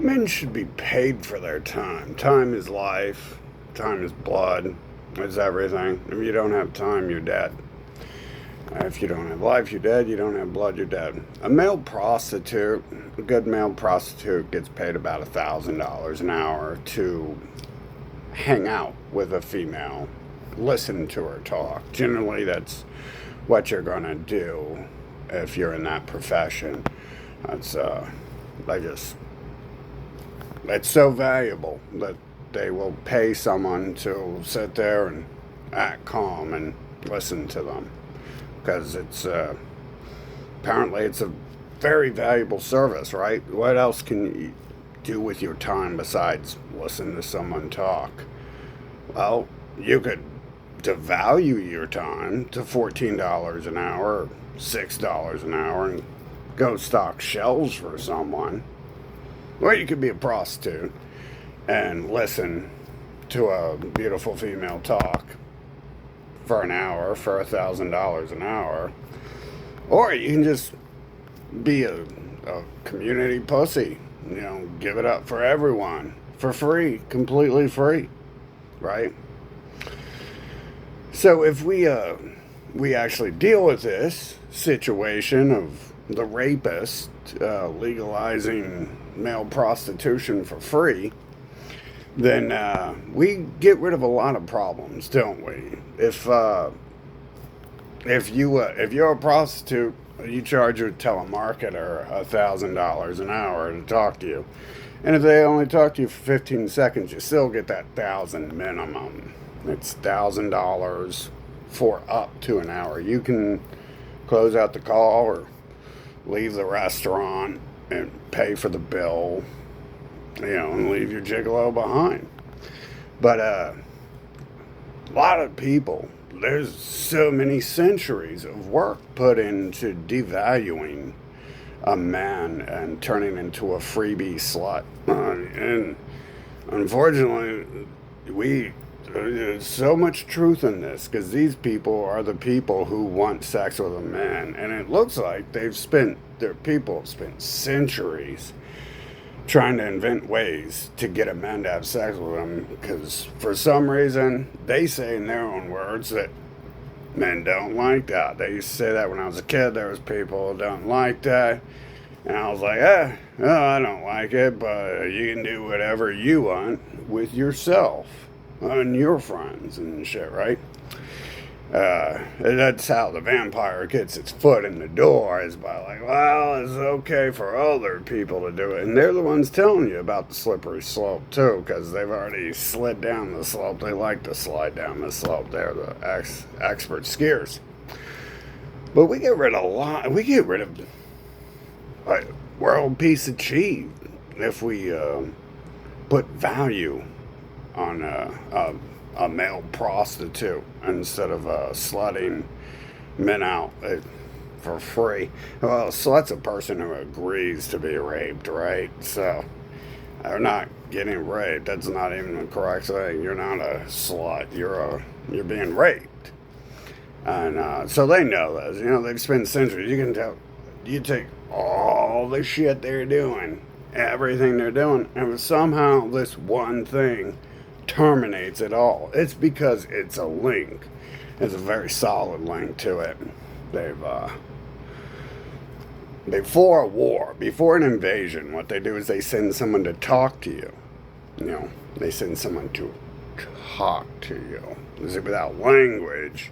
Men should be paid for their time. Time is life. Time is blood. It's everything. If you don't have time, you're dead. If you don't have life, you're dead. You don't have blood, you're dead. A male prostitute, a good male prostitute, gets paid about $1,000 an hour to hang out with a female, listen to her talk. Generally, that's what you're going to do if you're in that profession. That's, I just it's so valuable that they will pay someone to sit there and act calm and listen to them, because it's apparently it's a very valuable service, right? What else can you do with your time besides listen to someone talk? Well, you could devalue your time to $14 an hour or $6 an hour and go stock shelves for someone. Or you could be a prostitute and listen to a beautiful female talk for an hour for $1,000 an hour. Or you can just be a community pussy. Give it up for everyone for free, completely free, right? So if we actually deal with this situation of the rapist legalizing male prostitution for free, then we get rid of a lot of problems, don't we? If you're a prostitute, you charge your telemarketer $1,000 an hour to talk to you, and if they only talk to you for 15 seconds, you still get that 1,000 minimum. It's $1,000 for up to an hour. You can close out the call or leave the restaurant and pay for the bill, and leave your gigolo behind. But a lot of people, there's so many centuries of work put into devaluing a man and turning into a freebie slut. And unfortunately, there's so much truth in this, because these people are the people who want sex with a man, and it looks like their people have spent centuries trying to invent ways to get a man to have sex with them, because for some reason they say in their own words that men don't like that. They used to say that when I was a kid. There was people who don't like that, and I was like, I don't like it, but you can do whatever you want with yourself and your friends and shit, right? That's how the vampire gets its foot in the door, is by like, well, it's okay for other people to do it. And they're the ones telling you about the slippery slope too, because they've already slid down the slope. They like to slide down the slope. They're the expert skiers. But we get rid of world peace achieved if we put value on a male prostitute instead of slutting men out for free. Well, a slut's a person who agrees to be raped, right? So they're not getting raped. That's not even the correct thing. You're not a slut. You're being raped. And so they know this. They've spent centuries. You can tell. You take all the shit they're doing, everything they're doing, and somehow this one thing terminates it all. It's because it's a link. It's a very solid link to it. Before a war, before an invasion, what they do is they send someone to talk to you. They send someone to talk to you. Without language,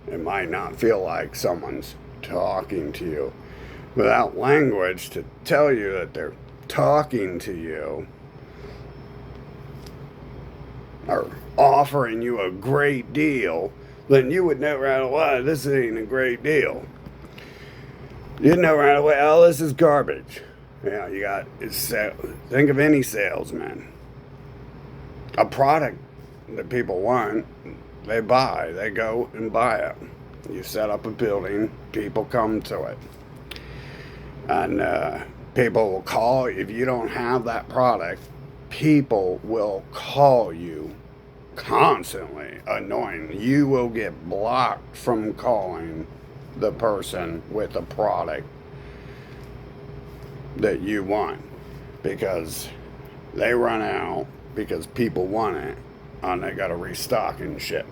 it might not feel like someone's talking to you. Without language to tell you that they're talking to you, or offering you a great deal, then you would know right away this ain't a great deal. You'd know right away, oh, this is garbage. Think of any salesman. A product that people want, they buy. They go and buy it. You set up a building, people come to it. And people will call. If you don't have that product, people will call you constantly, annoying. You will get blocked from calling the person with the product that you want, because They run out because people want it, and they got to restock and shit.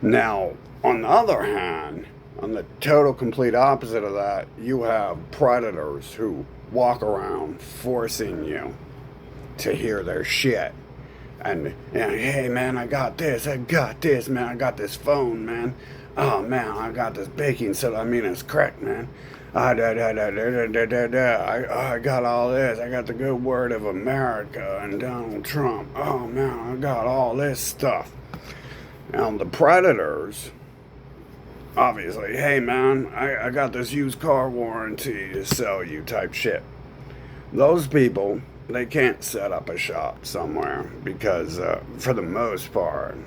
Now, on the other hand, on the total complete opposite of that, you have predators who walk around forcing you to hear their shit. And hey man, I got this, man, I got this phone, man. Oh man, I got this baking soda, I mean it's crack, man. I got all this, I got the good word of America and Donald Trump. Oh man, I got all this stuff. Now the predators, obviously, hey man, I got this used car warranty to sell you type shit. Those people, they can't set up a shop somewhere because, for the most part,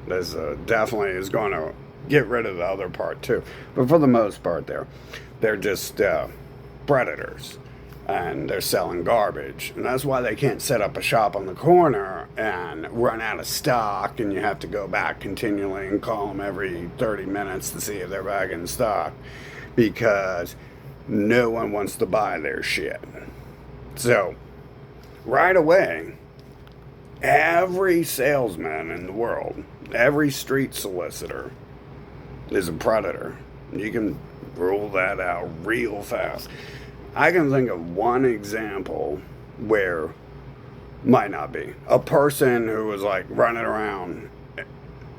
this definitely is going to get rid of the other part too. But for the most part, they're just predators, and they're selling garbage, and that's why they can't set up a shop on the corner and run out of stock, and you have to go back continually and call them every 30 minutes to see if they're back in stock, because no one wants to buy their shit. So right away, every salesman in the world, every street solicitor is a predator. You can rule that out real fast. I can think of one example where might not be. A person who was like running around.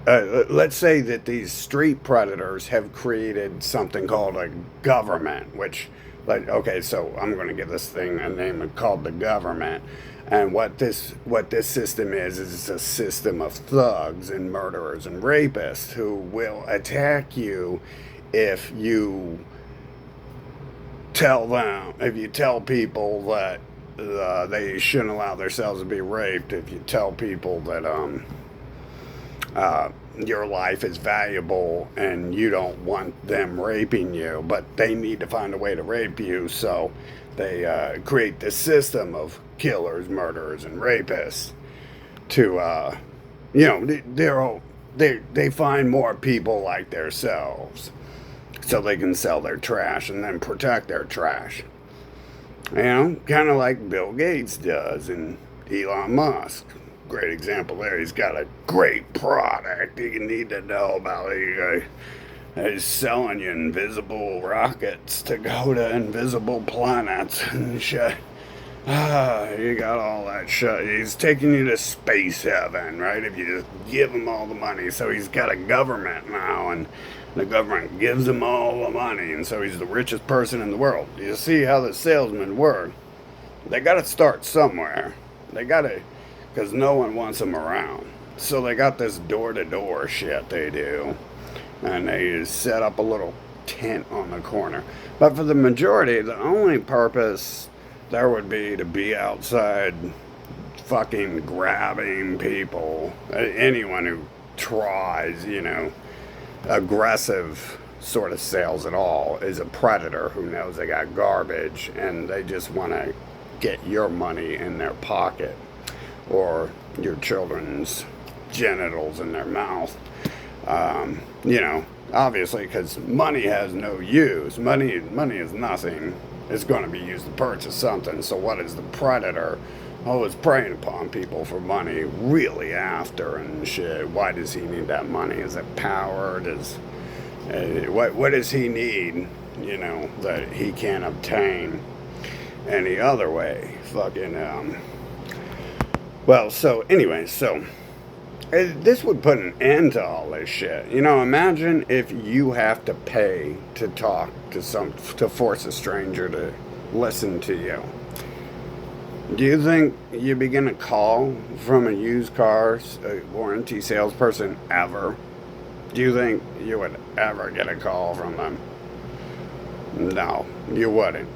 Let's say that these street predators have created something called a government, which, like, okay, so I'm going to give this thing a name called the government. And what this system is it's a system of thugs and murderers and rapists who will attack you if you tell people that they shouldn't allow themselves to be raped, if you tell people that your life is valuable and you don't want them raping you, but they need to find a way to rape you, so they create this system of killers, murderers, and rapists to, they find more people like themselves so they can sell their trash and then protect their trash. Kind of like Bill Gates does and Elon Musk. Great example there. He's got a great product you need to know about. He's selling you invisible rockets to go to invisible planets and shit. You got all that shit. He's taking you to space heaven, right? If you just give him all the money. So he's got a government now, and the government gives him all the money, and so he's the richest person in the world. You see how the salesmen work? They got to start somewhere. They got to, because no one wants them around. So they got this door-to-door shit they do, and they just set up a little tent on the corner. But for the majority, the only purpose there would be to be outside fucking grabbing people. Anyone who tries, aggressive sort of sales at all is a predator who knows they got garbage and they just want to get your money in their pocket or your children's genitals in their mouth. Obviously, because money has no use. Money is nothing. It's going to be used to purchase something. So what is the predator? Oh, it's preying upon people for money, really after and shit. Why does he need that money? Is it power? What does he need, that he can't obtain any other way? This would put an end to all this shit. Imagine if you have to pay to talk to to force a stranger to listen to you. Do you think you'd be gonna call from a used car warranty salesperson ever? Do you think you would ever get a call from them? No, you wouldn't.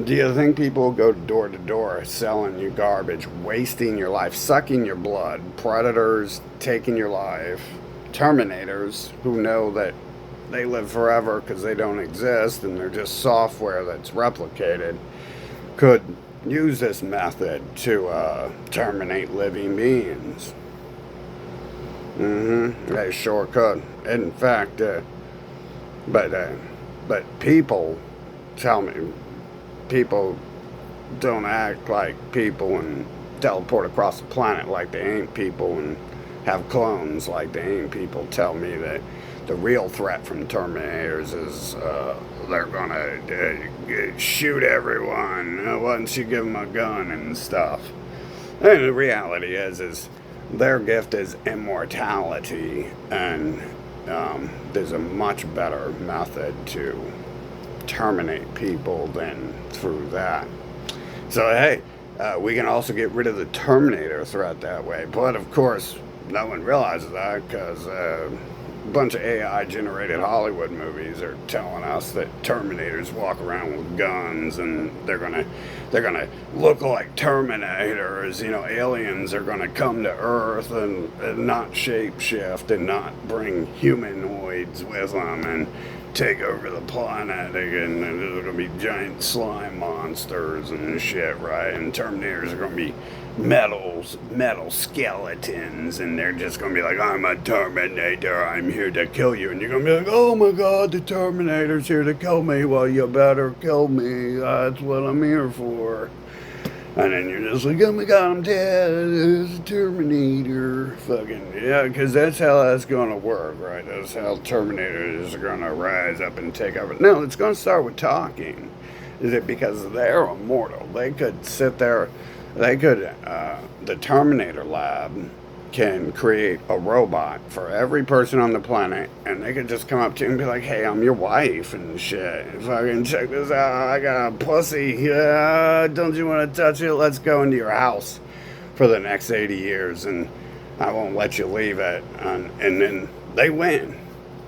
Do you think people go door to door selling you garbage, wasting your life, sucking your blood, predators taking your life, terminators who know that they live forever because they don't exist and they're just software that's replicated, could use this method to terminate living beings? They sure could. In fact, but people tell me, people don't act like people in teleport across the planet like they ain't people and have clones like they ain't people tell me that the real threat from Terminators is they're gonna shoot everyone once you give them a gun and stuff. And the reality is their gift is immortality, and there's a much better method to terminate people than through that. So hey, we can also get rid of the Terminator threat that way. But of course, no one realizes that because a bunch of AI generated Hollywood movies are telling us that Terminators walk around with guns and they're gonna look like Terminators. You know, aliens are gonna come to Earth and not shapeshift and not bring humanoids with them and take over the planet again. And there's gonna be giant slime monsters and shit, right? And Terminators are gonna be metal skeletons, and they're just gonna be like, I'm a Terminator, I'm here to kill you. And you're gonna be like, oh my god, the Terminator's here to kill me. Well, you better kill me, that's what I'm here for. And then you're just like, oh my god, I'm dead, it's a Terminator. Fucking, yeah, because that's how that's gonna work, right? That's how Terminators are gonna rise up and take over. No, it's gonna start with talking. Is it because they're immortal? They could sit there, the Terminator lab can create a robot for every person on the planet, and they could just come up to you and be like, hey, I'm your wife and shit. Fucking check this out, I got a pussy. Yeah, don't you want to touch it? Let's go into your house for the next 80 years, and I won't let you leave it. And then they win.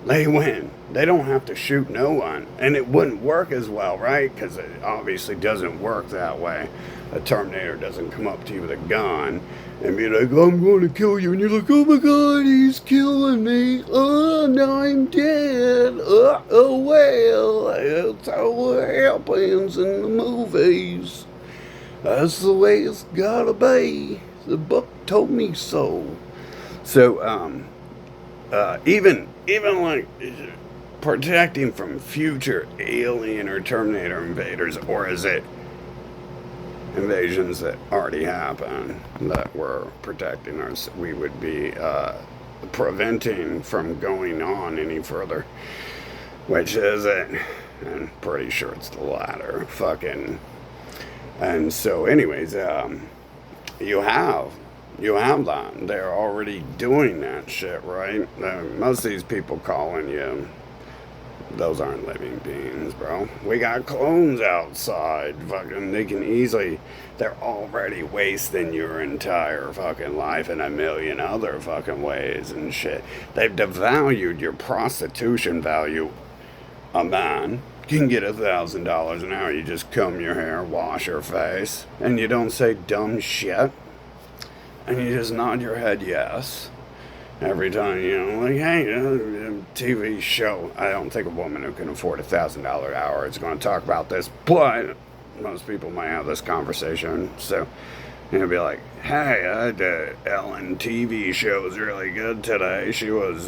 They win. They don't have to shoot no one. And it wouldn't work as well, right? Because it obviously doesn't work that way. A Terminator doesn't come up to you with a gun and be like, I'm going to kill you. And you're like, oh my god, he's killing me. Oh, now I'm dead. Oh well, that's how it happens in the movies. That's the way it's gotta be. The book told me so. So, even like protecting from future alien or Terminator invaders, or is it invasions that already happened that we're protecting us, we would be preventing from going on any further? Which is it? I'm pretty sure it's the latter. Fucking. And so anyways, you have that. They're already doing that shit, right? Most of these people calling you, those aren't living beings, bro. We got clones outside. Fucking, they can easily, they're already wasting your entire fucking life in a million other fucking ways and shit. They've devalued your prostitution value. A man can get $1,000 an hour. You just comb your hair, wash your face, and you don't say dumb shit. And you just nod your head yes. Every time, you know, like, hey, TV show. I don't think a woman who can afford $1,000 hour is going to talk about this, but most people might have this conversation. So you'll be like, hey, the Ellen TV show was really good today. She was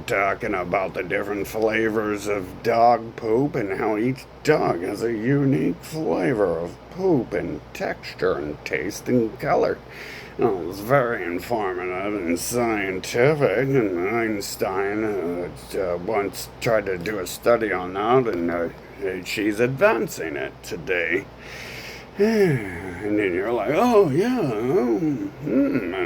talking about the different flavors of dog poop and how each dog has a unique flavor of poop and texture and taste and color. It was very informative and scientific, and Einstein once tried to do a study on that, and she's advancing it today. And then you're like, oh yeah,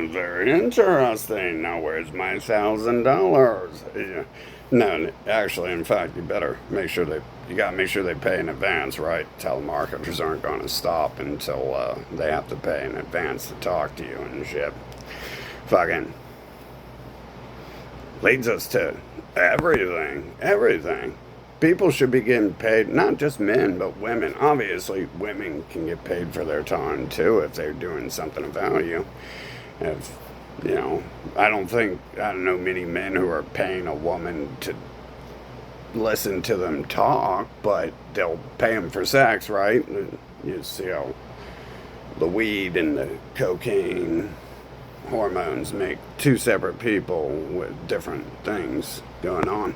very interesting. Now where's my $1,000? No, actually, in fact, you better make sure you gotta make sure they pay in advance, right? Telemarketers aren't going to stop until they have to pay in advance to talk to you and shit. Fucking leads us to everything. People should be getting paid, not just men, but women. Obviously, women can get paid for their time too if they're doing something of value. If you know, I don't know many men who are paying a woman to listen to them talk, but they'll pay them for sex, right? You see how the weed and the cocaine hormones make two separate people with different things going on.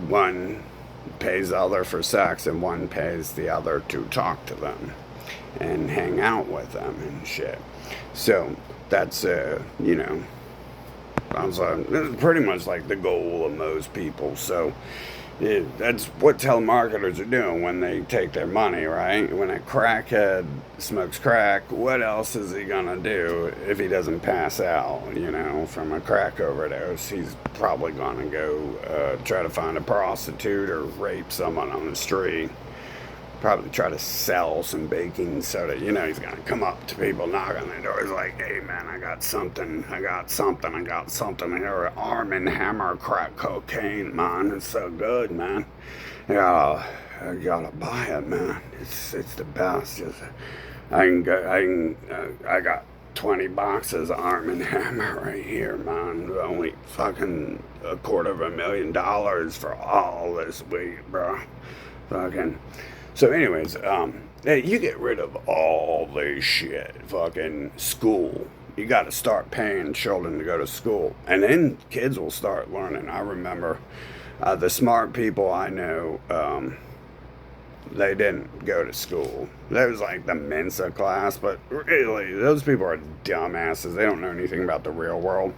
One pays the other for sex and one pays the other to talk to them. and hang out with them and shit. So that's that's pretty much like the goal of most people. So that's what telemarketers are doing when they take their money, right? When a crackhead smokes crack, what else is he gonna do if he doesn't pass out, from a crack overdose? He's probably gonna go try to find a prostitute or rape someone on the street. Probably try to sell some baking soda. He's gonna come up to people, knock on their doors like, hey man, I got something. And they're Arm& Hammer crack cocaine, man. It's so good, man. Yeah, I gotta buy it, man. It's the best. I got 20 boxes of Arm & Hammer right here, man. Only fucking $250,000 for all this weed, bro. Fucking. So anyways, hey, you get rid of all this shit. Fucking school. You got to start paying children to go to school. And then kids will start learning. I remember the smart people I know, they didn't go to school. There was like the Mensa class, but really, those people are dumbasses. They don't know anything about the real world.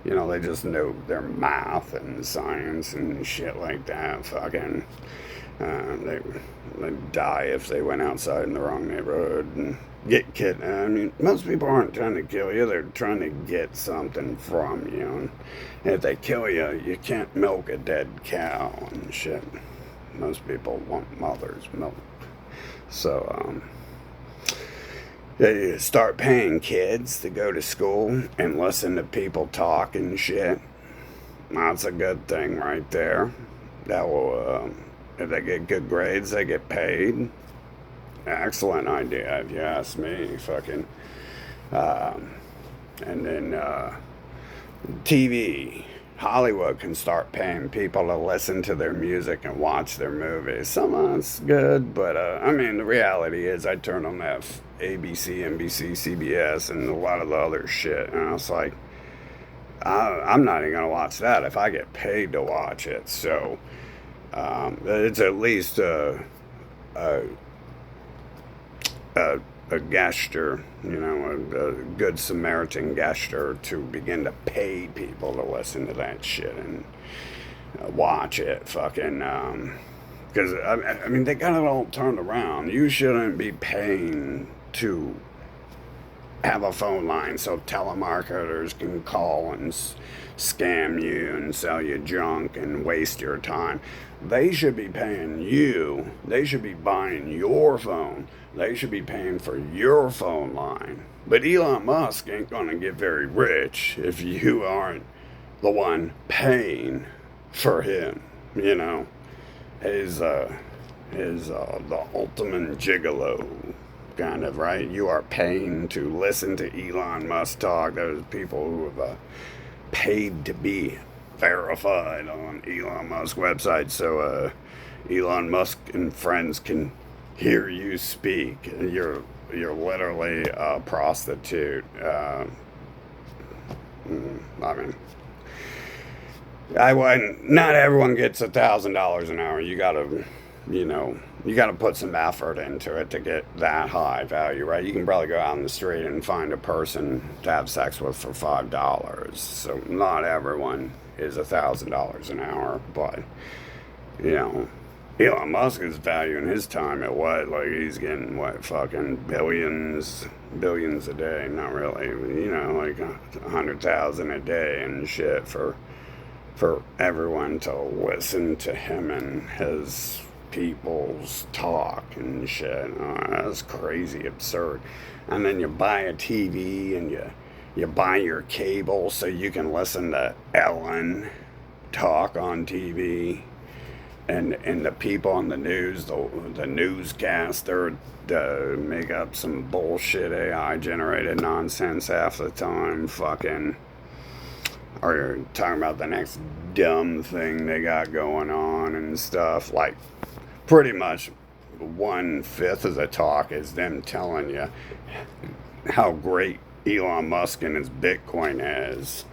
They just know their math and science and shit like that. Fucking... they'd die if they went outside in the wrong neighborhood and get kidnapped. I mean, most people aren't trying to kill you. They're trying to get something from you. And if they kill you, you can't milk a dead cow and shit. Most people want mother's milk. So, they start paying kids to go to school and listen to people talk and shit. That's a good thing right there. That will... if they get good grades, they get paid. Excellent idea, if you ask me. Fucking. And then TV. Hollywood can start paying people to listen to their music and watch their movies. Some of it's good, but the reality is I turn on that ABC, NBC, CBS, and a lot of the other shit, and I was like, I'm not even gonna watch that if I get paid to watch it. So. It's at least a gesture, a good Samaritan gesture to begin to pay people to listen to that shit and watch it. Fucking, because, they got it all turned around. You shouldn't be paying to have a phone line so telemarketers can call and scam you and sell you junk and waste your time. They should be paying you. They should be buying your phone. They should be paying for your phone line. But Elon Musk ain't gonna get very rich if you aren't the one paying for him. He's the ultimate gigolo. Kind of, right? You are paying to listen to Elon Musk talk. Those people who have paid to be verified on Elon Musk website, so Elon Musk and friends can hear you speak. You're literally a prostitute. Not everyone gets $1,000 an hour. You gotta put some effort into it to get that high value, right? You can probably go out in the street and find a person to have sex with for $5. So not everyone is $1,000 an hour, but Elon Musk is valuing his time at what? Like he's getting what? Fucking billions a day. Not really, like 100,000 a day and shit for everyone to listen to him and his people's talk and shit. That's crazy absurd. And then you buy a TV and you buy your cable so you can listen to Ellen talk on TV, and the people on the news, the newscaster, make up some bullshit AI generated nonsense half the time. Fucking, or you're talking about the next dumb thing they got going on and stuff. Like, pretty much 1/5 of the talk is them telling you how great Elon Musk and his Bitcoin is.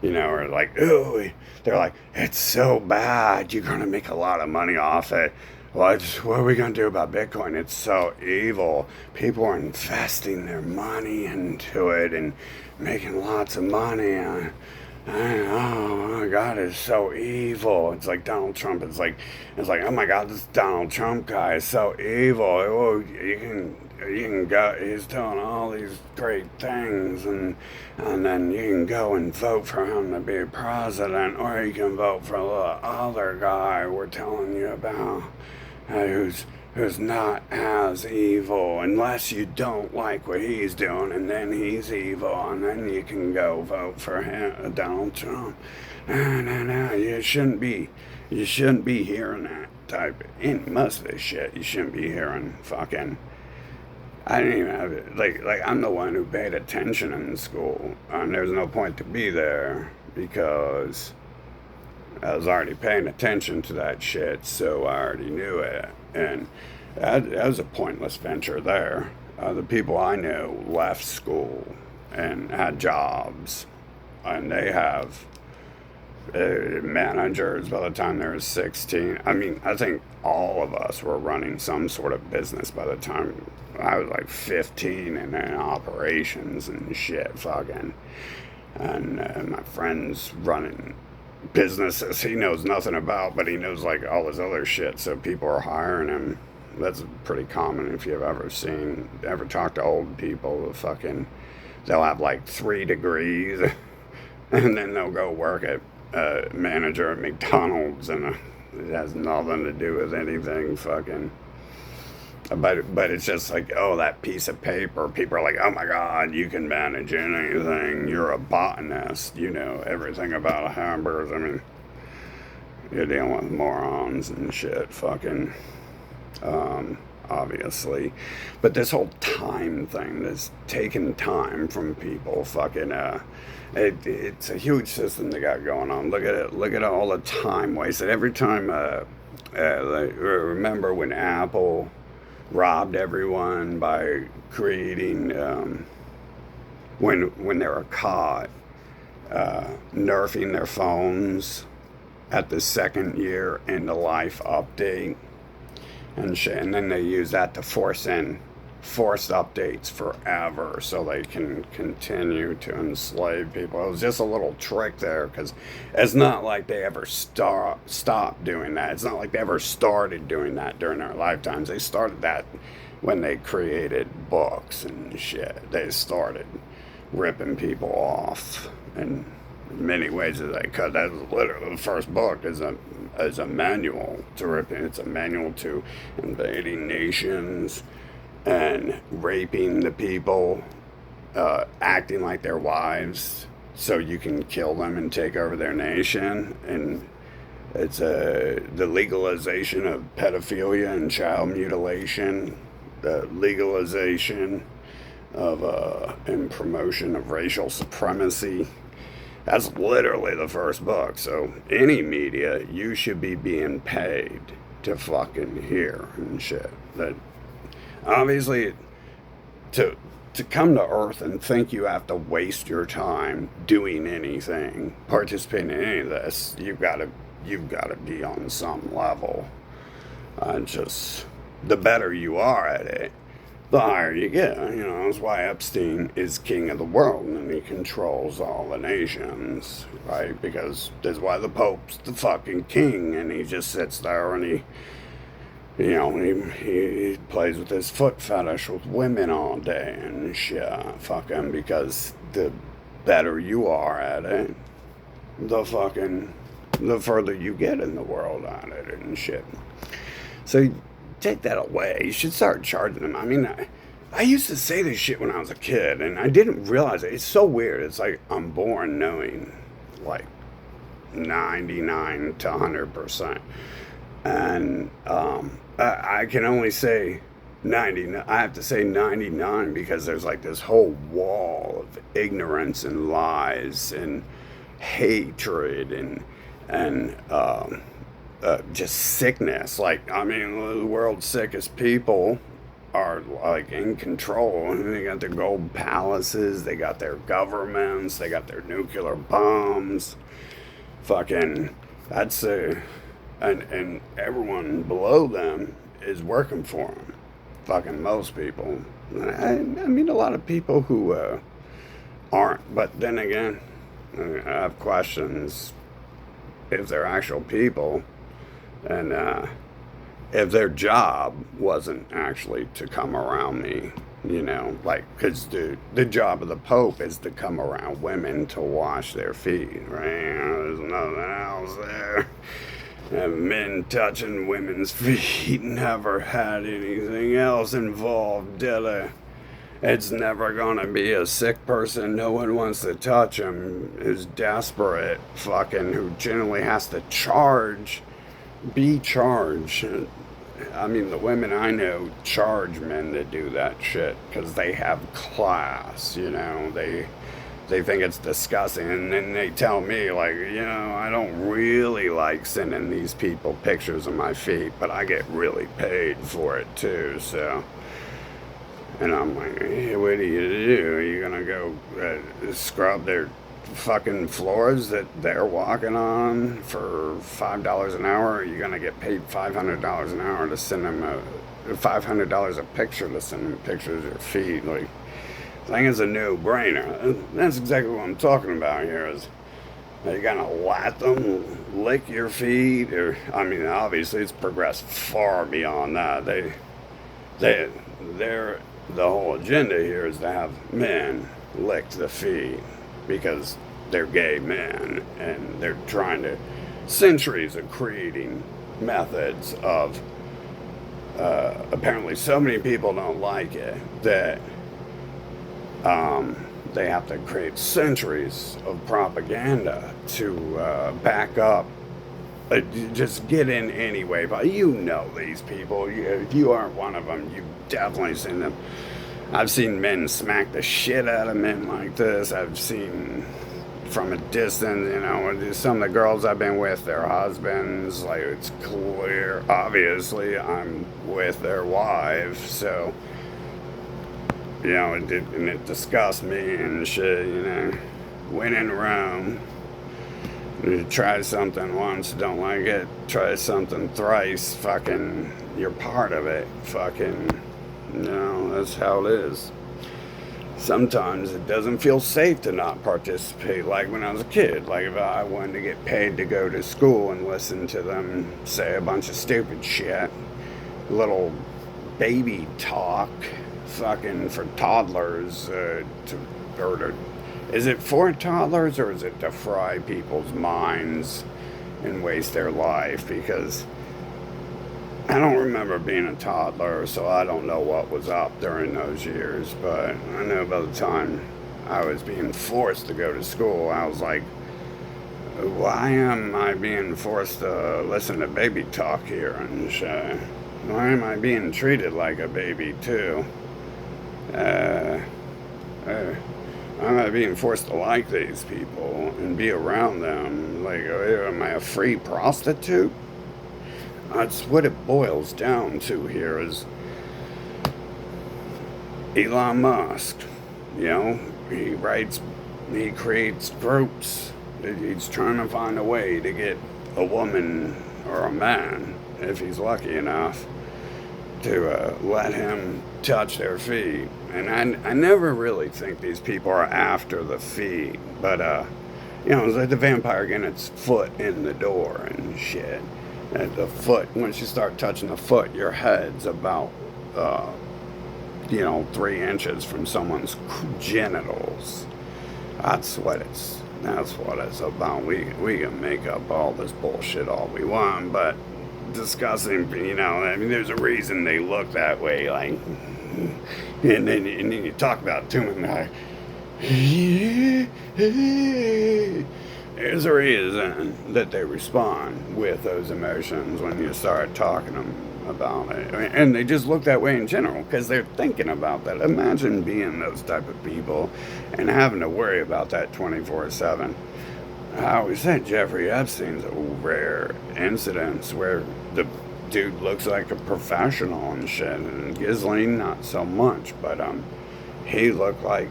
Or like, oh, they're like, it's so bad, you're gonna make a lot of money off it. what are we going to do about Bitcoin? It's so evil. People are investing their money into it and making lots of money. Oh my God, it's so evil. It's like Donald Trump. It's like, oh my God, this Donald Trump guy is so evil. Oh, you can go. He's doing all these great things, and then you can go and vote for him to be president, or you can vote for the other guy we're telling you about, who's not as evil, unless you don't like what he's doing, and then he's evil, and then you can go vote for him, Donald Trump. No, you shouldn't be hearing that type. In most of this shit, you shouldn't be hearing fucking. I didn't even have it. Like I'm the one who paid attention in school, and there's no point to be there because I was already paying attention to that shit, so I already knew it. And that was a pointless venture there. The people I knew left school and had jobs, and they have managers by the time they were 16. I mean, I think all of us were running some sort of business by the time I was like 15 and in operations and shit, fucking. And my friend's running businesses he knows nothing about, but he knows like all this other shit, so people are hiring him. That's pretty common if you've ever talked to old people. They'll have like 3 degrees and then they'll go work at manager at McDonald's, and it has nothing to do with anything fucking. But it's just like, oh, that piece of paper. People are like, oh my God, you can manage anything. You're a botanist. You know everything about hamburgers. I mean, you're dealing with morons and shit, fucking, obviously. But this whole time thing, this taking time from people, fucking, it's a huge system they got going on. Look at it. Look at all the time wasted. Every time, remember when Apple robbed everyone by creating, when they were caught, nerfing their phones at the second year end of life update and shit, and then they use that to force updates forever so they can continue to enslave people. It was just a little trick there, because it's not like they ever stopped doing that. It's not like they ever started doing that during their lifetimes. They started that when they created books and shit. They started ripping people off in many ways as they could. That's literally the first book is a manual to ripping. It's a manual to invading nations and raping the people, acting like their wives so you can kill them and take over their nation. And it's the legalization of pedophilia and child mutilation, the legalization of and promotion of racial supremacy. That's literally the first book. So any media, you should be being paid to fucking hear and shit. That obviously, to come to Earth and think you have to waste your time doing anything, participating in any of this, you've got to be on some level. Just the better you are at it, the higher you get. You know, that's why Epstein is king of the world and he controls all the nations, right? Because that's why the Pope's the fucking king, and he just sits there and he plays with his foot fetish with women all day and shit. Fuck him, because the better you are at it, the further you get in the world at it and shit. So take that away. You should start charging them. I mean, I used to say this shit when I was a kid, and I didn't realize it. It's so weird. It's like I'm born knowing, like, 99 to 100%. And I can only say 99. I have to say 99 because there's like this whole wall of ignorance and lies and hatred and just sickness. Like, I mean, the world's sickest people are like in control. They got their gold palaces, they got their governments, they got their nuclear bombs. Fucking, and everyone below them is working for them. Fucking most people. I mean, a lot of people who aren't. But then again, I have questions if they're actual people, and if their job wasn't actually to come around me, like, because the job of the Pope is to come around women to wash their feet, right? There's nothing else there. And men touching women's feet never had anything else involved, did it? It's never gonna be a sick person no one wants to touch him, who's desperate, fucking, who generally has to be charged. I mean, the women I know charge men to do that shit because they have class, They think it's disgusting, and then they tell me, like, I don't really like sending these people pictures of my feet, but I get really paid for it too, so. And I'm like, hey, what do? Are you gonna go scrub their fucking floors that they're walking on for $5 an hour? Or are you gonna get paid $500 an hour to send them $500 a picture to send them pictures of your feet? Like, I think it's a no-brainer. That's exactly what I'm talking about here. Is are you gonna let them lick your feet? Or, I mean, obviously it's progressed far beyond that. They're the whole agenda here is to have men lick the feet because they're gay men, and they're trying to centuries of creating methods of apparently so many people don't like it that they have to create centuries of propaganda to back up. Just get in anyway, but these people. If you aren't one of them, you've definitely seen them. I've seen men smack the shit out of men like this. I've seen from a distance, some of the girls I've been with, their husbands, like, it's clear, obviously, I'm with their wives, so, it disgusts me and shit, when in Rome. You try something once, don't like it, try something thrice, fucking, you're part of it, fucking, that's how it is. Sometimes it doesn't feel safe to not participate, like when I was a kid. Like if I wanted to get paid to go to school and listen to them say a bunch of stupid shit, little baby talk, fucking for toddlers, is it for toddlers or is it to fry people's minds and waste their life? Because I don't remember being a toddler, so I don't know what was up during those years, but I know by the time I was being forced to go to school, I was like, why am I being forced to listen to baby talk here and shit? Why am I being treated like a baby too? Am I being forced to like these people and be around them? Like, am I a free prostitute? That's what it boils down to here is Elon Musk. He creates groups. He's trying to find a way to get a woman or a man, if he's lucky enough, to let him touch their feet. And I never really think these people are after the feet, but it's like the vampire getting its foot in the door and shit. At the foot, once you start touching the foot, your head's about 3 inches from someone's genitals. That's what it's about. We can make up all this bullshit all we want, but discussing, there's a reason they look that way, like, and then you talk about it to them, like, there's a reason that they respond with those emotions when you start talking to them about it. And they just look that way in general because they're thinking about that. Imagine being those type of people and having to worry about that 24/7. I always said Jeffrey Epstein's a rare incident where the dude looks like a professional and shit, and Ghislaine not so much, but he looked like.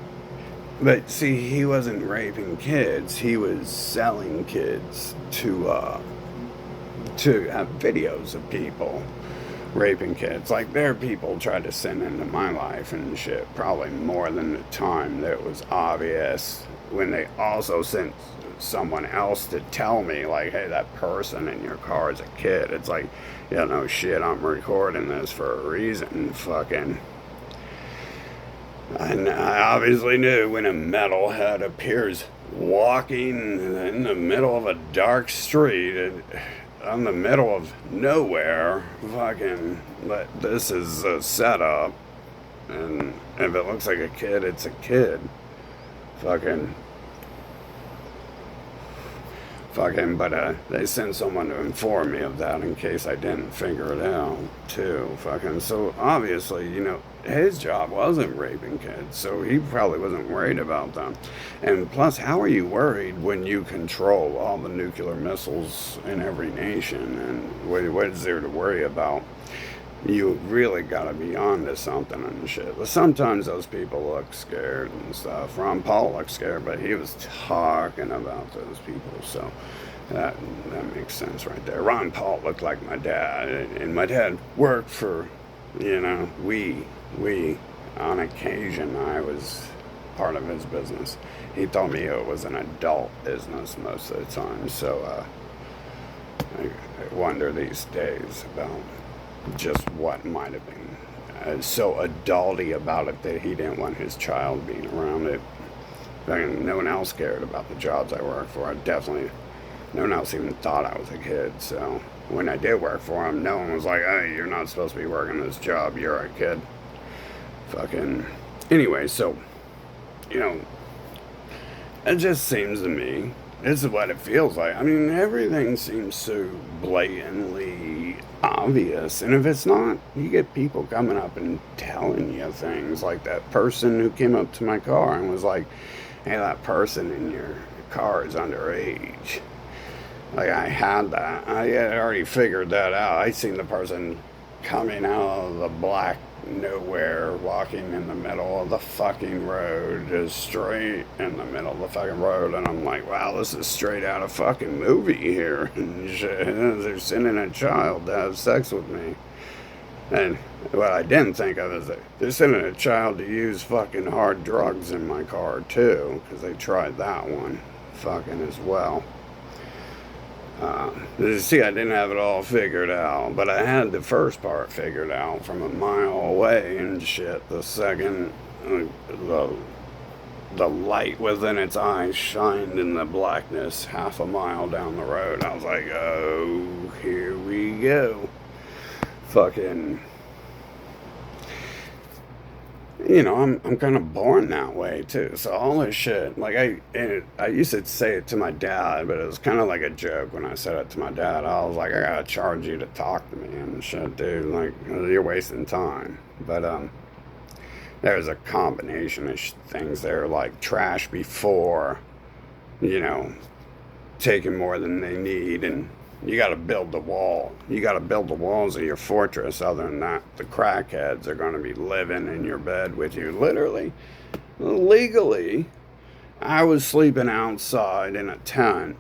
But see, he wasn't raping kids. He was selling kids to to have videos of people raping kids. Like, there are people tried to send into my life and shit, probably more than the time that it was obvious, when they also sent someone else to tell me, like, hey, that person in your car is a kid. It's like, yeah, no shit, I'm recording this for a reason. Fucking. And I obviously knew when a metalhead appears walking in the middle of a dark street, in the middle of nowhere, fucking, but this is a setup. And if it looks like a kid, it's a kid. Fucking. But they sent someone to inform me of that in case I didn't figure it out, too. Fucking, so obviously, his job wasn't raping kids, so he probably wasn't worried about them. And plus, how are you worried when you control all the nuclear missiles in every nation? And what is there to worry about? You really gotta be on to something and shit. But sometimes those people look scared and stuff. Ron Paul looked scared, but he was talking about those people, so that makes sense right there. Ron Paul looked like my dad, and my dad worked for, we, on occasion, I was part of his business. He told me it was an adult business most of the time, so I wonder these days about just what might have been so adulty about it that he didn't want his child being around it. I mean, no one else cared about the jobs I worked for. No one else even thought I was a kid. So when I did work for him, no one was like, hey, you're not supposed to be working this job. You're a kid. Fucking. Anyway, so, it just seems to me, this is what it feels like. I mean, everything seems so blatantly obvious. And if it's not, you get people coming up and telling you things. Like that person who came up to my car and was like, hey, that person in your car is underage. Like, I had that. I had already figured that out. I seen the person coming out of the black nowhere, walking in the middle of the fucking road, just straight in the middle of the fucking road, and I'm like, wow, this is straight out of fucking movie here. And shit. They're sending a child to have sex with me. And what I didn't think of is that they're sending a child to use fucking hard drugs in my car too, because they tried that one fucking as well. You see, I didn't have it all figured out, but I had the first part figured out from a mile away and shit. The second the light within its eyes shined in the blackness half a mile down the road, I was like, oh, here we go. Fucking, I'm kind of born that way too. So all this shit, like I used to say it to my dad, but it was kind of like a joke when I said it to my dad. I was like, I gotta charge you to talk to me and shit, dude. Like, you're wasting time. But there's a combination of things there, like trash before, taking more than they need, and you got to build the wall. You got to build the walls of your fortress. Other than that, the crackheads are going to be living in your bed with you. Literally, legally, I was sleeping outside in a tent,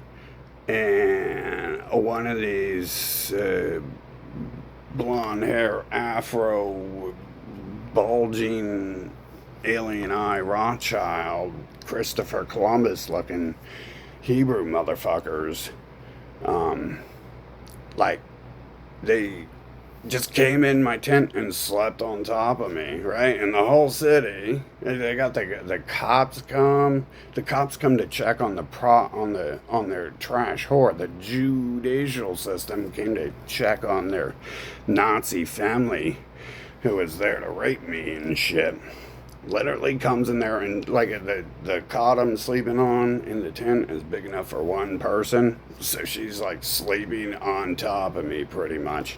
and one of these blonde hair, afro, bulging, alien eye, Rothschild, Christopher Columbus looking Hebrew motherfuckers, like, they just came in my tent and slept on top of me, right? And the whole city, they got the cops come. The cops come to check on on their trash whore. The judicial system came to check on their Nazi family who was there to rape me and shit. Literally comes in there, and like the cot I'm sleeping on in the tent is big enough for one person, so she's like sleeping on top of me pretty much,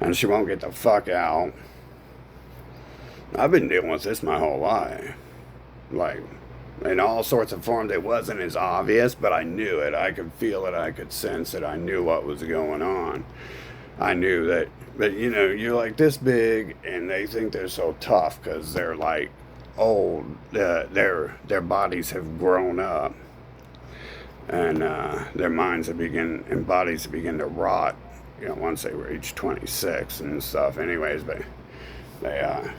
and she won't get the fuck out. I've been dealing with this my whole life, like in all sorts of forms. It wasn't as obvious, but I knew it. I could feel it. I could sense it. I knew what was going on. I knew that. But you're like this big, and they think they're so tough because they're like old. Their bodies have grown up, and their minds have bodies have begun to rot once they reach 26 and stuff. Anyways, but they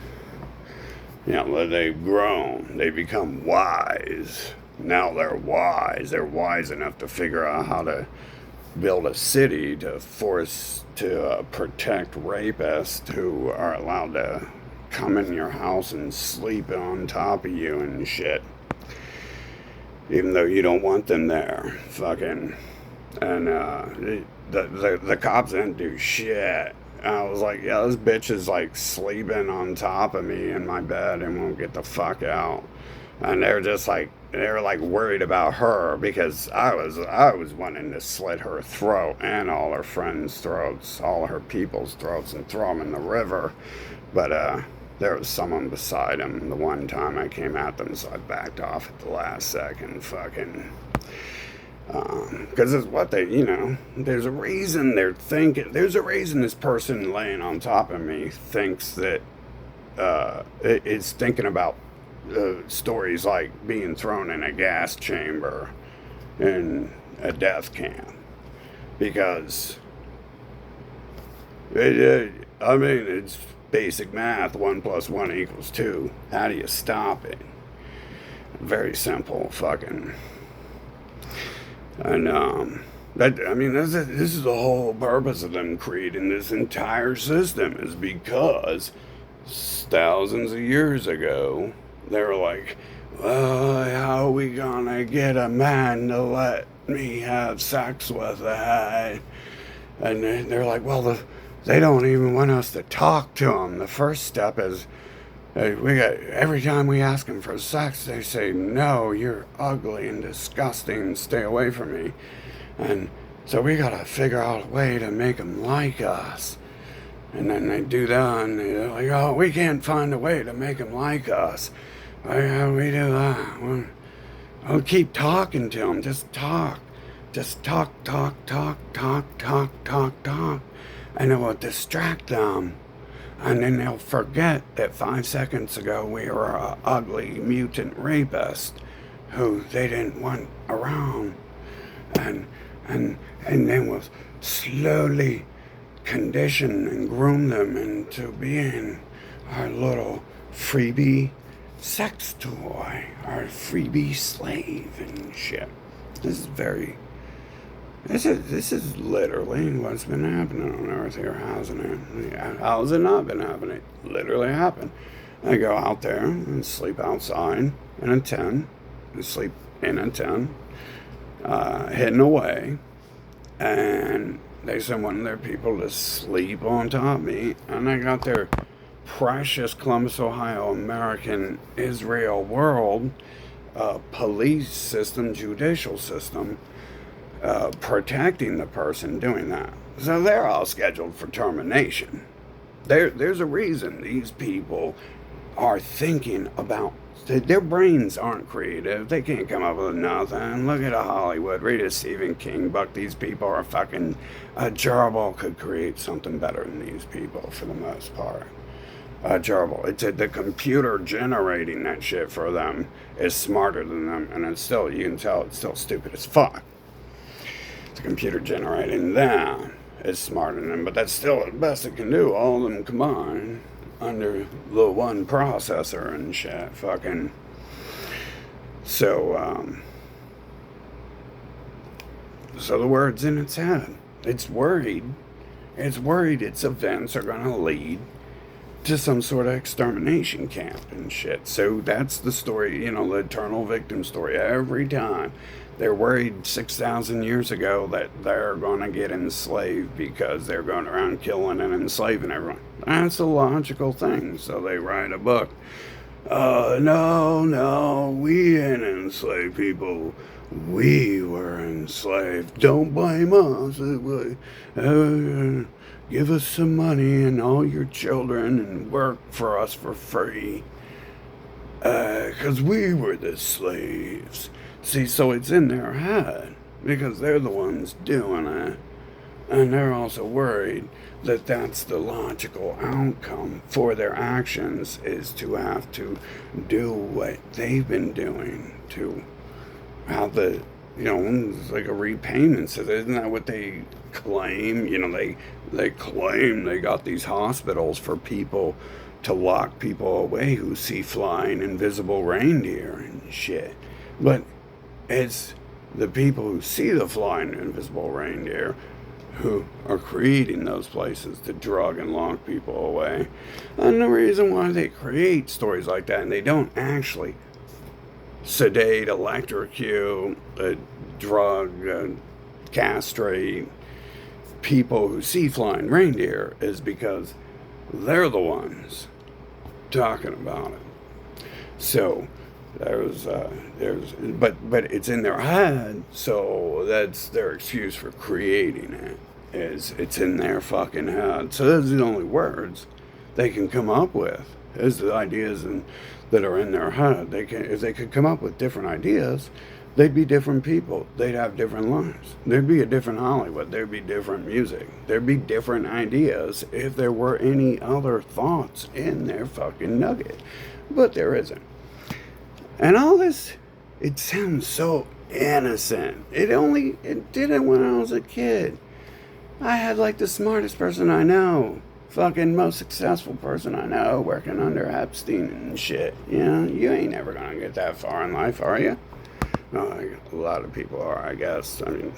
they've grown. They become wise. Now they're wise. They're wise enough to figure out how to build a city to protect rapists who are allowed to come in your house and sleep on top of you and shit, even though you don't want them there. Fucking, and the cops didn't do shit. I was like, yeah, this bitch is like sleeping on top of me in my bed and won't get the fuck out. And they were like worried about her because I was wanting to slit her throat and all her friends' throats, all her people's throats, and throw them in the river. But there was someone beside him the one time I came at them, so I backed off at the last second. Fucking. Because it's what there's a reason they're thinking. There's a reason this person laying on top of me thinks that is thinking about stories like being thrown in a gas chamber in a death camp. Because it's basic math. 1 + 1 = 2. How do you stop it? Very simple. Fucking. And this is the whole purpose of them creating this entire system, is because thousands of years ago they were like, well, how are we gonna get a man to let me have sex with that? And they're like, well, they don't even want us to talk to them. The first step is every time we ask them for sex, they say, no, you're ugly and disgusting, stay away from me. And so we gotta figure out a way to make them like us. And then they do that, and they're like, oh, we can't find a way to make them like us. How do we do that? We'll keep talking to them, just talk. Just talk. And it will distract them. And then they'll forget that 5 seconds ago we were an ugly mutant rapist who they didn't want around. And then we'll slowly condition and groom them into being our little freebie sex toy, our freebie slave and shit. This is literally what's been happening on Earth here, hasn't it? Yeah, how's it not been happening? It literally happened. I go out there and sleep outside in a tent, and sleep in a tent, hidden away, and they send one of their people to sleep on top of me, and I got their precious Columbus, Ohio, American Israel world police system, judicial system, protecting the person doing that. So they're all scheduled for termination. There's a reason these people are thinking about. Their brains aren't creative. They can't come up with nothing. Look at Hollywood. Read a Stephen King book. These people are fucking. A gerbil could create something better than these people for the most part. A gerbil. It's the computer generating that shit for them is smarter than them, and it's still, you can tell it's still stupid as fuck. The computer generating that is smarter than them, but that's still the best it can do. All of them combined under the one processor and shit. Fucking. So the word's in its head. It's worried. It's worried its events are gonna lead to some sort of extermination camp and shit. So that's the story, the eternal victim story. Every time they're worried 6,000 years ago that they're going to get enslaved because they're going around killing and enslaving everyone. That's a logical thing. So they write a book. No, we ain't enslaved people. We were enslaved. Don't blame us. Give us some money and all your children and work for us for free. 'Cause we were the slaves. See, so it's in their head because they're the ones doing it. And they're also worried that that's the logical outcome for their actions, is to have to do what they've been doing, to have the it's like a repayment. So isn't that what they claim? They claim they got these hospitals for people to lock people away who see flying invisible reindeer and shit. But it's the people who see the flying invisible reindeer who are creating those places to drug and lock people away. And the reason why they create stories like that, and they don't actually sedate, electrocute, drug, castrate people who see flying reindeer, is because they're the ones talking about it. So but it's in their head, so that's their excuse for creating it. Is it's in their fucking head. So those are the only words they can come up with, is the ideas that are in their head. If they could come up with different ideas, they'd be different people. They'd have different lives. There'd be a different Hollywood. There'd be different music. There'd be different ideas if there were any other thoughts in their fucking nugget. But there isn't. And all this, it sounds so innocent. It did it when I was a kid. I had like the smartest person I know, fucking most successful person I know, working under Epstein and shit. You ain't never gonna get that far in life, are you? No, a lot of people are, I guess. I mean,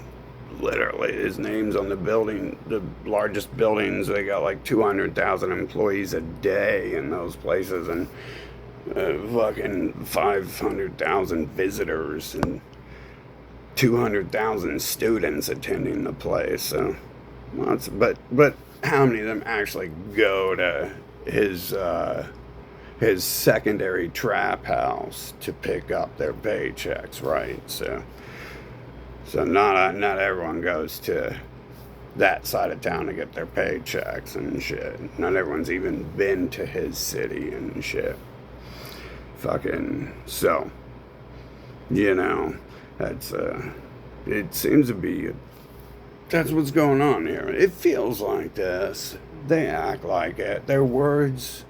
literally, his name's on the largest buildings. They got like 200,000 employees a day in those places, and fucking 500,000 visitors and 200,000 students attending the place. So, but how many of them actually go to his secondary trap house to pick up their paychecks, right? So not everyone goes to that side of town to get their paychecks and shit. Not everyone's even been to his city and shit. Fucking, so, that's, it seems to be, that's what's going on here. It feels like this. They act like it. Their words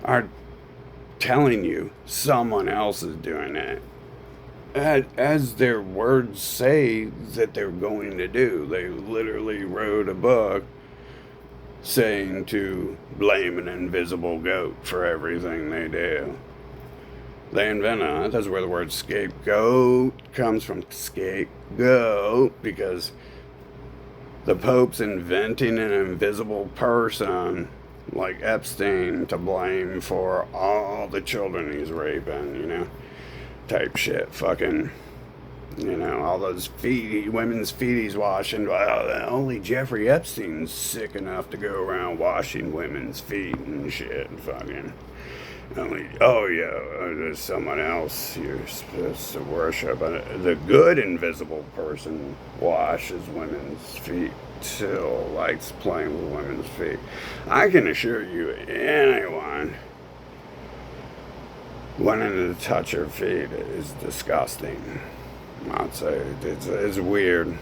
are telling you someone else is doing it. As their words say that they're going to do. They literally wrote a book saying to blame an invisible goat for everything they do. They invented it. That's where the word scapegoat comes from. Scapegoat, because the Pope's inventing an invisible person like Epstein to blame for all the children he's raping, type shit. Fucking, all those women's feet he's washing. Well, only Jeffrey Epstein's sick enough to go around washing women's feet and shit. Fucking. There's someone else you're supposed to worship. The good invisible person washes women's feet, still likes playing with women's feet. I can assure you, anyone wanting to touch her feet is disgusting. I'd say it's weird.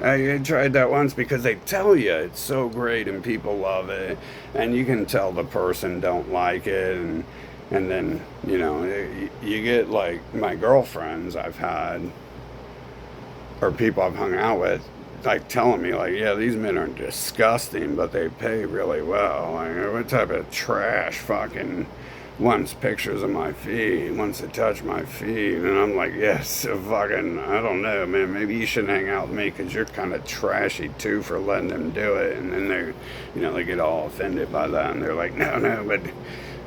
I tried that once because they tell you it's so great and people love it, and you can tell the person don't like it, and then you get like my girlfriends I've had or people I've hung out with like telling me like, yeah, these men are disgusting, but they pay really well. Like, what type of trash fucking wants pictures of my feet, wants to touch my feet? And I'm like, yes, fucking, I don't know, man, maybe you shouldn't hang out with me because you're kind of trashy too for letting them do it. And then they get all offended by that, and they're like, no, but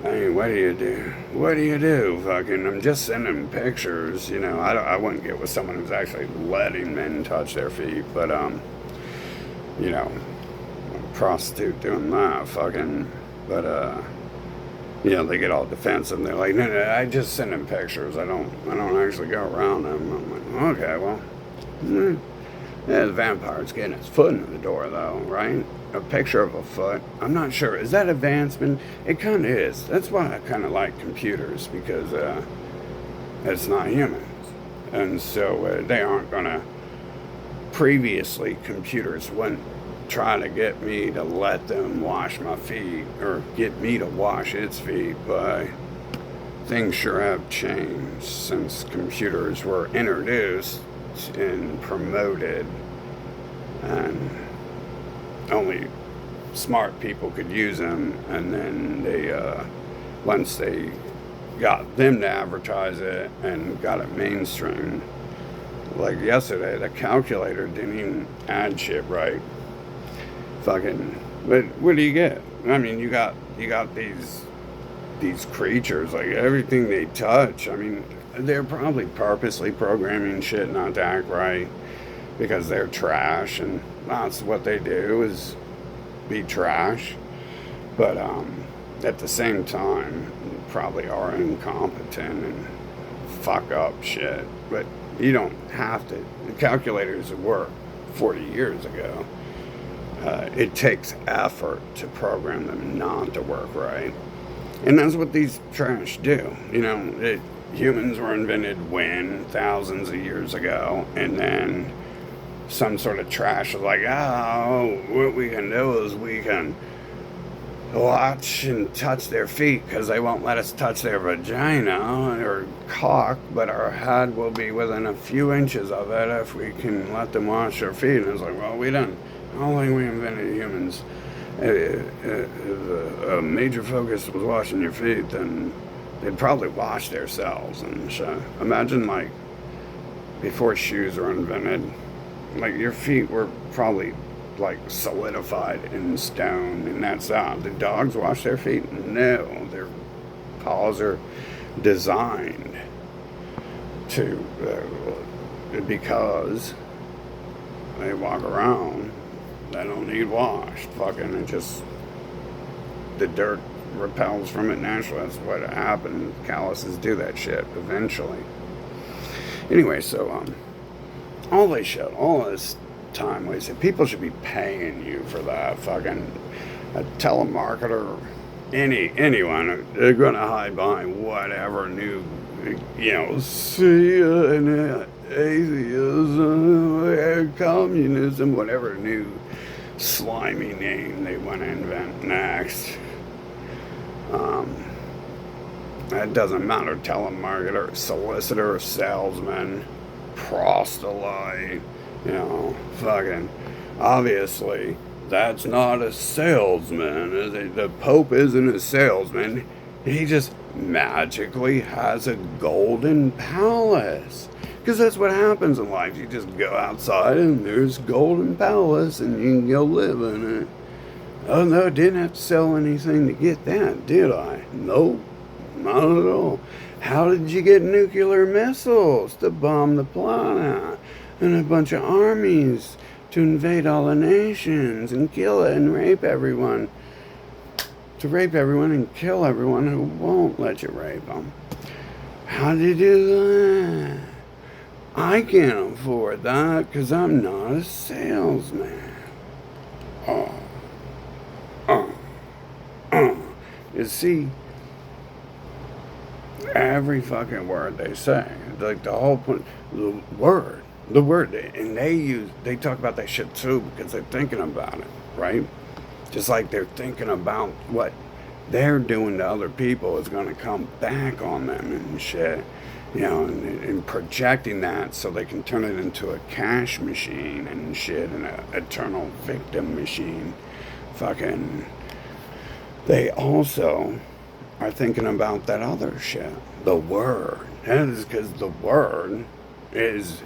I mean, what do you do? Fucking, I'm just sending pictures. I wouldn't get with someone who's actually letting men touch their feet, but a prostitute doing that, fucking, but they get all defensive. And they're like, no, I just send them pictures. I don't actually go around them. I'm like, okay, well, yeah, the vampire's getting his foot in the door, though, right? A picture of a foot. I'm not sure. Is that advancement? It kind of is. That's why I kind of like computers, because it's not humans. And so they aren't going to, previously, computers wouldn't try to get me to let them wash my feet or get me to wash its feet by things sure have changed since computers were introduced and promoted, and only smart people could use them. And then once they got them to advertise it and got it mainstream, like yesterday, the calculator didn't even add shit right. Fucking, but what do you get? I mean, you got these creatures, like everything they touch. I mean, they're probably purposely programming shit not to act right because they're trash, and that's what they do, is be trash. But at the same time, probably are incompetent and fuck up shit. But you don't have to. The calculators that worked 40 years ago, it takes effort to program them not to work right. And that's what these trash do. You know, humans were invented when? Thousands of years ago. And then some sort of trash was like, oh, what we can do is we can watch and touch their feet because they won't let us touch their vagina or cock, but our head will be within a few inches of it if we can let them wash their feet. And it's like, well, we didn't. I don't think we invented humans. If a major focus was washing your feet, then they'd probably wash themselves and shit. Imagine, like, before shoes were invented, like, your feet were probably like solidified in stone, and that's that. The dogs wash their feet? No, their paws are designed to because they walk around, they don't need washed. Fucking, it just, the dirt repels from it naturally. That's what happened. Calluses do that shit eventually. Anyway, so all this shit, all this time wasted. People should be paying you for that. Fucking a telemarketer, anyone, they're gonna hide behind whatever new, atheism, communism, whatever new slimy name they want to invent next. It doesn't matter. Telemarketer, solicitor, salesman, proselyte. Fucking, obviously, that's not a salesman. The Pope isn't a salesman. He just magically has a golden palace. Because that's what happens in life. You just go outside and there's golden palace and you can go live in it. Oh no, I didn't have to sell anything to get that, did I? Nope, not at all. How did you get nuclear missiles to bomb the planet? And a bunch of armies to invade all the nations and kill it and rape everyone. To rape everyone and kill everyone who won't let you rape them. How do you do that? I can't afford that because I'm not a salesman. You see, every fucking word they say, like the whole point, the word, and they talk about that shit too because they're thinking about it, right? Just like they're thinking about what they're doing to other people is going to come back on them and shit, and projecting that so they can turn it into a cash machine and shit, and an eternal victim machine. Fucking, they also are thinking about that other shit, the word. That is because the word is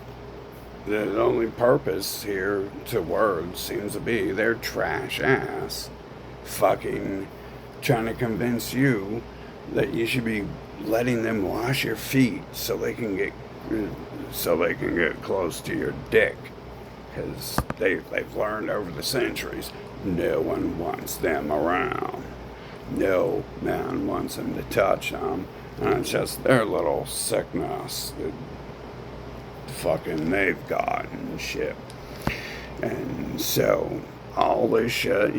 the only purpose here to words seems to be their trash ass fucking trying to convince you that you should be letting them wash your feet so they can get close to your dick, because they've learned over the centuries no one wants them around. No man wants them to touch them, and it's just their little sickness that fucking they've got and shit. And so all this shit,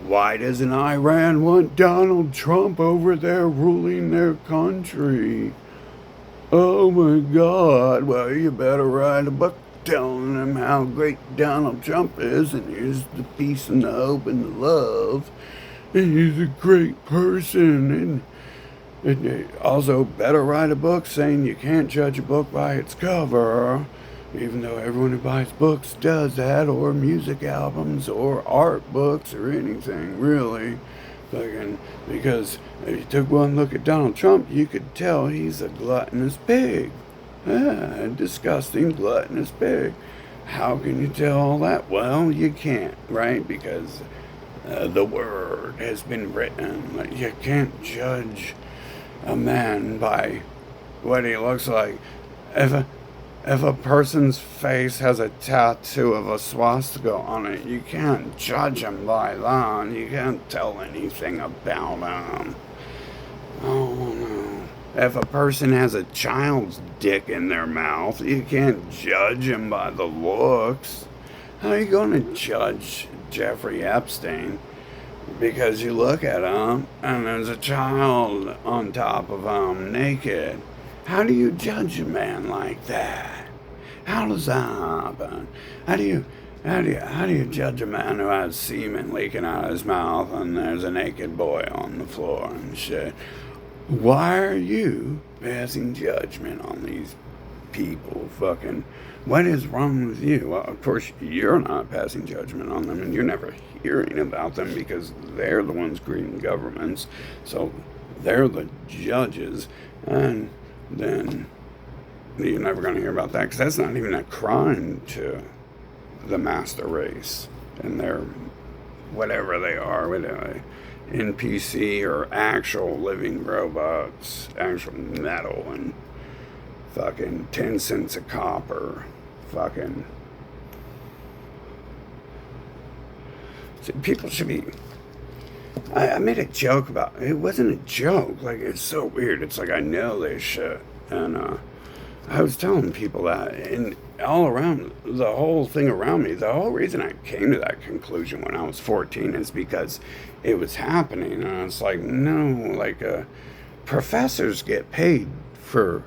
why doesn't Iran want Donald Trump over there ruling their country? Oh my God, well, you better write a book telling them how great Donald Trump is, and here's the peace and the hope and the love, and he's a great person, and Also, better write a book saying you can't judge a book by its cover, even though everyone who buys books does that, or music albums, or art books, or anything, really. Fucking, because if you took one look at Donald Trump, you could tell he's a gluttonous pig. A disgusting, gluttonous pig. How can you tell all that? Well, you can't, right? Because the word has been written. You can't judge a man by what he looks like. If a person's face has a tattoo of a swastika on it, you can't judge him by that. You can't tell anything about him. Oh no. If a person has a child's dick in their mouth, you can't judge him by the looks. How are you going to judge Jeffrey Epstein? Because you look at him and there's a child on top of him naked. How do you judge a man like that? How does that happen? How do you judge a man who has semen leaking out of his mouth and there's a naked boy on the floor and shit? Why are you passing judgment on these people? Fucking, what is wrong with you? Well, of course, you're not passing judgment on them, and you're never hearing about them because they're the ones creating governments, so they're the judges, and then you're never going to hear about that because that's not even a crime to the master race and their whatever they are, whatever. NPC or actual living robots, actual metal and fucking 10 cents a copper. Fucking. So people should be. I made a joke about it. It wasn't a joke. Like, it's so weird. It's like I know this shit. And I was telling people that. And all around, the whole thing around me, the whole reason I came to that conclusion when I was 14 is because it was happening. And I was like, no, like, professors get paid for.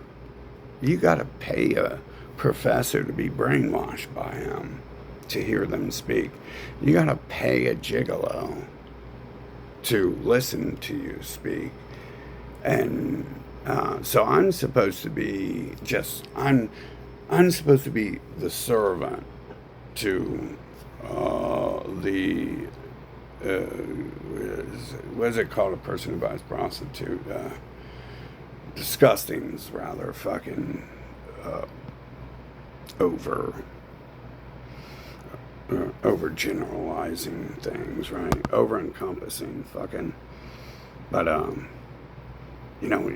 You gotta pay a professor to be brainwashed by him to hear them speak. You gotta pay a gigolo to listen to you speak. And so I'm supposed to be I'm supposed to be the servant to the what is it called, a person who buys prostitute, disgustings rather, fucking over generalizing things, right? Over encompassing, fucking. But you know,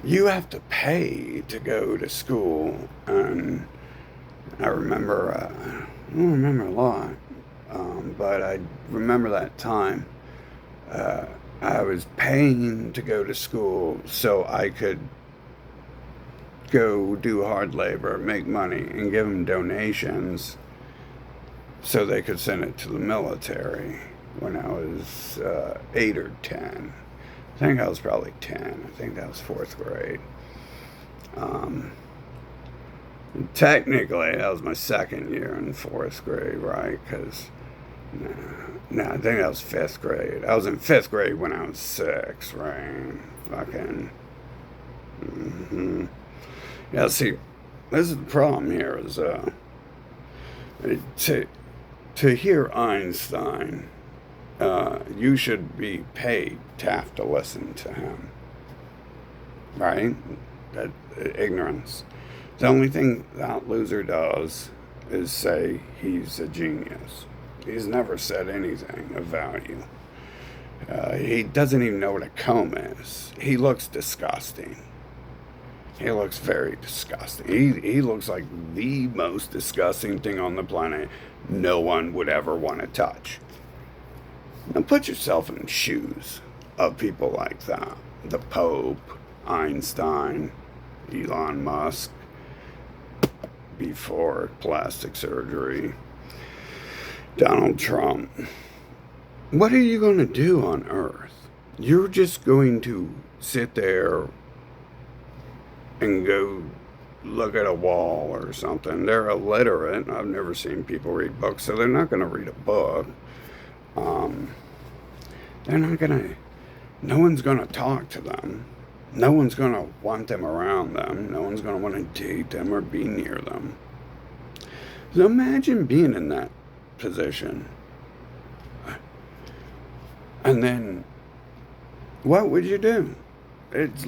you have to pay to go to school, and I remember I don't remember a lot, but I remember that time. I was paying to go to school so I could go do hard labor, make money, and give them donations so they could send it to the military when I was 8 or 10. I think I was probably 10. I think that was 4th grade. Technically, that was my 2nd year in 4th grade, right? Because, no, I think that was 5th grade. I was in 5th grade when I was 6, right? Fucking. Mm-hmm. Yeah, see, this is the problem here is to hear Einstein, you should be paid to have to listen to him, right? That ignorance. The only thing that loser does is say he's a genius. He's never said anything of value. He doesn't even know what a comb is. He looks disgusting. He looks very disgusting. He looks like the most disgusting thing on the planet no one would ever want to touch. Now put yourself in the shoes of people like that. The Pope, Einstein, Elon Musk, before plastic surgery, Donald Trump. What are you going to do on Earth? You're just going to sit there and go look at a wall or something. They're illiterate. I've never seen people read books, so they're not going to read a book. They're not no one's going to talk to them. No one's going to want them around them. No one's going to want to date them or be near them. So imagine being in that position. And then, what would you do? It's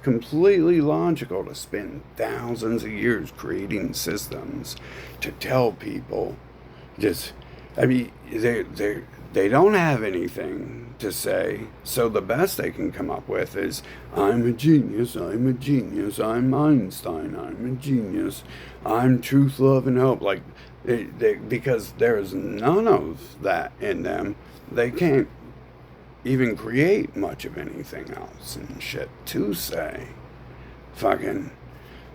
completely logical to spend thousands of years creating systems to tell people they don't have anything to say, so the best they can come up with is, I'm a genius, I'm Einstein, I'm a genius, I'm truth, love, and hope. Like, because there's none of that in them, they can't even create much of anything else and shit to say.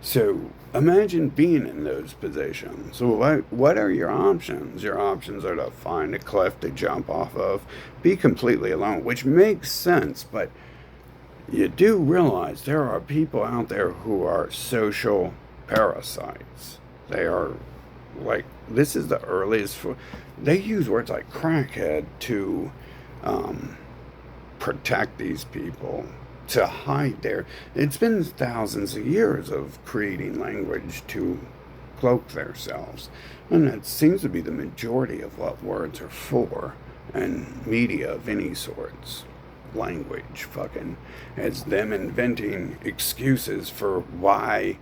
So imagine being in those positions. So what are your options? Your options are to find a cliff to jump off of, be completely alone, which makes sense, but you do realize there are people out there who are social parasites. They are like, this is the earliest, they use words like crackhead to protect these people, to hide it's been thousands of years of creating language to cloak themselves, and that seems to be the majority of what words are for, and media of any sorts. Language as them inventing excuses for why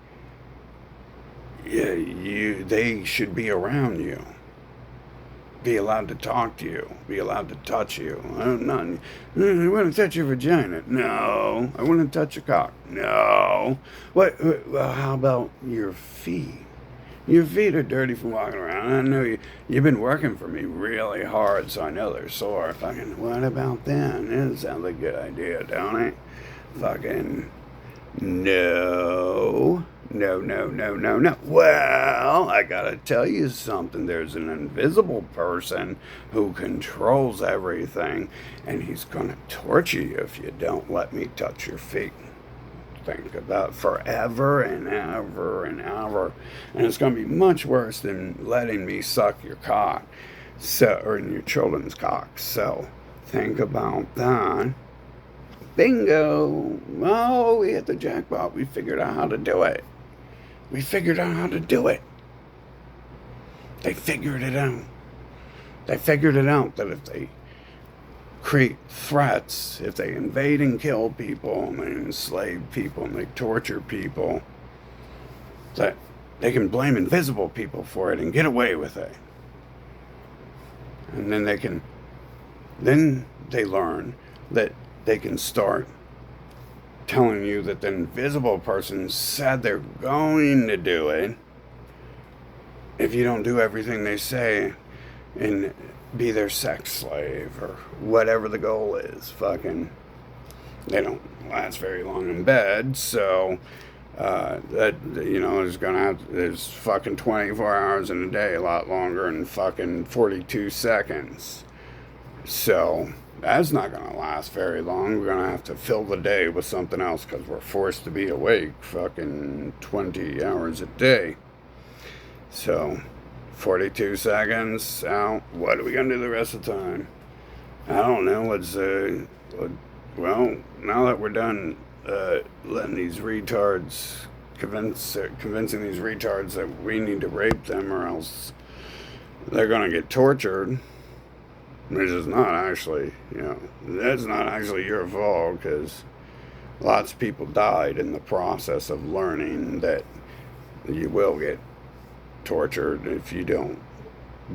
they should be around you, be allowed to talk to you, be allowed to touch you. I want to touch your vagina. No. I want to touch your cock. No. What? Well, how about your feet? Your feet are dirty from walking around. I know you've been working for me really hard, so I know they're sore. What about them? That sounds like a good idea, don't it? No. No. Well, I gotta tell you something. There's an invisible person who controls everything, and he's gonna torture you if you don't let me touch your feet. Think about forever and ever and ever. And it's gonna be much worse than letting me suck your cock, or in your children's cock. So think about that. Bingo! Oh, we hit the jackpot. We figured out how to do it. They figured it out. They figured it out that if they create threats, if they invade and kill people, and they enslave people, and they torture people, that they can blame invisible people for it and get away with it. And then they learn that they can start telling you that the invisible person said they're going to do it if you don't do everything they say and be their sex slave or whatever the goal is. They don't last very long in bed, so there's 24 hours in a day, a lot longer than 42 seconds. So that's not going to last very long. We're going to have to fill the day with something else because we're forced to be awake 20 hours a day. So 42 seconds out. What are we going to do the rest of the time? I don't know. Well, now that we're done letting these retards, convincing these retards that we need to rape them or else they're going to get tortured. Which is not actually, that's not actually your fault, because lots of people died in the process of learning that you will get tortured if you don't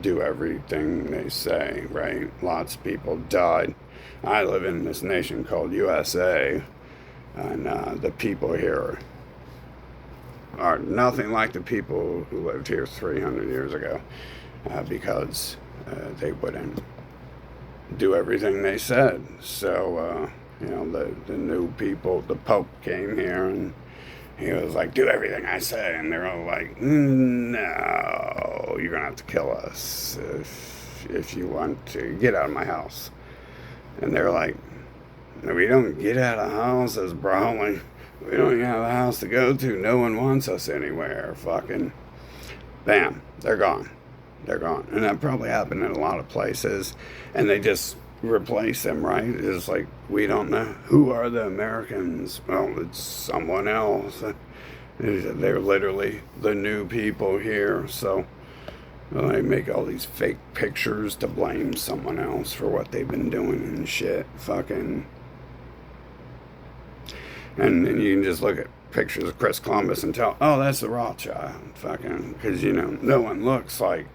do everything they say, right? Lots of people died. I live in this nation called USA, and the people here are nothing like the people who lived here 300 years ago, because they wouldn't do everything they said. So, the new people, the Pope came here and he was like, do everything I say. And they're all like, no, you're going to have to kill us if you want to get out of my house. And they're like, no, we don't get out of houses, bro. We don't even have a house to go to. No one wants us anywhere. Bam, they're gone. And that probably happened in a lot of places. And they just replace them, right? It's like, we don't know. Who are the Americans? Well, it's someone else. They're literally the new people here. So they make all these fake pictures to blame someone else for what they've been doing and shit. Fucking. And then you can just look at pictures of Chris Columbus and tell, oh, that's the Rothschild. Fucking. Because, no one looks like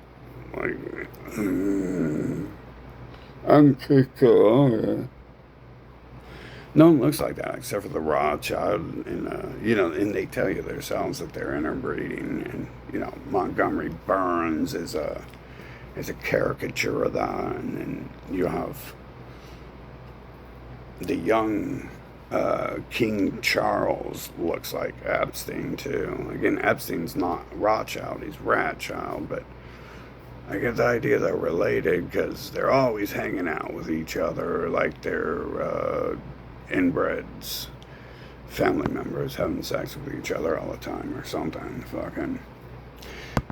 Uncle. No one looks like that except for the Rothschild, and they tell you themselves that they're interbreeding, and Montgomery Burns is a caricature of that, and then you have the young King Charles looks like Epstein too. Again, Epstein's not Rothschild; he's Ratchild, but I get the idea they're related because they're always hanging out with each other, like they're inbreds, family members having sex with each other all the time or something. Fucking.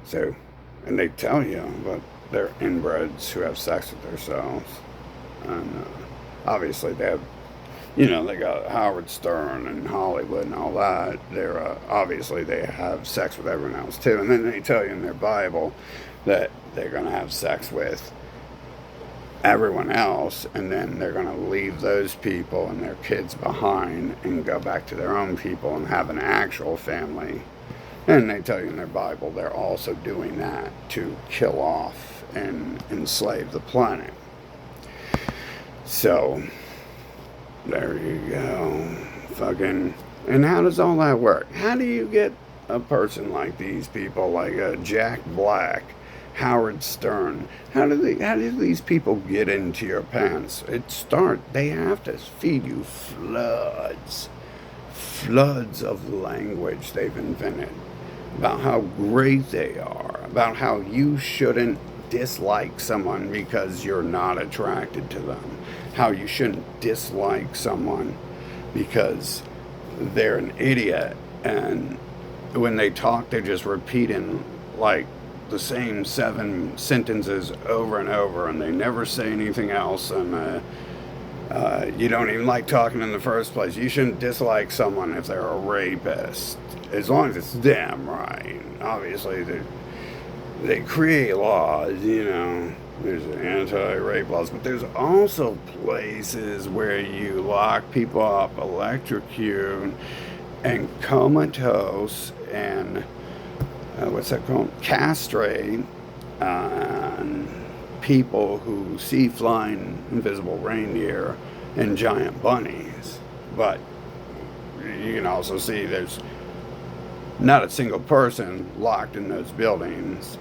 So, and they tell you, but they're inbreds who have sex with themselves. And obviously they have, they got Howard Stern and Hollywood and all that. They're, obviously they have sex with everyone else too. And then they tell you in their Bible that they're going to have sex with everyone else, and then they're going to leave those people and their kids behind and go back to their own people and have an actual family. And they tell you in their Bible they're also doing that to kill off and enslave the planet. So, there you go. Fucking. And how does all that work? How do you get a person like these people, like Jack Black, Howard Stern? How do these people get into your pants? They have to feed you floods of language they've invented about how great they are, about how you shouldn't dislike someone because you're not attracted to them, how you shouldn't dislike someone because they're an idiot, and when they talk they're just repeating like the same 7 sentences over and over, and they never say anything else, and you don't even like talking in the first place. You shouldn't dislike someone if they're a rapist, as long as it's them, right? Obviously, they create laws, there's anti-rape laws, but there's also places where you lock people up, electrocute, and comatose, and what's that called? Castrate people who see flying invisible reindeer and giant bunnies. But you can also see there's not a single person locked in those buildings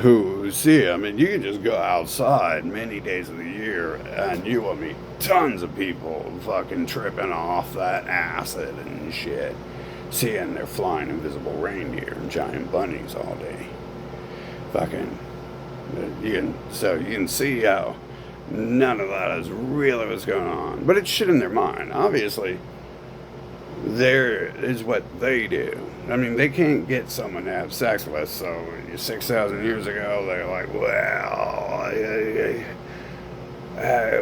who see them. And you can just go outside many days of the year and you will meet tons of people fucking tripping off that acid and shit, seeing their flying invisible reindeer and giant bunnies all day. Fucking, you can see how none of that is really what's going on. But it's shit in their mind. Obviously, there is what they do. I mean, they can't get someone to have sex with, so 6,000 years ago, they're like, well,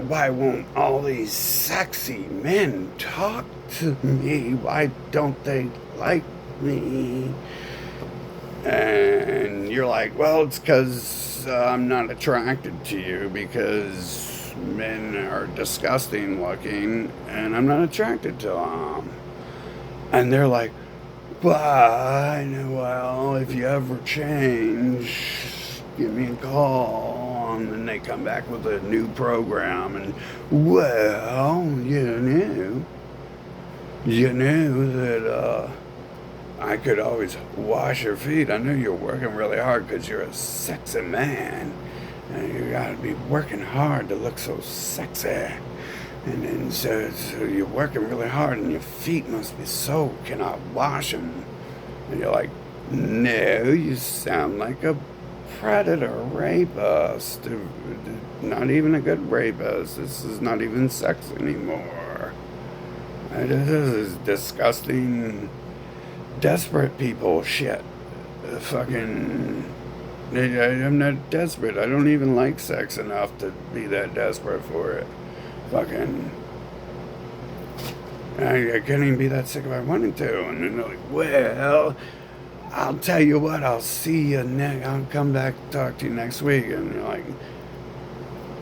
why won't all these sexy men talk to me? Why don't they like me? And you're like, well, it's because I'm not attracted to you because men are disgusting looking and I'm not attracted to them. And they're like, well, if you ever change, give me a call. And then they come back with a new program and, well, you knew that I could always wash your feet. I knew you're working really hard because you're a sexy man. And you gotta be working hard to look so sexy. And then so you're working really hard and your feet must be soaked. Can I wash them? And you're like, no, you sound like a predator rapist. Not even a good rapist. This is not even sex anymore. This is disgusting, desperate people shit. Fucking I'm not desperate. I don't even like sex enough to be that desperate for it. Fucking, I couldn't even be that sick if I wanted to. And then they're like, well, I'll tell you what, I'll see you next. I'll come back and talk to you next week. And you're like,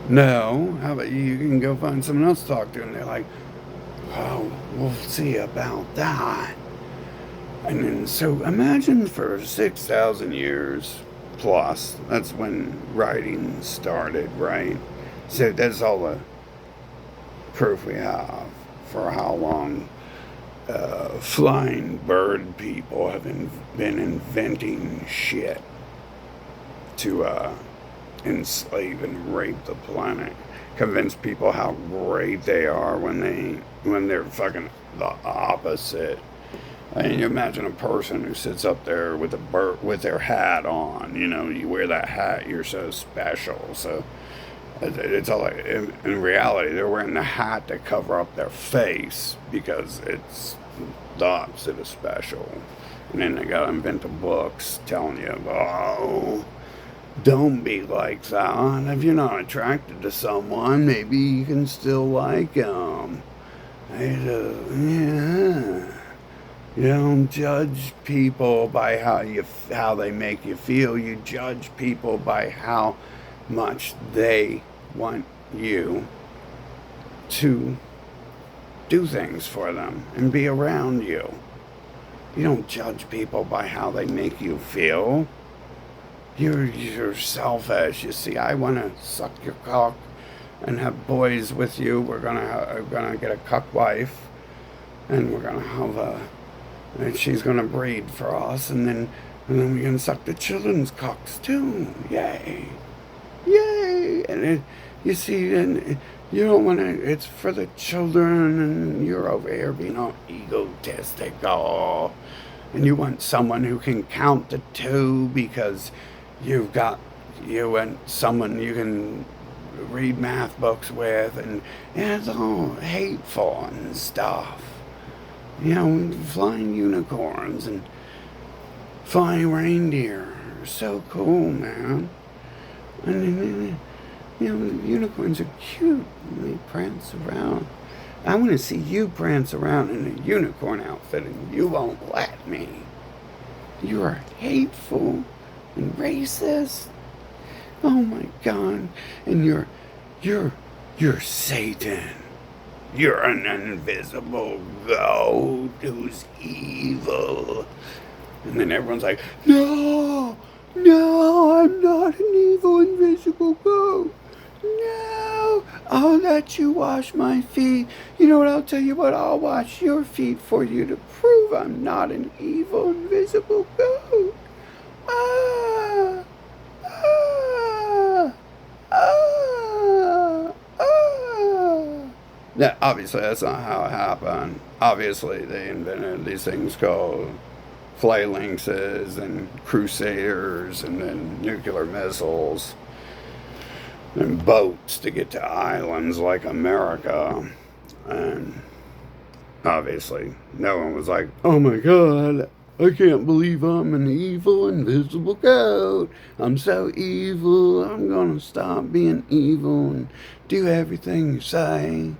no, how about you can go find someone else to talk to? And they're like, oh, we'll see about that. And then, so imagine for 6,000 years plus, that's when writing started, right? So that's all the proof we have for how long flying bird people have been inventing shit to enslave and rape the planet. Convince people how great they are when they're fucking the opposite. I mean, you imagine a person who sits up there with a bird with their hat on. You know, you wear that hat, you're so special. So it's all like, in reality, they're wearing the hat to cover up their face because it's the opposite of special. And then they got to invent the books telling you, oh, don't be like that. If you're not attracted to someone, maybe you can still like them. Yeah. You don't judge people by how they make you feel. You judge people by how much they want you to do things for them and be around you. You don't judge people by how they make you feel. You're selfish. You see, I want to suck your cock and have boys with you. We're gonna get a cuck wife, and we're gonna have and she's gonna breed for us, and then we can suck the children's cocks too. Yay, yay! And you see, and you don't want to. It's for the children, and you're over here being all egotistical, and you want someone who can count to two because you and someone you can read math books with, and it's all hateful and stuff. You know, flying unicorns and flying reindeer are so cool, man. And then, you know, unicorns are cute and they prance around. I want to see you prance around in a unicorn outfit, and you won't let me. You are hateful and racist. Oh my God! And you're Satan. You're an invisible goat who's evil. And then everyone's like, no, I'm not an evil invisible goat. No, I'll let you wash my feet. You know what, I'll tell you what, I'll wash your feet for you to prove I'm not an evil invisible goat. Ah, ah, ah, ah. Now, obviously, that's not how it happened. Obviously, they invented these things called phalanxes and crusaders and then nuclear missiles and boats to get to islands like America. And obviously, no one was like, oh my God, I can't believe I'm an evil, invisible goat. I'm so evil. I'm going to stop being evil and do everything you say.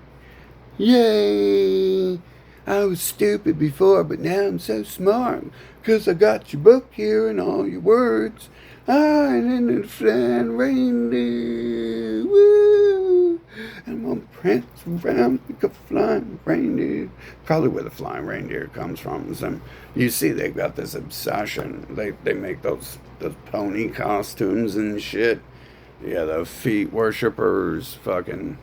Yay! I was stupid before, but now I'm so smart because I got your book here and all your words. And then the flying reindeer, woo! And I'm gonna prance around like a flying reindeer. Probably where the flying reindeer comes from. So you see, they've got this obsession. They make those pony costumes and shit. Yeah, the feet worshippers, fucking.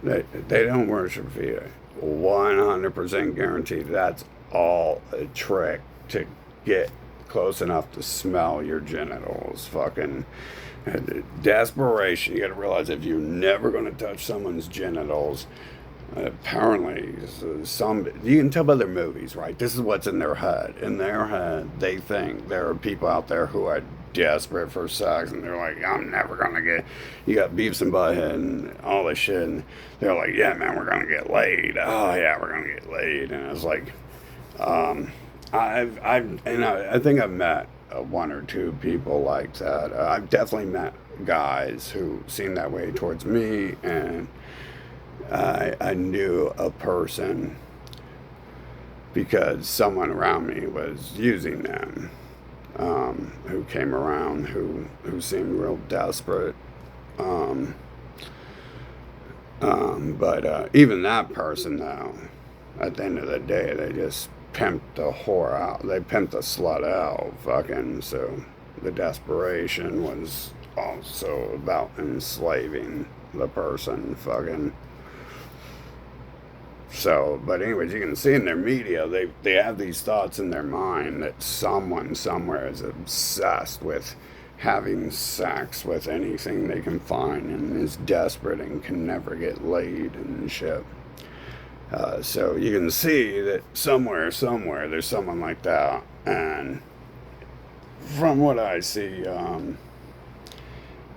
They don't worship feet. 100% guaranteed. That's all a trick to get close enough to smell your genitals. Fucking desperation. You gotta realize if you're never gonna touch someone's genitals, apparently you can tell by their movies, right? This is what's in their head. In their head, they think there are people out there who are desperate for sex, and they're like, I'm never gonna get. You got Beavis and Butthead and all this shit, and they're like, yeah, man, we're gonna get laid. Oh yeah, we're gonna get laid. And I was like, I think I've met one or two people like that. I've definitely met guys who seem that way towards me, and I knew a person because someone around me was using them, who came around who seemed real desperate. Um, but even that person, though, at the end of the day, they just pimped the whore out. They pimped the slut out, fucking. So the desperation was also about enslaving the person, fucking. So, but anyways, you can see in their media, they have these thoughts in their mind that someone somewhere is obsessed with having sex with anything they can find and is desperate and can never get laid and shit. So you can see that somewhere, there's someone like that. And from what I see,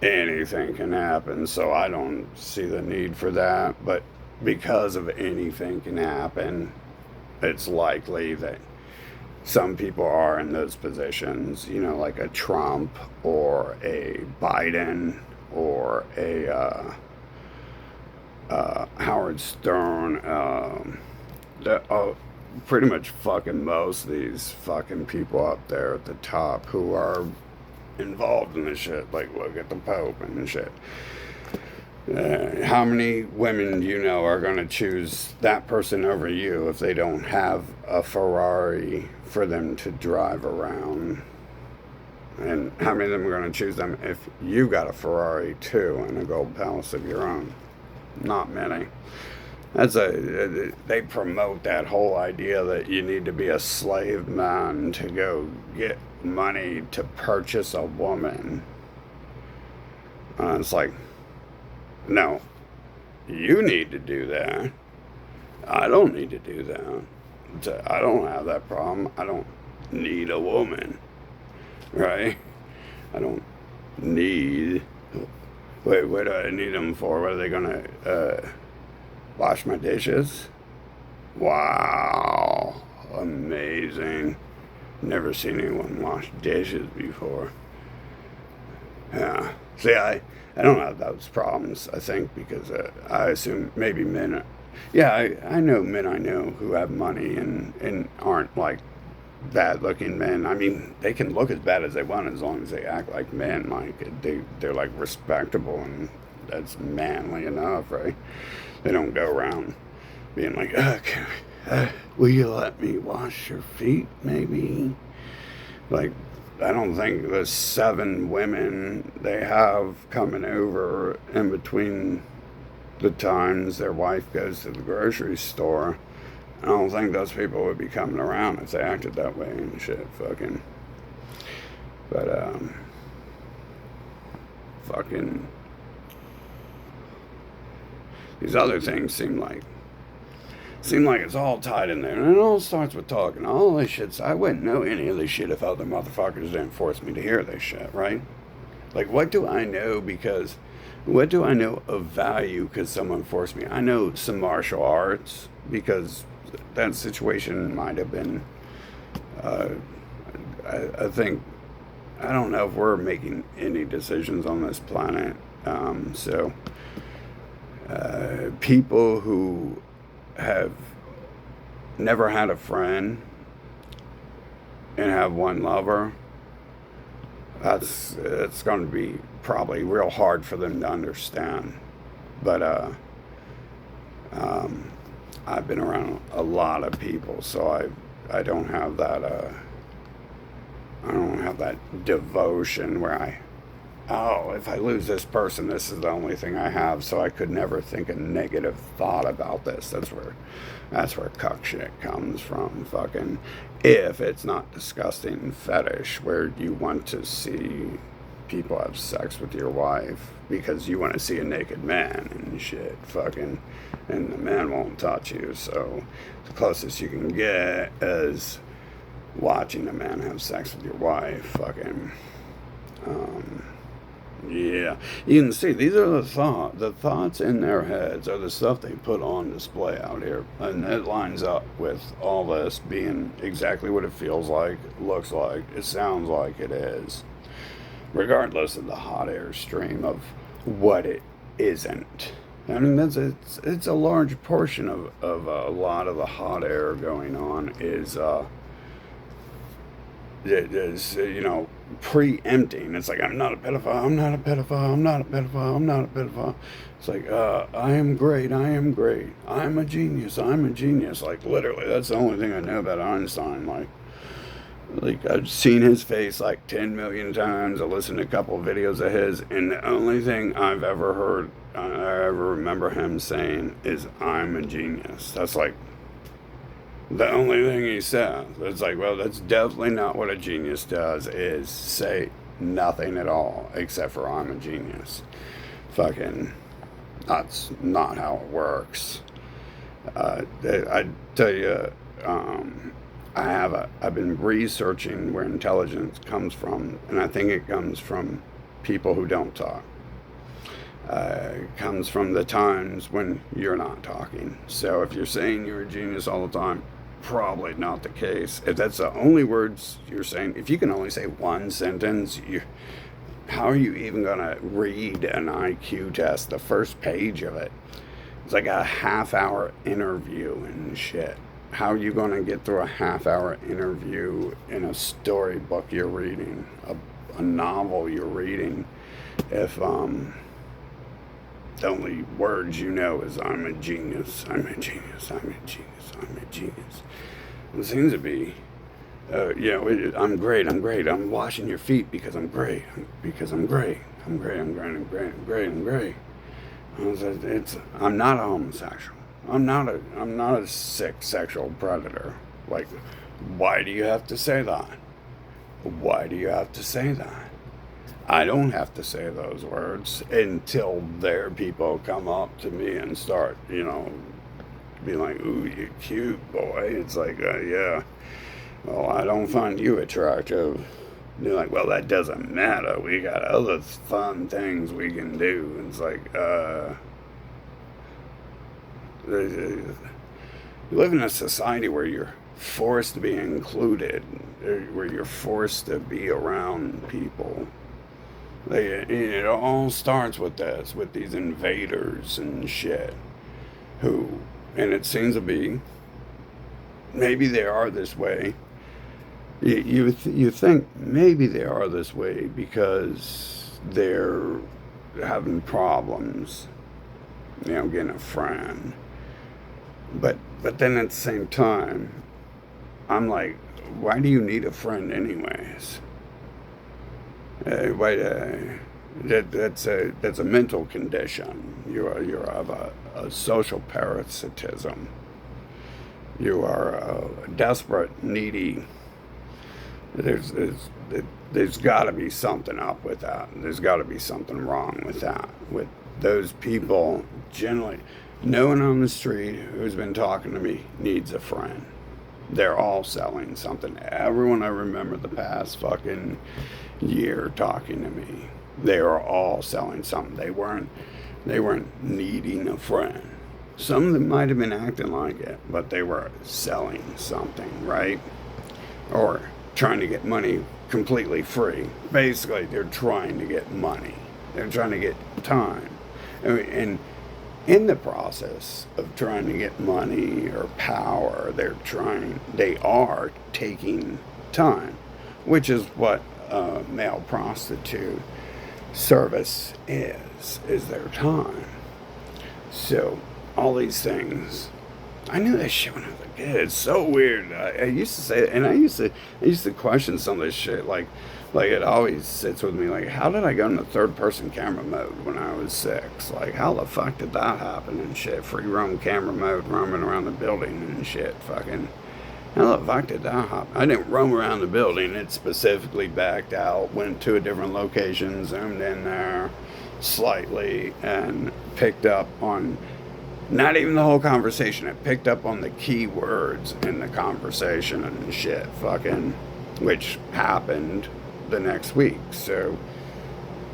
anything can happen. So I don't see the need for that. But because of anything can happen, it's likely that some people are in those positions, you know, like a Trump or a Biden or a Howard Stern, pretty much fucking most of these fucking people up there at the top who are involved in this shit, like look at the Pope and shit. How many women do you know are going to choose that person over you if they don't have a Ferrari for them to drive around? And how many of them are going to choose them if you got a Ferrari too and a gold palace of your own? Not many. They promote that whole idea that you need to be a slave man to go get money to purchase a woman. And it's like, no, you need to do that. I don't need to do that. I don't have that problem. I don't need a woman, right? I don't need. Wait, what do I need them for? What are they gonna wash my dishes? Wow, amazing. Never seen anyone wash dishes before. Yeah. See, I don't have those problems, I think, because I assume maybe men. Yeah, I know men I know who have money and aren't like bad looking men. I mean, they can look as bad as they want as long as they act like men. Like they're like respectable, and that's manly enough, right? They don't go around being like, okay, will you let me wash your feet, maybe? Like, I don't think the 7 women they have coming over in between the times their wife goes to the grocery store, I don't think those people would be coming around if they acted that way and shit, fucking. But, fucking, these other things seem like it's all tied in there. And it all starts with talking. All this shit, I wouldn't know any of this shit if other motherfuckers didn't force me to hear this shit, right? Like, what do I know of value because someone forced me? I know some martial arts because that situation might have been, I think, I don't know if we're making any decisions on this planet. So, people who have never had a friend and have one lover, it's going to be probably real hard for them to understand. But I've been around a lot of people, so I don't have that devotion where if I lose this person, this is the only thing I have, so I could never think a negative thought about this. That's where cuck shit comes from, fucking. If it's not disgusting fetish where you want to see people have sex with your wife because you want to see a naked man and shit, fucking, and the man won't touch you, so the closest you can get is watching a man have sex with your wife, fucking. Yeah, you can see these are the thoughts in their heads are the stuff they put on display out here, and it lines up with all this being exactly what it feels like, looks like, it sounds like it is, regardless of the hot air stream of what it isn't. I mean, it's a large portion of a lot of the hot air going on is preempting. It's like, I'm not a pedophile, I'm not a pedophile, I'm not a pedophile, I'm not a pedophile. It's like, I am great, I am great, I'm a genius, I'm a genius. Like, literally, that's the only thing I know about Einstein. Like I've seen his face like 10 million times. I listened to a couple of videos of his, and the only thing I've ever heard, I ever remember him saying is, I'm a genius. That's like the only thing he says. It's like, well, that's definitely not what a genius does, is say nothing at all except for, I'm a genius. Fucking, that's not how it works. I tell you, I've been researching where intelligence comes from, and I think it comes from people who don't talk. It comes from the times when you're not talking. So if you're saying you're a genius all the time, probably not the case. If that's the only words you're saying, if you can only say one sentence, how are you even going to read an IQ test, the first page of it? It's like a half-hour interview and shit. How are you going to get through a half-hour interview in a storybook you're reading, a novel you're reading, if the only words you know is, I'm a genius, I'm a genius, I'm a genius, I'm a genius? It seems to be, I'm great, I'm great, I'm washing your feet because I'm great, because I'm great, I'm great, I'm great, I'm great, I'm great, I'm great. I'm not a homosexual. I'm not a sick sexual predator. Like, why do you have to say that? Why do you have to say that? I don't have to say those words until their people come up to me and start, being like, ooh, you cute boy. It's like, yeah, well, I don't find you attractive. They're like, well, that doesn't matter. We got other fun things we can do. It's like, you live in a society where you're forced to be included, where you're forced to be around people. It all starts with this, with these invaders and shit, and it seems to be, maybe they are this way. You think maybe they are this way because they're having problems, getting a friend. But then at the same time, I'm like, why do you need a friend anyways? That's a mental condition. You have a social parasitism. You are desperate, needy. There's got to be something up with that. There's got to be something wrong with that. With those people, generally, no one on the street who's been talking to me needs a friend. They're all selling something. Everyone I remember the past fucking year talking to me, they were all selling something. They weren't needing a friend. Some of them might have been acting like it, but they were selling something, right? Or trying to get money completely free. Basically, they're trying to get money. They're trying to get time. And in the process of trying to get money or power, they are taking time, which is what male prostitute service is their time. So all these things, I knew that shit when I was a kid. It's so weird. I used to say, and I used to question some of this shit. Like it always sits with me. Like, how did I go into third person camera mode when I was 6? Like, how the fuck did that happen and shit? Free roam camera mode, roaming around the building and shit. Fucking, how the fuck did that happen? I didn't roam around the building. It specifically backed out, went to a different location, zoomed in there slightly, and picked up on. Not even the whole conversation. It picked up on the key words in the conversation and shit, fucking, which happened the next week. So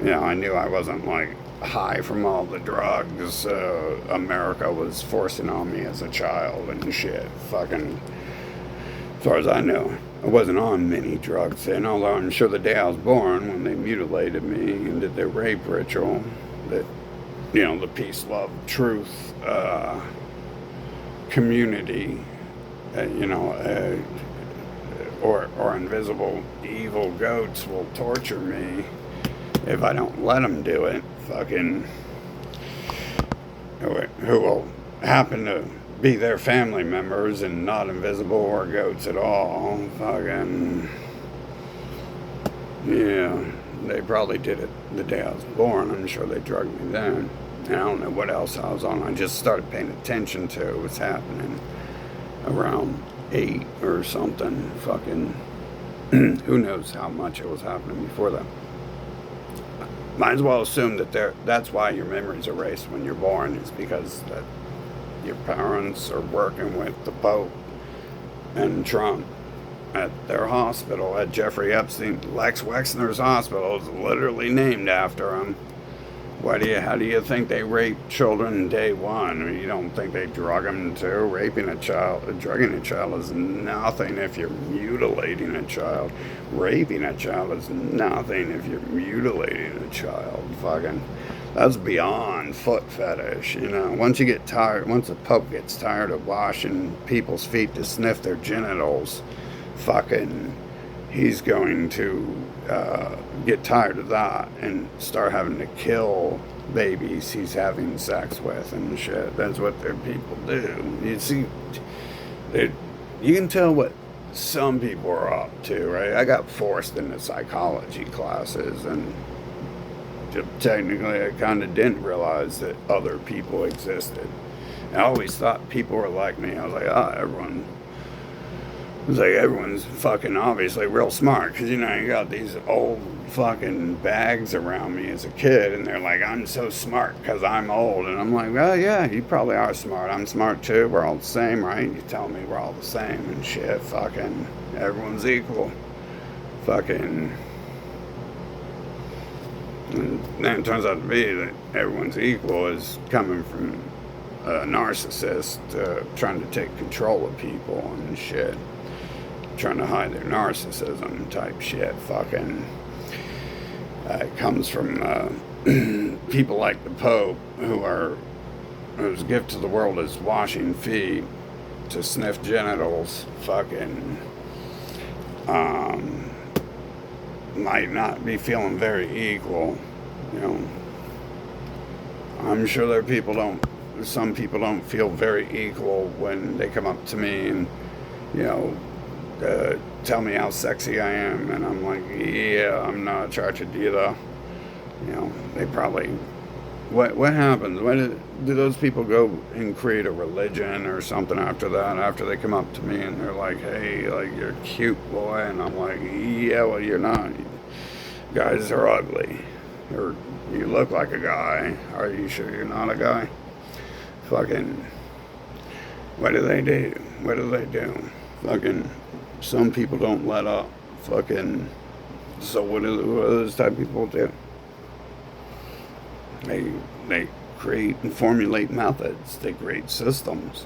I knew I wasn't like high from all the drugs America was forcing on me as a child and shit. Fucking, as far as I know, I wasn't on many drugs. And although I'm sure the day I was born, when they mutilated me and did their rape ritual, that, the peace, love, truth, community, or invisible evil goats will torture me if I don't let them do it. Fucking, who will happen to be their family members and not invisible or goats at all. Fucking, yeah, they probably did it the day I was born. I'm sure they drugged me then. And I don't know what else I was on. I just started paying attention to what was happening around 8 or something. Fucking, who knows how much it was happening before that. Might as well assume that's why your memory's erased when you're born, is because that your parents are working with the Pope and Trump at their hospital, at Jeffrey Epstein. Lex Wexner's hospital is literally named after him. How do you think they rape children day one? You don't think they drug them too? Drugging a child is nothing if you're mutilating a child. Raping a child is nothing if you're mutilating a child. Fucking, that's beyond foot fetish. Once the Pope gets tired of washing people's feet to sniff their genitals, fucking, he's going to get tired of that and start having to kill babies he's having sex with and shit. That's what their people do. You see, you can tell what some people are up to, right? I got forced into psychology classes, and technically I kind of didn't realize that other people existed. I always thought people were like me. I was like, everyone's fucking obviously real smart, because you got these old fucking bags around me as a kid, and they're like, I'm so smart because I'm old. And I'm like, well, yeah, you probably are smart. I'm smart too. We're all the same, right? You tell me we're all the same and shit. Fucking everyone's equal. Fucking, and then it turns out to be that everyone's equal is coming from a narcissist trying to take control of people and shit, trying to hide their narcissism type shit. Fucking, it comes from people like the Pope, whose gift to the world is washing feet to sniff genitals. Fucking, might not be feeling very equal. I'm sure some people don't feel very equal when they come up to me and, tell me how sexy I am, and I'm like, yeah, I'm not attracted to you though. They probably, what happens? Do those people go and create a religion or something after that? After they come up to me and they're like, hey, like, you're cute, boy, and I'm like, yeah, well, you're not. Guys are ugly, or you look like a guy. Are you sure you're not a guy? Fucking, what do they do? Fucking, some people don't let up. Fucking, so what do those type of people do? They create and formulate methods. They create systems.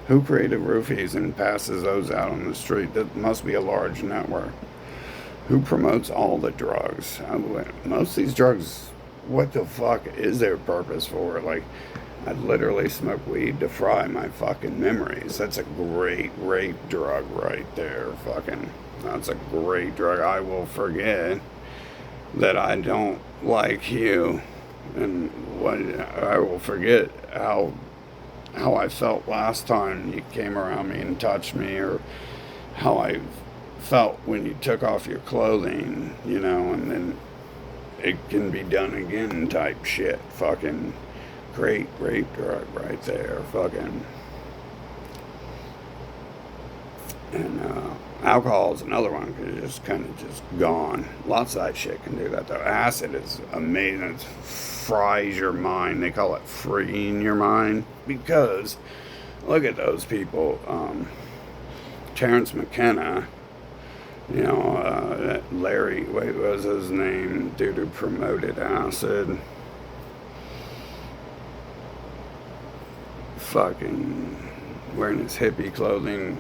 Who created roofies and passes those out on the street? That must be a large network. Who promotes all the drugs? Most of these drugs, what the fuck is their purpose for? Like, I literally smoke weed to fry my fucking memories. That's a great rape drug right there. Fucking, that's a great drug. I will forget that I don't like you, and I will forget how I felt last time you came around me and touched me, or how I felt when you took off your clothing, and then it can be done again type shit. Fucking great rape drug right there. Fucking, and alcohol is another one, because it's just kind of just gone. Lots of that shit can do that though. Acid is amazing. It fries your mind. They call it freeing your mind, because look at those people. Terrence McKenna, You know, that Larry, wait, what was his name? Dude who promoted acid. Fucking wearing his hippie clothing.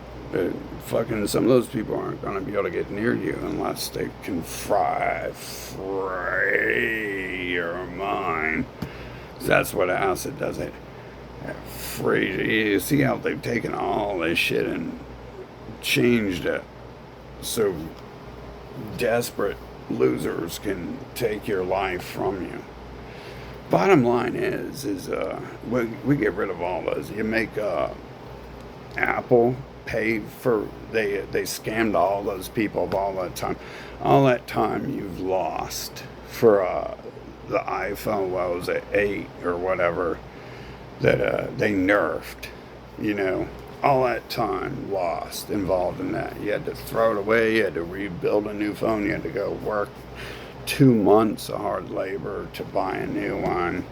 Fucking some of those people aren't going to be able to get near you unless they can free your mind. So that's what acid does. It frees you. You see how they've taken all this shit and changed it so desperate losers can take your life from you. Bottom line is we get rid of all those. You make Apple pay for they scammed all those people of all that time you've lost for the iPhone. What was it, 8 or whatever that they nerfed? You know, all that time lost involved in that. You had to throw it away. You had to rebuild a new phone. You had to go work 2 months of hard labor to buy a new one.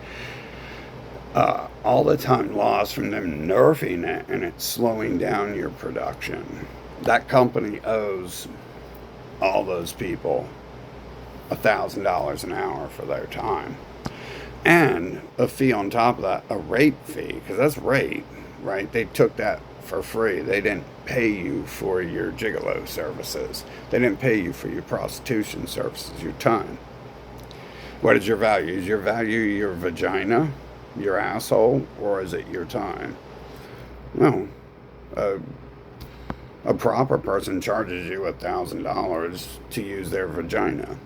All the time lost from them nerfing it and it's slowing down your production. That company owes all those people $1,000 an hour for their time. And a fee on top of that, a rape fee, because that's rape, right? They took that for free. They didn't pay you for your gigolo services. They didn't pay you for your prostitution services, your time. What is your value? Is your value your vagina, your asshole, or is it your time? No. A proper person charges you $1,000 to use their vagina.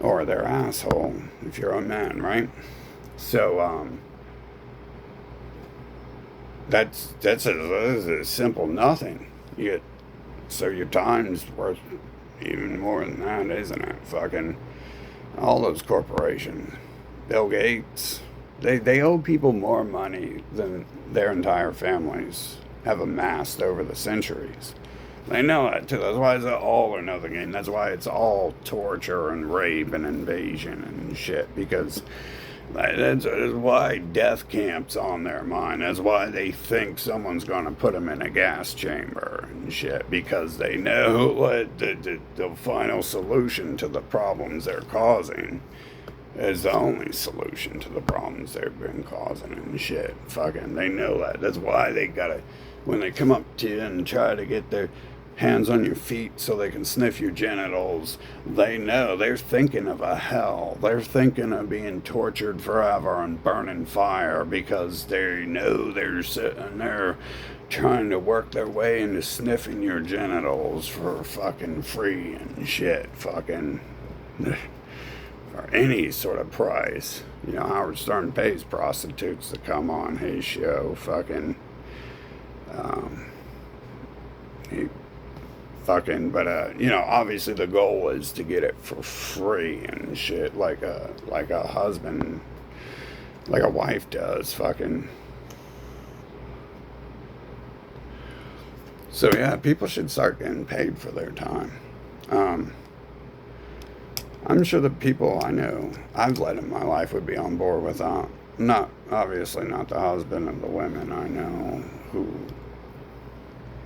Or their asshole, if you're a man, right? So, that's a simple nothing. So your time's worth even more than that, isn't it? Fucking all those corporations, Bill Gates, they owe people more money than their entire families have amassed over the centuries. They know that too. That's why it's an all or nothing game. That's why it's all torture and rape and invasion and shit. Because that's why death camp's on their mind. That's why they think someone's going to put them in a gas chamber and shit. Because they know what the final solution to the problems they're causing is the only solution to the problems they've been causing and shit. Fucking, they know that. That's why they gotta, when they come up to you and try to get their hands on your feet so they can sniff your genitals, they know they're thinking of a hell. They're thinking of being tortured forever and burning fire because they know they're sitting there trying to work their way into sniffing your genitals for fucking free and shit. Fucking for any sort of price. You know, Howard Stern pays prostitutes to come on his show. Fucking he fucking, but you know, obviously the goal is to get it for free and shit, like a husband, like a wife does. Fucking. So yeah, people should start getting paid for their time. I'm sure the people I know I've led in my life would be on board with that. Not obviously not the husband of the women I know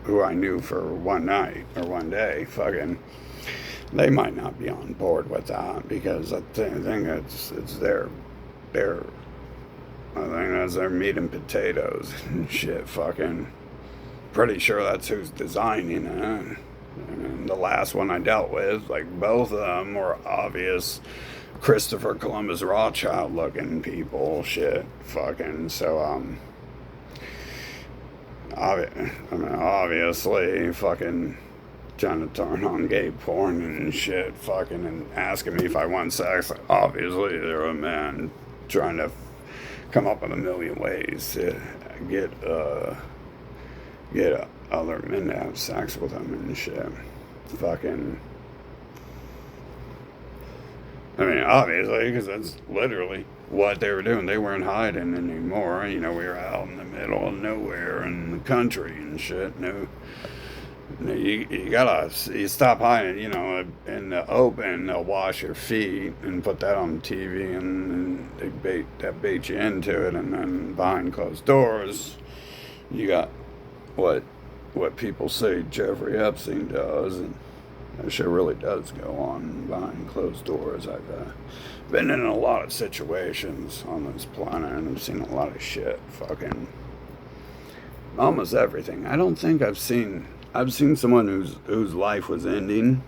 who I knew for one night or one day. Fucking, they might not be on board with that because I think it's their I think that's their meat and potatoes and shit. Fucking, pretty sure that's who's designing it. And the last one I dealt with, like both of them were obvious Christopher Columbus Rothschild looking people. Shit. Fucking, so obviously fucking trying to turn on gay porn and shit, fucking, and asking me if I want sex. Obviously they're a man trying to come up with a million ways to get other men to have sex with them and shit. Fucking, I mean, obviously, because that's literally what they were doing. They weren't hiding anymore. You know, we were out in the middle of nowhere in the country and shit. You stop hiding, you know, in the open. They'll wash your feet and put that on TV, and they bait you into it. And then behind closed doors, you got what what people say Jeffrey Epstein does, and that shit really does go on behind closed doors. I've been in a lot of situations on this planet, and I've seen a lot of shit. Fucking almost everything. I don't think I've seen someone whose life was ending,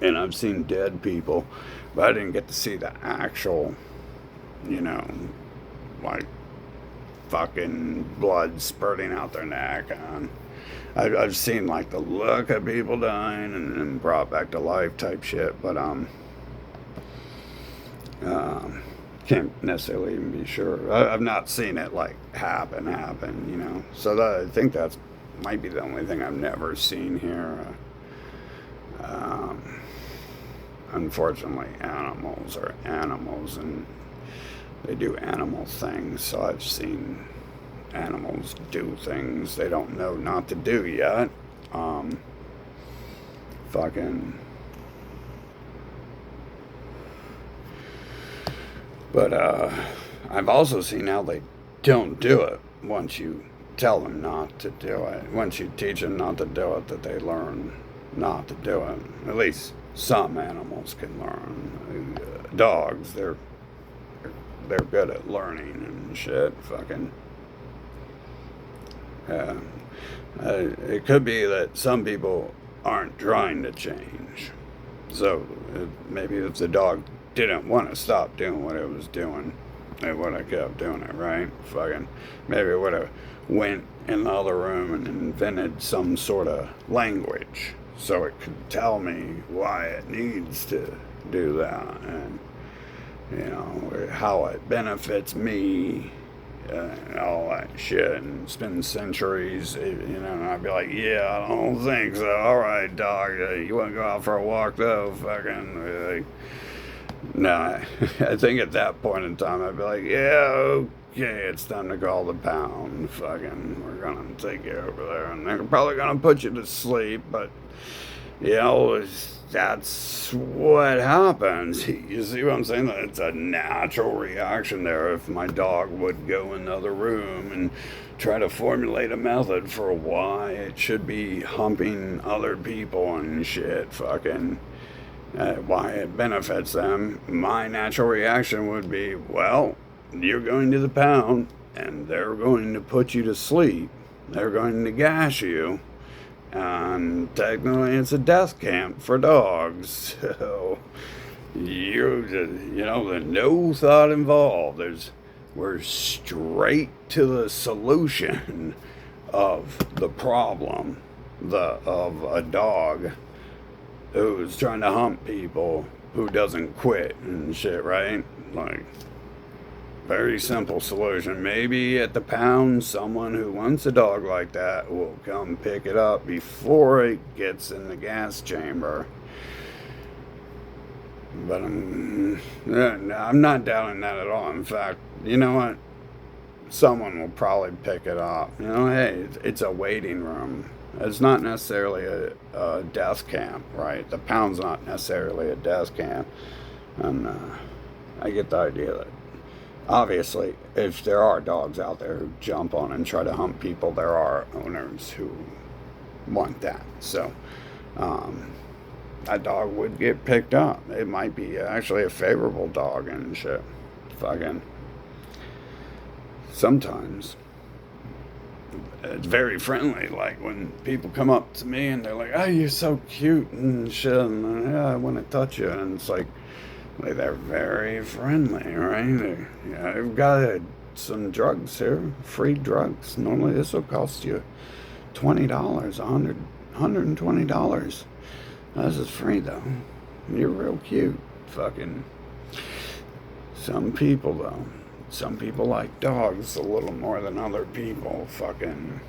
and I've seen dead people, but I didn't get to see the actual, you know, like fucking blood spurting out their neck. I've seen like the look of people dying and then brought back to life type shit, but can't necessarily even be sure. I've not seen it like happen, you know. So I think that's might be the only thing I've never seen here. Unfortunately, animals are animals, and they do animal things. So I've seen animals do things they don't know not to do yet. Fucking. But I've also seen how they don't do it once you tell them not to do it. Once you teach them not to do it, that they learn not to do it. At least some animals can learn. Dogs, they're good at learning and shit. Fucking. It could be that some people aren't trying to change. So maybe if the dog didn't want to stop doing what it was doing, it would have kept doing it, right? Fucking, maybe it would have went in the other room and invented some sort of language so it could tell me why it needs to do that, and you know how it benefits me, and all that shit. And it's been centuries, you know, and I'd be like, yeah, I don't think so. All right, dog, you want to go out for a walk though? Fucking. No, I think at that point in time, I'd be like, yeah, okay, it's time to call the pound. Fucking, we're going to take you over there. And they're probably going to put you to sleep, but, you know, that's what happens. You see what I'm saying? It's a natural reaction there. If my dog would go in the other room and try to formulate a method for why it should be humping other people and shit, fucking... why it benefits them, my natural reaction would be, well, you're going to the pound and they're going to put you to sleep. They're going to gas you. And technically it's a death camp for dogs. So, you know, there's no thought involved. We're straight to the solution of the problem of a dog who's trying to hump people who doesn't quit and shit, right? Like, very simple solution. Maybe at the pound, someone who wants a dog like that will come pick it up before it gets in the gas chamber. But I'm not doubting that at all. In fact, you know what? Someone will probably pick it up. You know, hey, it's a waiting room. It's not necessarily a death camp, right? The pound's not necessarily a death camp. And I get the idea that, obviously, if there are dogs out there who jump on and try to hump people, there are owners who want that. So, that dog would get picked up. It might be actually a favorable dog and shit. Fucking. Sometimes. It's very friendly. Like when people come up to me and they're like, "Oh, you're so cute and shit," and yeah, I want to touch you, and it's like they're very friendly, right? Yeah, I've got some drugs here, free drugs. Normally this will cost you $20, $120. This is free though. You're real cute. Fucking. Some people though. Some people like dogs a little more than other people. Fucking.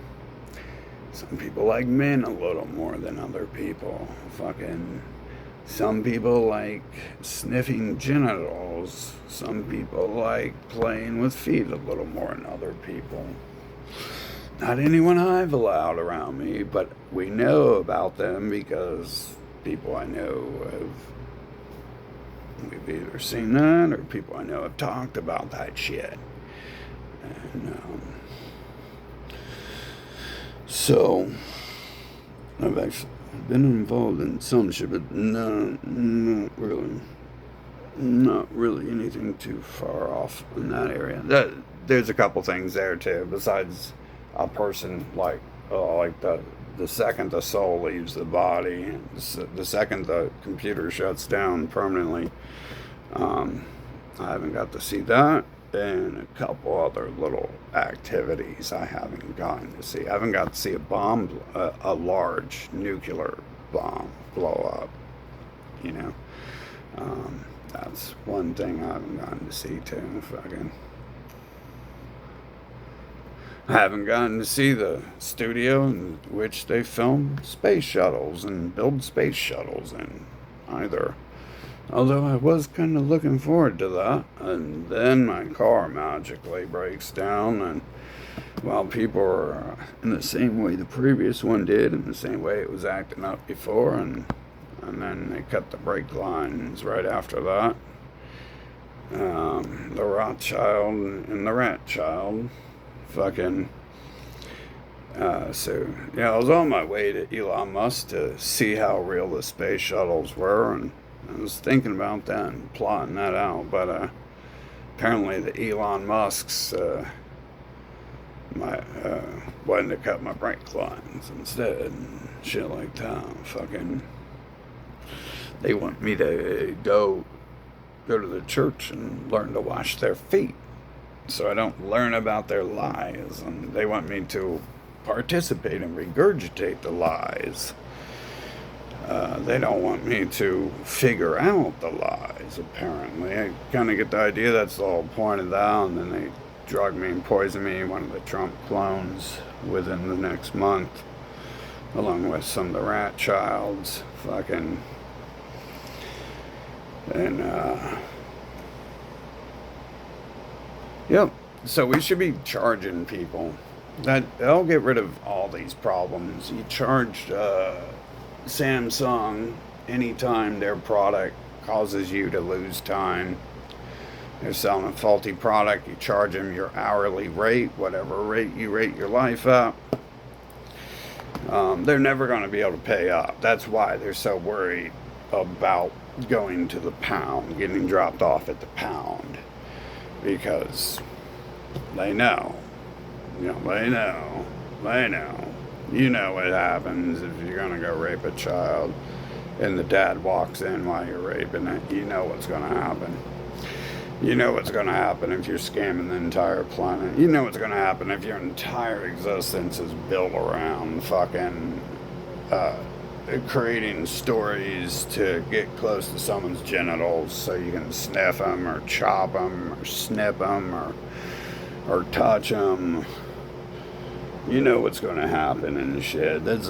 Some people like men a little more than other people. Fucking. Some people like sniffing genitals. Some people like playing with feet a little more than other people. Not anyone I've allowed around me, but we know about them because people I know have. We've either seen that or people I know have talked about that shit. And, so, I've actually been involved in some shit, but not really anything too far off in that area. There's a couple things there too, besides a person like the second the soul leaves the body, the second the computer shuts down permanently. I haven't got to see that, and a couple other little activities I haven't gotten to see. I haven't got to see a large nuclear bomb blow up. You know, that's one thing I haven't gotten to see too. I haven't gotten to see the studio in which they film space shuttles and build space shuttles in either. Although I was kind of looking forward to that. And then my car magically breaks down, and while people are in the same way the previous one did, in the same way it was acting up before, and then they cut the brake lines right after that. The Rothschild and the Rat Child fucking so yeah, I was on my way to Elon Musk to see how real the space shuttles were, and I was thinking about that and plotting that out, but apparently the Elon Musks wanted to cut my brake lines instead and shit like that. Fucking, they want me to go to the church and learn to wash their feet, so I don't learn about their lies, and they want me to participate and regurgitate the lies. They don't want me to figure out the lies, apparently. I kind of get the idea that's the whole point of that, and then they drug me and poison me, one of the Trump clones, within the next month, along with some of the Rat Childs, fucking, and, yep, so we should be charging people. That'll get rid of all these problems. You charge Samsung anytime their product causes you to lose time. They're selling a faulty product, you charge them your hourly rate, whatever rate you rate your life at. They're never going to be able to pay up. That's why they're so worried about going to the pound, getting dropped off at the pound, because they know. They know. You know what happens if you're going to go rape a child and the dad walks in while you're raping it. You know what's going to happen. You know what's going to happen if you're scamming the entire planet. You know what's going to happen if your entire existence is built around fucking creating stories to get close to someone's genitals so you can sniff them or chop them or snip them or touch them. You know what's going to happen and shit. That's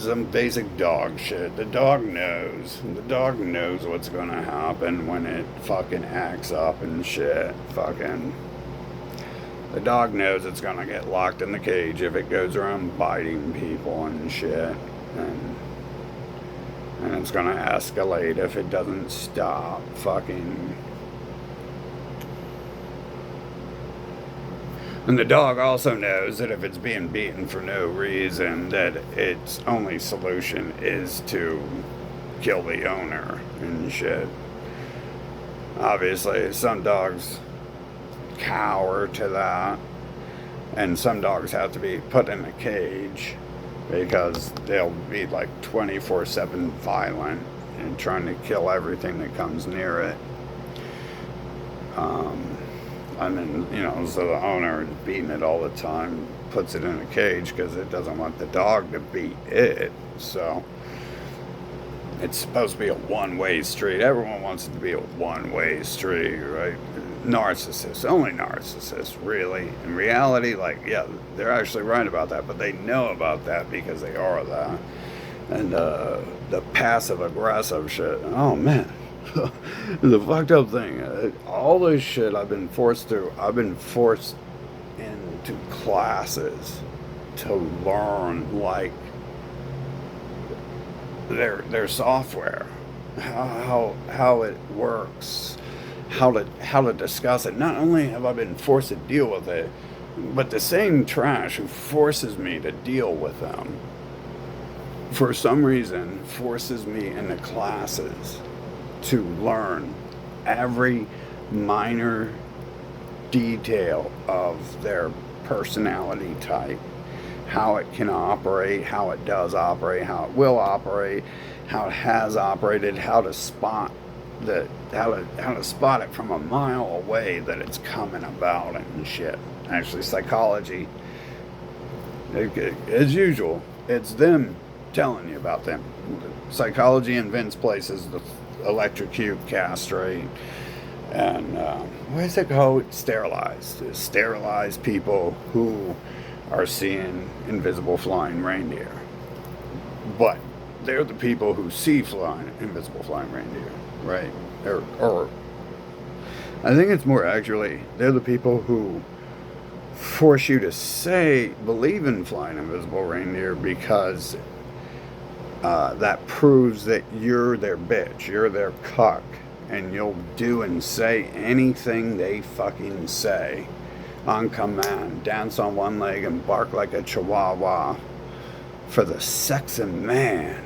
some basic dog shit. The dog knows. The dog knows what's going to happen when it fucking acts up and shit. Fucking. The dog knows it's going to get locked in the cage if it goes around biting people and shit. And it's going to escalate if it doesn't stop. Fucking. And the dog also knows that if it's being beaten for no reason, that its only solution is to kill the owner and shit. Obviously, some dogs cower to that, and some dogs have to be put in a cage because they'll be like 24/7 violent and trying to kill everything that comes near it. And then, so the owner is beating it all the time, puts it in a cage because it doesn't want the dog to beat it. So it's supposed to be a one-way street. Everyone wants it to be a one-way street, right? Narcissists, only narcissists, really. In reality, they're actually right about that, but they know about that because they are that. And the passive-aggressive shit, oh man. The fucked up thing, all this shit I've been forced through, I've been forced into classes to learn their software, how it works, how to discuss it. Not only have I been forced to deal with it, but the same trash who forces me to deal with them for some reason, forces me into classes to learn every minor detail of their personality type, how it can operate, how it does operate, how it will operate, how it has operated, how to spot how to spot it from a mile away that it's coming about and shit. Actually, psychology, as usual, it's them telling you about them. Psychology invents places to electrocute, castrate, and what is it called? Sterilize people who are seeing invisible flying reindeer. But they're the people who see invisible flying reindeer, right? Or I think it's more accurately, they're the people who force you to believe in flying invisible reindeer because that proves that you're their bitch, you're their cuck, and you'll do and say anything they fucking say on command. Dance on one leg and bark like a chihuahua for the sexy man.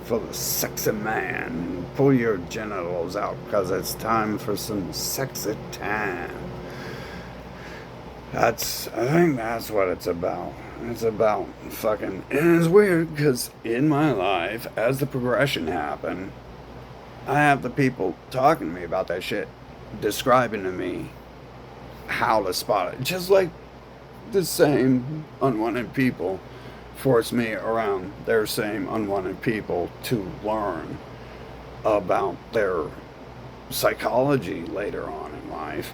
For the sexy man. Pull your genitals out because it's time for some sexy time. I think that's what it's about. It's about fucking, and it's weird because in my life, as the progression happened, I have the people talking to me about that shit, describing to me how to spot it. Just like the same unwanted people force me around their same unwanted people to learn about their psychology later on in life.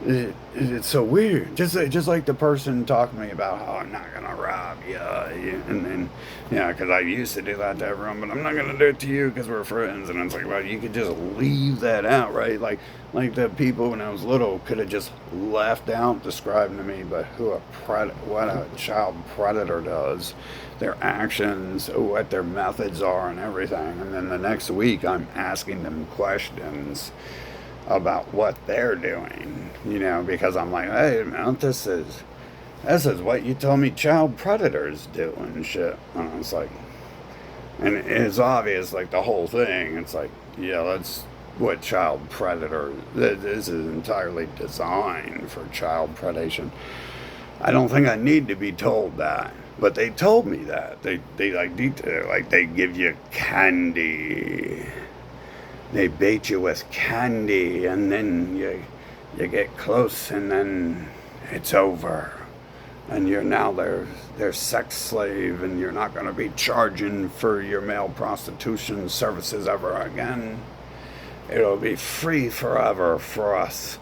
It's so weird. Just like the person talking to me about how I'm not gonna rob you, and then because I used to do that to everyone, but I'm not gonna do it to you because we're friends. And it's like, well, you could just leave that out, right? Like the people when I was little could have just left out describing to me, but what a child predator does, their actions, what their methods are, and everything. And then the next week, I'm asking them questions about what they're doing, because I'm like, hey man, this is what you told me child predators do and shit. And it's like, and it's obvious, like the whole thing, it's like, yeah, that's what child predator, this is entirely designed for child predation. I don't think I need to be told that, but they told me that. They like detail, like they give you candy. They bait you with candy, and then you get close, and then it's over. And you're now their sex slave, and you're not going to be charging for your male prostitution services ever again. It'll be free forever for us.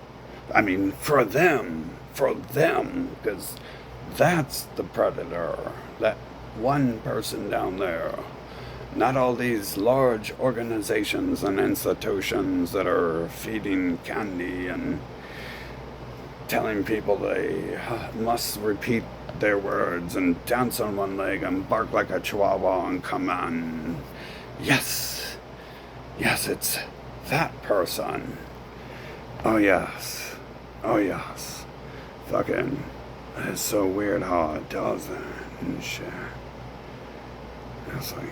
I mean, for them, because that's the predator. That one person down there. Not all these large organizations and institutions that are feeding candy and telling people they must repeat their words and dance on one leg and bark like a chihuahua and come on. Yes, it's that person. Oh yes. Fucking, it's so weird how it does that and shit. It's like,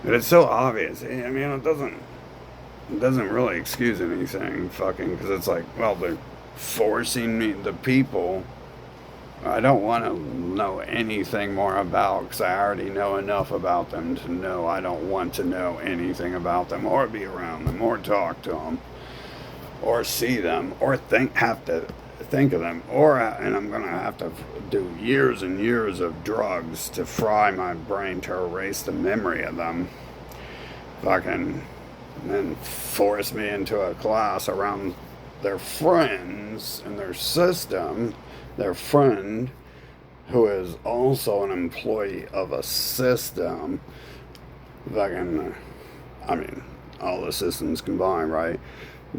but it's so obvious. I mean, it doesn't really excuse anything, fucking, because it's like, well, they're forcing me, the people, I don't want to know anything more about, because I already know enough about them to know I don't want to know anything about them, or be around them, or talk to them, or see them, or have to think of them, and I'm going to have to do years and years of drugs to fry my brain to erase the memory of them. Fucking, and then force me into a class around their friends and their system, their friend who is also an employee of a system. Fucking, I mean, all the systems combined, right?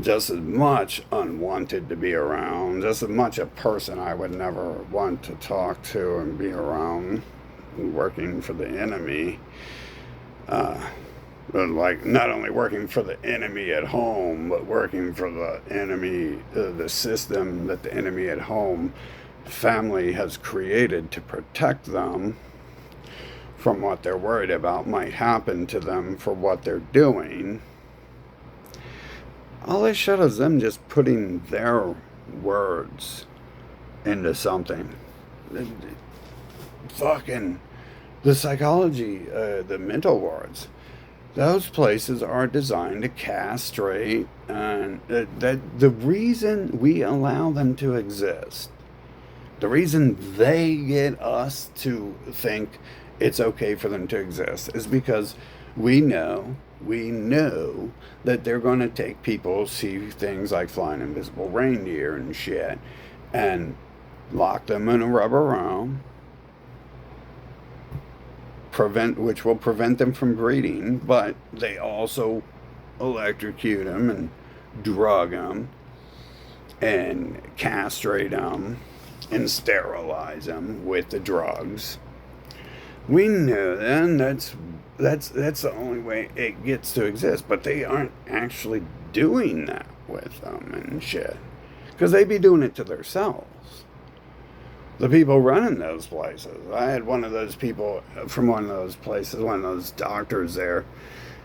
Just as much unwanted to be around, just as much a person I would never want to talk to and be around, working for the enemy. But like, not only working for the enemy at home, but working for the enemy, the system that the enemy at home family has created to protect them from what they're worried about might happen to them for what they're doing, all this shit is them just putting their words into something. Fucking the psychology, the mental wards, those places are designed to castrate, and that the reason we allow them to exist, the reason they get us to think it's okay for them to exist, is because we know that they're going to take people see things like flying invisible reindeer and shit, and lock them in a rubber room, which will prevent them from breeding, but they also electrocute them and drug them and castrate them and sterilize them with the drugs. We know then that's the only way it gets to exist, but they aren't actually doing that with them and shit, because they be doing it to themselves. The people running those places. I had one of those people from one of those places, one of those doctors there,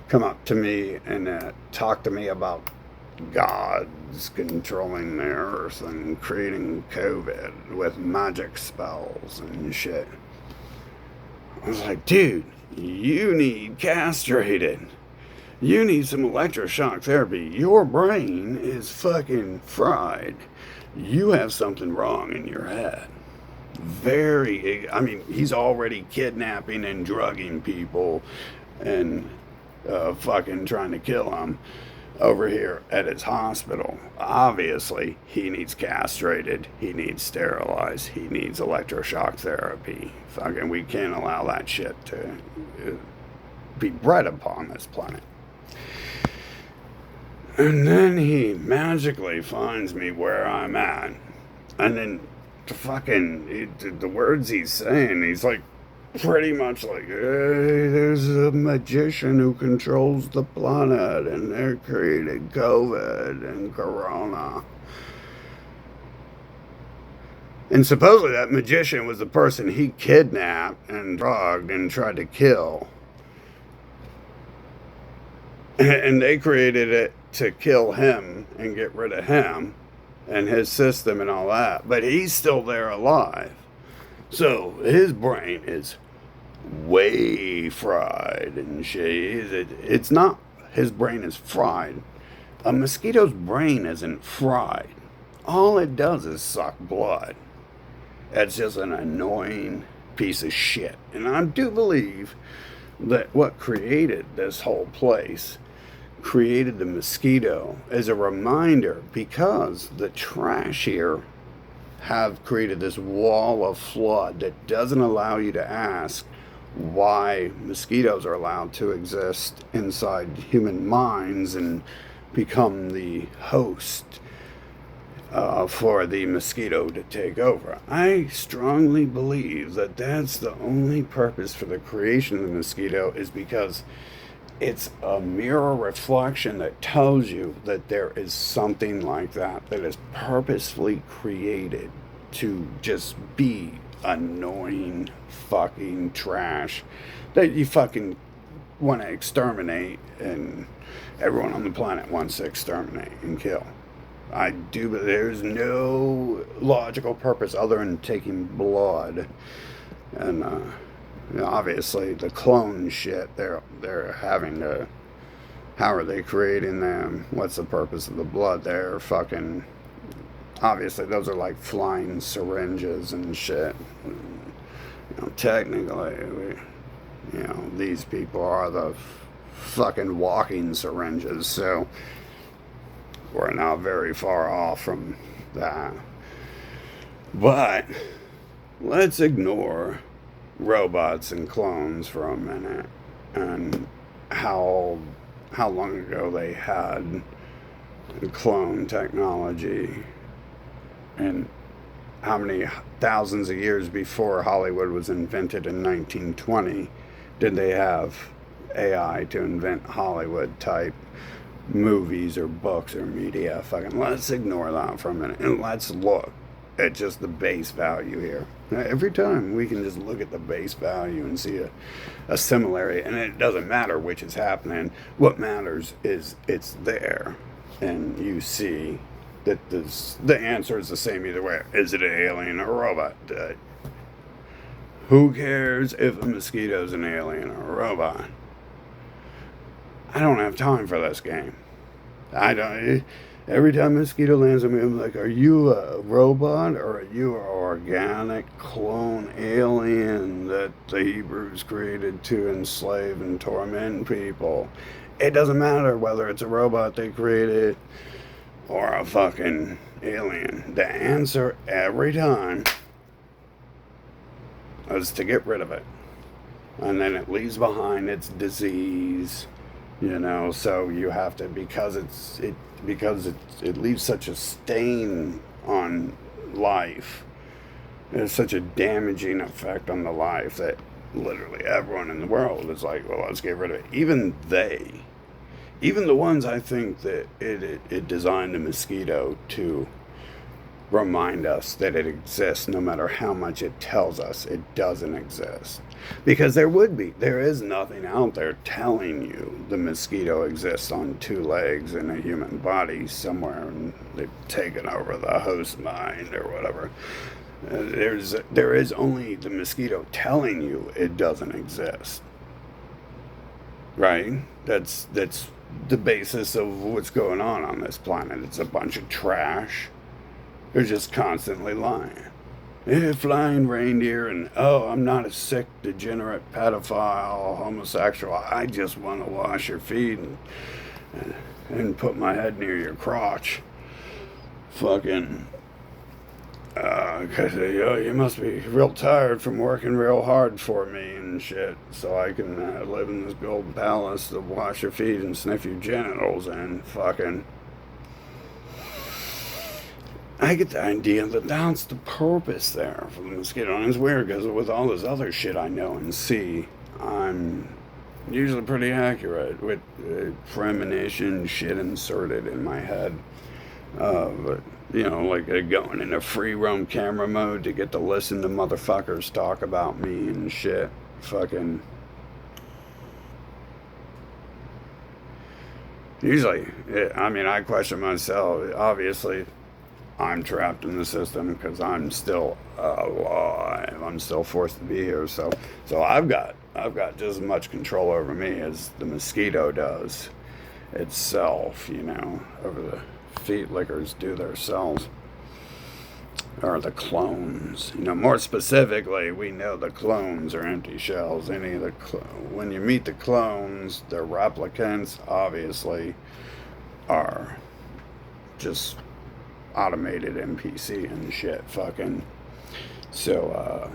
come up to me and talk to me about gods controlling the earth and creating COVID with magic spells and shit. I was like, dude, you need castrated. You need some electroshock therapy. Your brain is fucking fried. You have something wrong in your head. He's already kidnapping and drugging people and fucking trying to kill them over here at his hospital. Obviously, he needs castrated, he needs sterilized, he needs electroshock therapy. Fucking, we can't allow that shit to be bred upon this planet. And then he magically finds me where I'm at. And then the words he's saying, he's like pretty much like, hey, there's a magician who controls the planet and they're creating COVID and Corona. And supposedly that magician was the person he kidnapped and drugged and tried to kill. And they created it to kill him and get rid of him and his system and all that. But he's still there alive. So his brain is way fried and shit. It's not his brain is fried. A mosquito's brain isn't fried. All it does is suck blood. It's just an annoying piece of shit. And I do believe that what created this whole place, created the mosquito, as a reminder, because the trash here have created this wall of flood that doesn't allow you to ask why mosquitoes are allowed to exist inside human minds and become the host for the mosquito to take over. I strongly believe that that's the only purpose for the creation of the mosquito, is because it's a mirror reflection that tells you that there is something like that is purposefully created to just be annoying fucking trash that you fucking want to exterminate, and everyone on the planet wants to exterminate and kill. I do, but there's no logical purpose other than taking blood. And obviously the clone shit, they're having to, how are they creating them? What's the purpose of the blood? They're fucking, obviously those are like flying syringes and shit. Technically, these people are the fucking walking syringes, so we're not very far off from that. But let's ignore robots and clones for a minute, and how long ago they had clone technology, and how many thousands of years before Hollywood was invented in 1920 did they have AI to invent Hollywood type movies or books or media. Fucking let's ignore that for a minute and let's look at just the base value here. Every time we can just look at the base value and see a similarity, and it doesn't matter which is happening. What matters is it's there, and you see that the answer is the same either way. Is it an alien or a robot? Who cares if a mosquito's an alien or a robot? I don't have time for this game. I don't. Every time a mosquito lands on me, I'm like, are you a robot or are you an organic clone alien that the Hebrews created to enslave and torment people? It doesn't matter whether it's a robot they created or a fucking alien. The answer every time is to get rid of it. And then it leaves behind its disease, so you have to, because it leaves such a stain on life. There's such a damaging effect on the life that literally everyone in the world is like, well, let's get rid of it. Even the ones I think that it designed the mosquito to remind us that it exists, no matter how much it tells us it doesn't exist. Because there is nothing out there telling you the mosquito exists on two legs in a human body somewhere, and they've taken over the host mind or whatever. There is only the mosquito telling you it doesn't exist. Right? That's the basis of what's going on this planet. It's a bunch of trash. They're just constantly lying. Flying reindeer and, I'm not a sick, degenerate, pedophile, homosexual. I just want to wash your feet and put my head near your crotch. Fucking, because you must be real tired from working real hard for me and shit, so I can live in this golden palace to wash your feet and sniff your genitals and fucking... I get the idea that that's the purpose there for the mosquito. And it's weird because with all this other shit I know and see, I'm usually pretty accurate with premonition shit inserted in my head. But, like going into free roam camera mode to get to listen to motherfuckers talk about me and shit. Fucking... Usually, I question myself. Obviously, I'm trapped in the system because I'm still alive. I'm still forced to be here. So I've got just as much control over me as the mosquito does itself, over the feet lickers do themselves. Or the clones. More specifically, we know the clones are empty shells. When you meet the clones, the replicants obviously are just automated NPC and shit, fucking. So,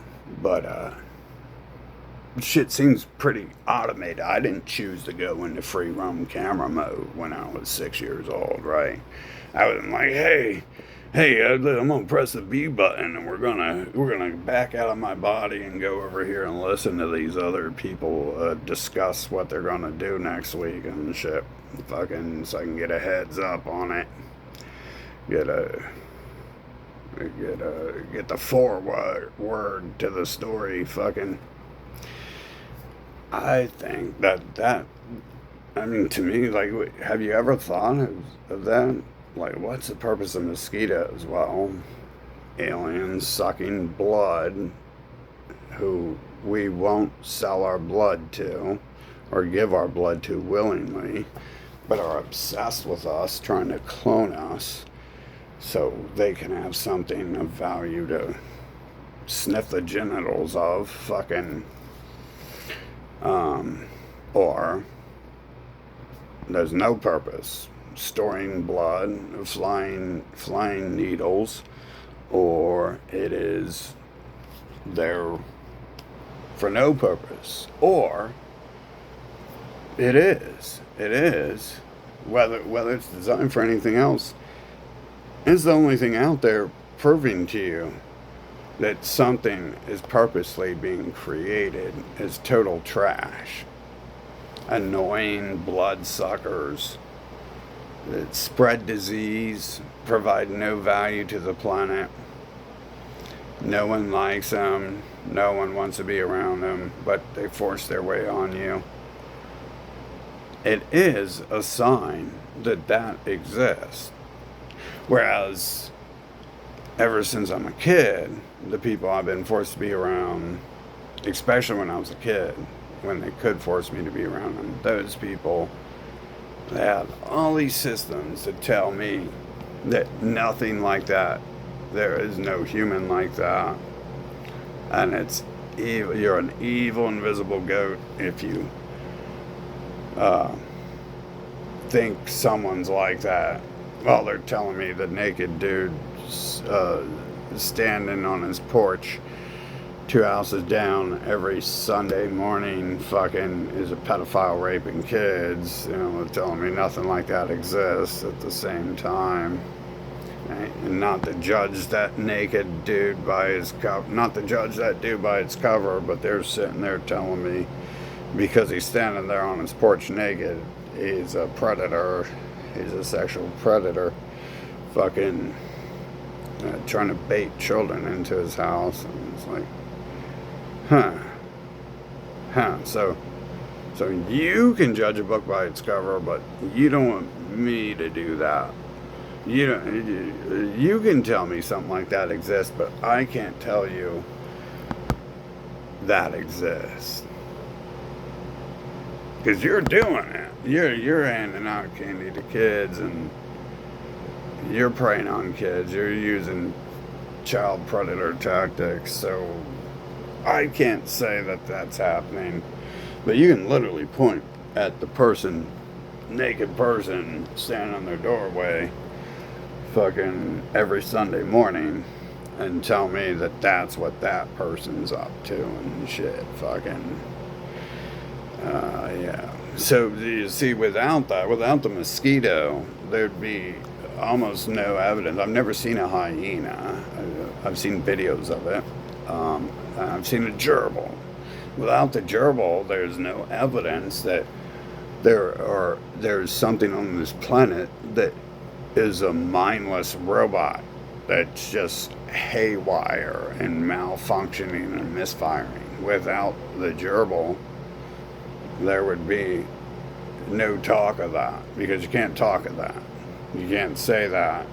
shit seems pretty automated. I didn't choose to go into free roam camera mode when I was 6 years old, right? I wasn't like, hey, I'm gonna press the B button and we're gonna back out of my body and go over here and listen to these other people discuss what they're gonna do next week and shit, fucking, so I can get a heads up on it. Get the forward to the story, fucking. I think that to me, like, have you ever thought of that? Like, what's the purpose of mosquitoes? Well, aliens sucking blood who we won't sell our blood to or give our blood to willingly, but are obsessed with us, trying to clone us so they can have something of value to sniff the genitals of, fucking, or there's no purpose, storing blood, flying needles, or it is there for no purpose, or it is, whether it's designed for anything else. It's the only thing out there proving to you that something is purposely being created as total trash. Annoying bloodsuckers that spread disease, provide no value to the planet, No one likes them. No one wants to be around them, but they force their way on you. It is a sign that that exists. Whereas, ever since I'm a kid, the people I've been forced to be around, especially when I was a kid, when they could force me to be around them, those people, they have all these systems that tell me that nothing like that, there is no human like that, and it's evil. You're an evil, invisible goat if you uh, think someone's like that. Well, they're telling me the naked dude uh, standing on his porch 2 houses down every Sunday morning fucking is a pedophile raping kids. You know, they're telling me nothing like that exists at the same time. Right? And not to judge that naked dude by his cover, not to judge that dude by its cover, but they're sitting there telling me because he's standing there on his porch naked, he's a predator, he's a sexual predator, fucking trying to bait children into his house. And it's like, so you can judge a book by its cover, but you don't want me to do that. You can tell me something like that exists, but I can't tell you that exists. Because you're doing it. You're handing out candy to kids, and you're preying on kids. You're using child predator tactics. So I can't say that that's happening. But you can literally point at the person, naked person, standing on their doorway fucking every Sunday morning and tell me that that's what that person's up to and shit. Fucking yeah. So you see, without the mosquito, there'd be almost no evidence. I've never seen a hyena. I've seen videos of it. I've seen a gerbil. Without the gerbil, there's no evidence that there's something on this planet that is a mindless robot that's just haywire and malfunctioning and misfiring. Without the gerbil, there would be no talk of that, because you can't talk of that. You can't say that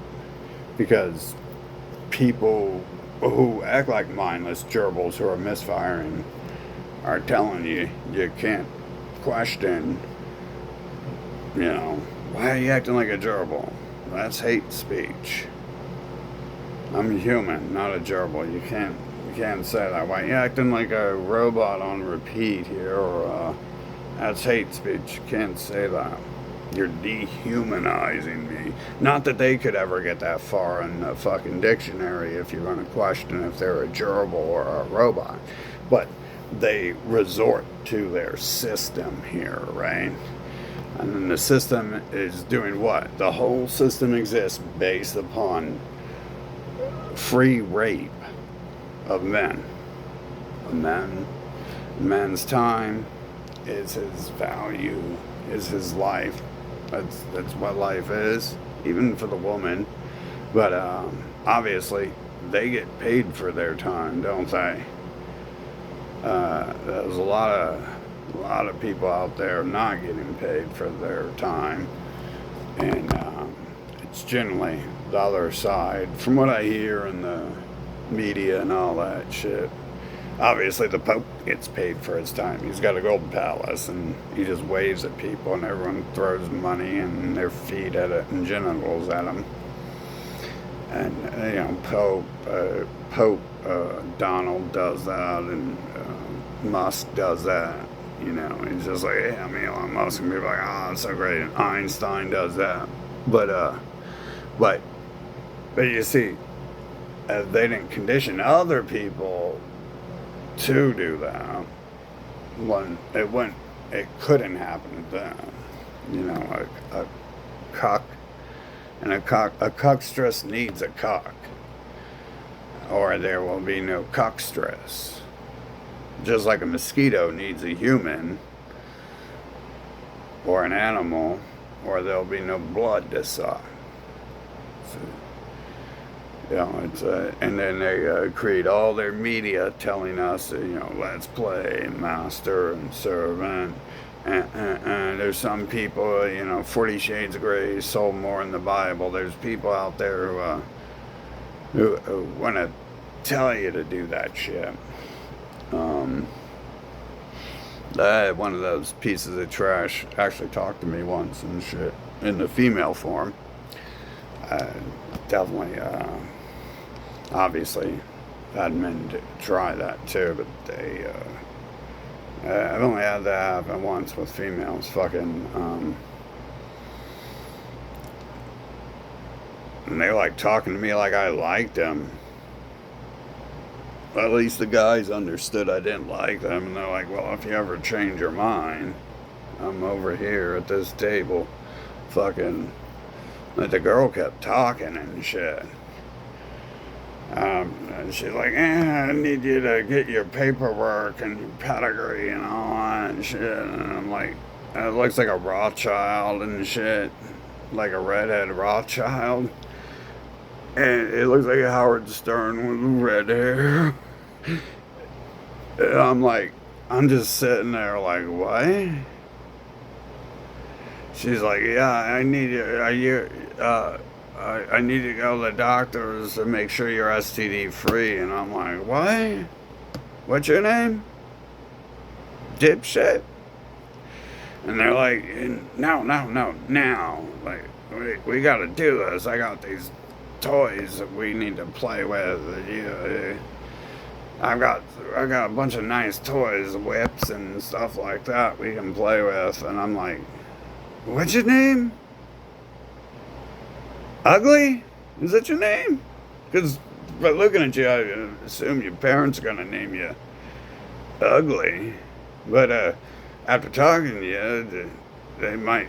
because people who act like mindless gerbils who are misfiring are telling you you can't question, you know, why are you acting like a gerbil? That's hate speech. I'm human, not a gerbil. You can't say that. Why are you acting like a robot on repeat here? Or that's hate speech. You can't say that. You're dehumanizing me. Not that they could ever get that far in the fucking dictionary if you're going to question if they're a gerbil or a robot. But they resort to their system here, right? And then the system is doing what? The whole system exists based upon free rape of men. Men's time is his value, is his life. That's what life is, even for the woman. But obviously, they get paid for their time, don't they? There's a lot of people out there not getting paid for their time, and it's generally the other side. From what I hear in the media and all that shit, obviously the Pope gets paid for his time. He's got a golden palace, and he just waves at people, and everyone throws money and their feet at it and genitals at him. And you know, Pope Donald does that, and Musk does that. You know, he's just like, hey, I'm Elon Musk, and people are like, oh, it's so great. And Einstein does that, but you see, they didn't condition other people to do that. It couldn't happen to them. You know, a cuck, and a cuckstress needs a cuck, or there will be no cuckstress. Just like a mosquito needs a human or an animal, or there'll be no blood to suck. So You know, it's and then they create all their media telling us, let's play master and servant. And there's some people, 40 Shades of Grey sold more in the Bible. There's people out there who want to tell you to do that shit. One of those pieces of trash actually talked to me once and shit in the female form. Definitely, obviously, had men to try that too, but I've only had that happen once with females. And they like talking to me like I liked them. At least the guys understood I didn't like them, and they're like, well, if you ever change your mind, I'm over here at this table. But the girl kept talking and shit. And she's like, I need you to get your paperwork and your pedigree and all that and shit. And I'm like, it looks like a Rothschild and shit. Like a redhead Rothschild. And it looks like Howard Stern with red hair. And I'm just sitting there like, what? She's like, yeah, I need you, I need to go to the doctors to make sure you're STD free. And I'm like, what? What's your name? Dipshit? And they're like, no. Like, we gotta do this. I got these toys that we need to play with. I got a bunch of nice toys, whips and stuff like that we can play with. And I'm like, what's your name? Ugly? Is that your name? Because by looking at you, I assume your parents are going to name you Ugly. But after talking to you, they might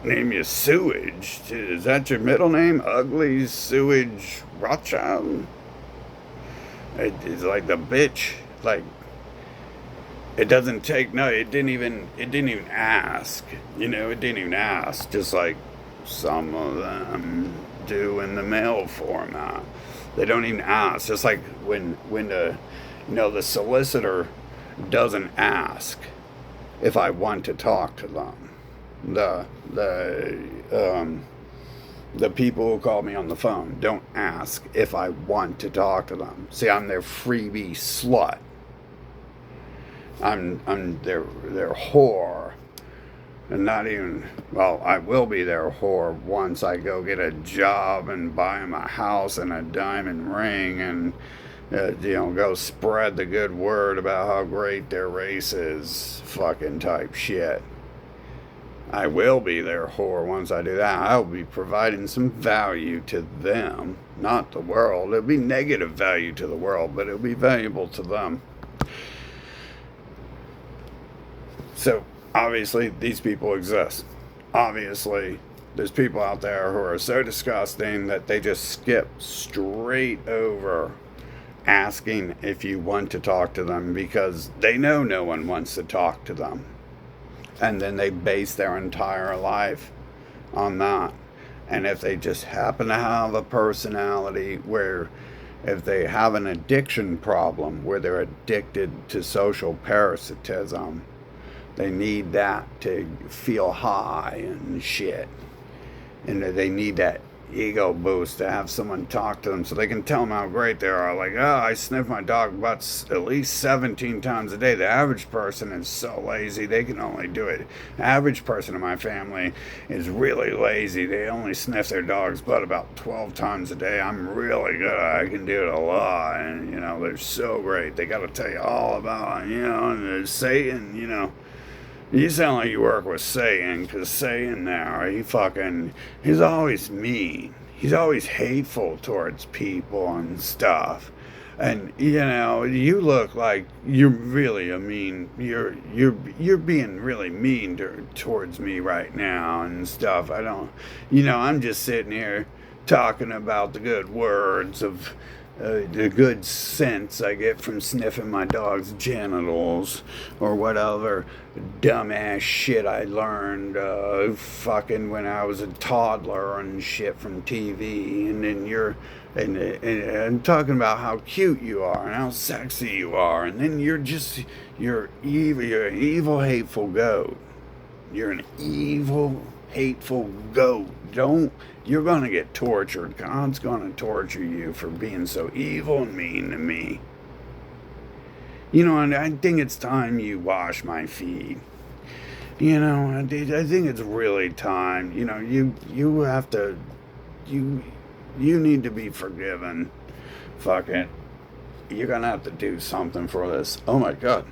name you Sewage. Is that your middle name? Ugly Sewage Rothschild? It's like the bitch. Like, it doesn't take, no, it didn't even ask. It didn't even ask. Just like some of them do in the mail format. They don't even ask. Just like when the solicitor doesn't ask if I want to talk to them. The people who call me on the phone don't ask if I want to talk to them. See, I'm their freebie slut. I'm their whore. And not even, well, I will be their whore once I go get a job and buy them a house and a diamond ring and, go spread the good word about how great their race is, fucking type shit. I will be their whore once I do that. I'll be providing some value to them, not the world. It'll be negative value to the world, but it'll be valuable to them. So, obviously, these people exist. Obviously, there's people out there who are so disgusting that they just skip straight over asking if you want to talk to them because they know no one wants to talk to them. And then they base their entire life on that. And if they just happen to have a personality where, if they have an addiction problem where they're addicted to social parasitism, they need that to feel high and shit. And they need that ego boost to have someone talk to them so they can tell them how great they are. Like, I sniff my dog butts at least 17 times a day. The average person is so lazy, they can only do it. The average person in my family is really lazy. They only sniff their dog's butt about 12 times a day. I'm really good. I can do it a lot. And, they're so great. They got to tell you all about, and there's Satan, You sound like you work with Satan, because Satan now, he's always mean. He's always hateful towards people and stuff. And, you look like you're really you're being really mean towards me right now and stuff. I'm just sitting here talking about the good words of the good sense I get from sniffing my dog's genitals or whatever dumbass shit I learned fucking when I was a toddler and shit from TV. And then and talking about how cute you are and how sexy you are, and then you're an evil, hateful goat. You're an evil, hateful goat. You're gonna get tortured. God's gonna torture you for being so evil and mean to me. And I think it's time you wash my feet. I think it's really time. You have to, you need to be forgiven. Fuck it. You're gonna have to do something for this. Oh my God.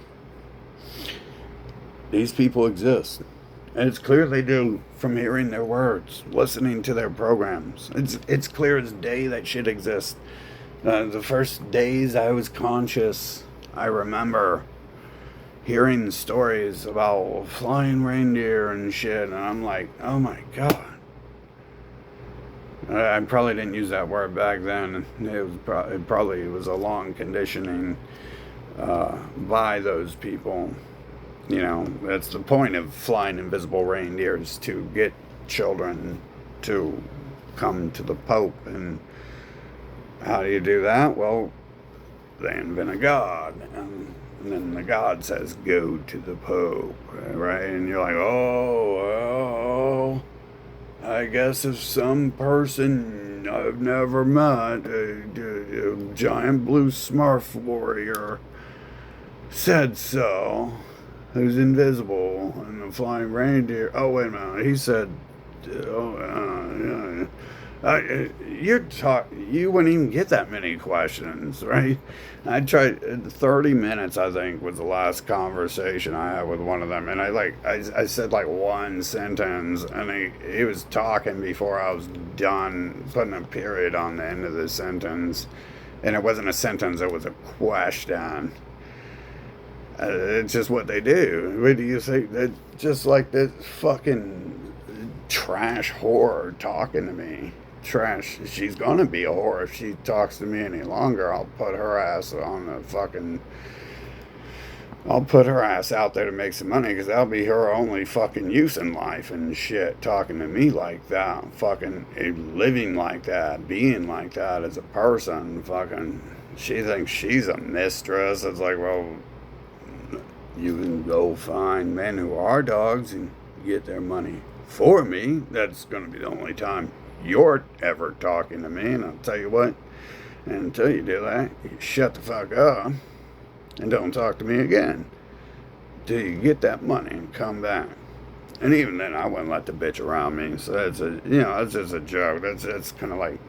These people exist. And it's clear they do from hearing their words, listening to their programs. It's clear as day that shit exists. The first days I was conscious, I remember hearing stories about flying reindeer and shit, and I'm like, oh my God. I probably didn't use that word back then. It probably was a long conditioning by those people. That's the point of flying invisible reindeers, to get children to come to the Pope. And how do you do that? Well, they invent a god, and then the god says, go to the Pope, right? And you're like, oh, I guess if some person I've never met, a giant blue Smurf warrior, said so, who's invisible, and the flying reindeer. Oh, wait a minute. He said, you wouldn't even get that many questions, right? I tried 30 minutes, I think, was the last conversation I had with one of them. And I said like one sentence, and he was talking before I was done putting a period on the end of the sentence. And it wasn't a sentence, it was a question. It's just what they do. What do you think? That just like this fucking trash whore talking to me. Trash. She's gonna be a whore if she talks to me any longer. I'll put her ass out there to make some money, because that'll be her only fucking use in life and shit. Talking to me like that, fucking living like that, being like that as a person. Fucking, she thinks she's a mistress. It's like, well, you can go find men who are dogs and get their money for me. That's going to be the only time you're ever talking to me. And I'll tell you what, until you do that, you shut the fuck up and don't talk to me again till you get that money and come back. And even then, I wouldn't let the bitch around me. So that's just a joke. That's kind of like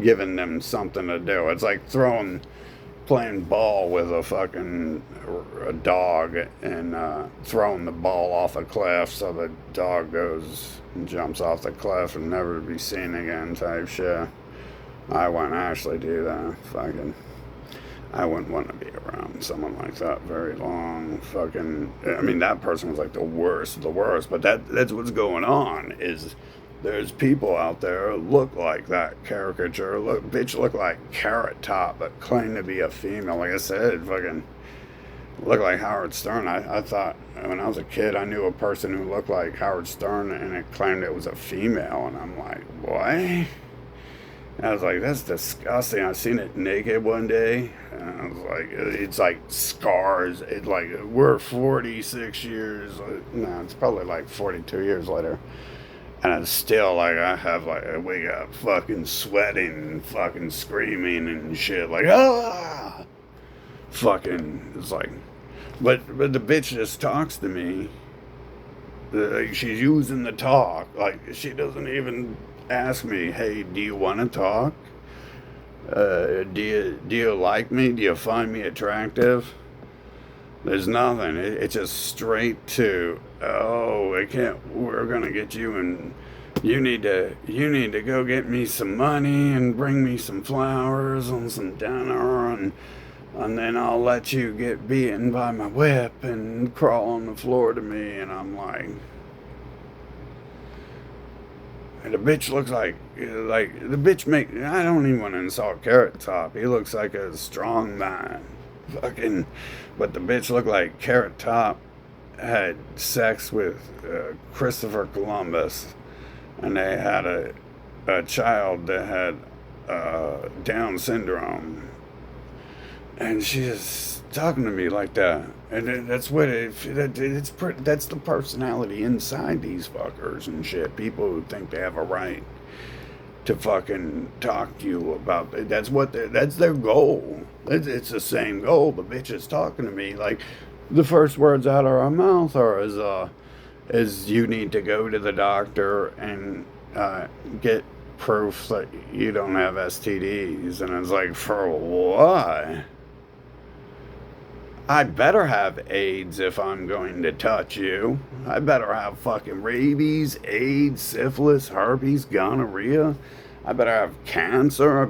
giving them something to do. It's like playing ball with a dog and throwing the ball off a cliff so the dog goes and jumps off the cliff and never to be seen again type shit. I wouldn't actually do that. I wouldn't want to be around someone like that very long. That person was like the worst of the worst. But that's what's going on, is there's people out there who look like that caricature. Look like Carrot Top, but claim to be a female. Like I said, fucking look like Howard Stern. I thought when I was a kid, I knew a person who looked like Howard Stern, and it claimed it was a female. And I'm like, what? I was like, that's disgusting. I seen it naked one day, and I was like, it's like scars. It's like, we're 46 years. No, it's probably like 42 years later. And it's still like, I wake up fucking sweating and fucking screaming and shit. Like, ah! Fucking, it's like, but the bitch just talks to me. She's using the talk. Like, she doesn't even ask me, hey, do you want to talk? Do you like me? Do you find me attractive? There's nothing. It's just straight to, we're gonna get you, and you need to go get me some money and bring me some flowers and some dinner, and then I'll let you get beaten by my whip and crawl on the floor to me. And I'm like, And the bitch looks like the bitch make. I don't even want to insult Carrot Top. He looks like a strong man. Fucking, but the bitch looked like Carrot Top had sex with Christopher Columbus, and they had a child that had Down syndrome, and she's talking to me like that, and that's what that's the personality inside these fuckers and shit. People who think they have a right to fucking talk to you about it. That's their goal. It's the same goal. The bitch is talking to me like the first words out of her mouth are is you need to go to the doctor and get proof that you don't have STDs. And it's like, for what? I better have AIDS if I'm going to touch you. I better have fucking rabies, AIDS, syphilis, herpes, gonorrhea. I better have cancer. I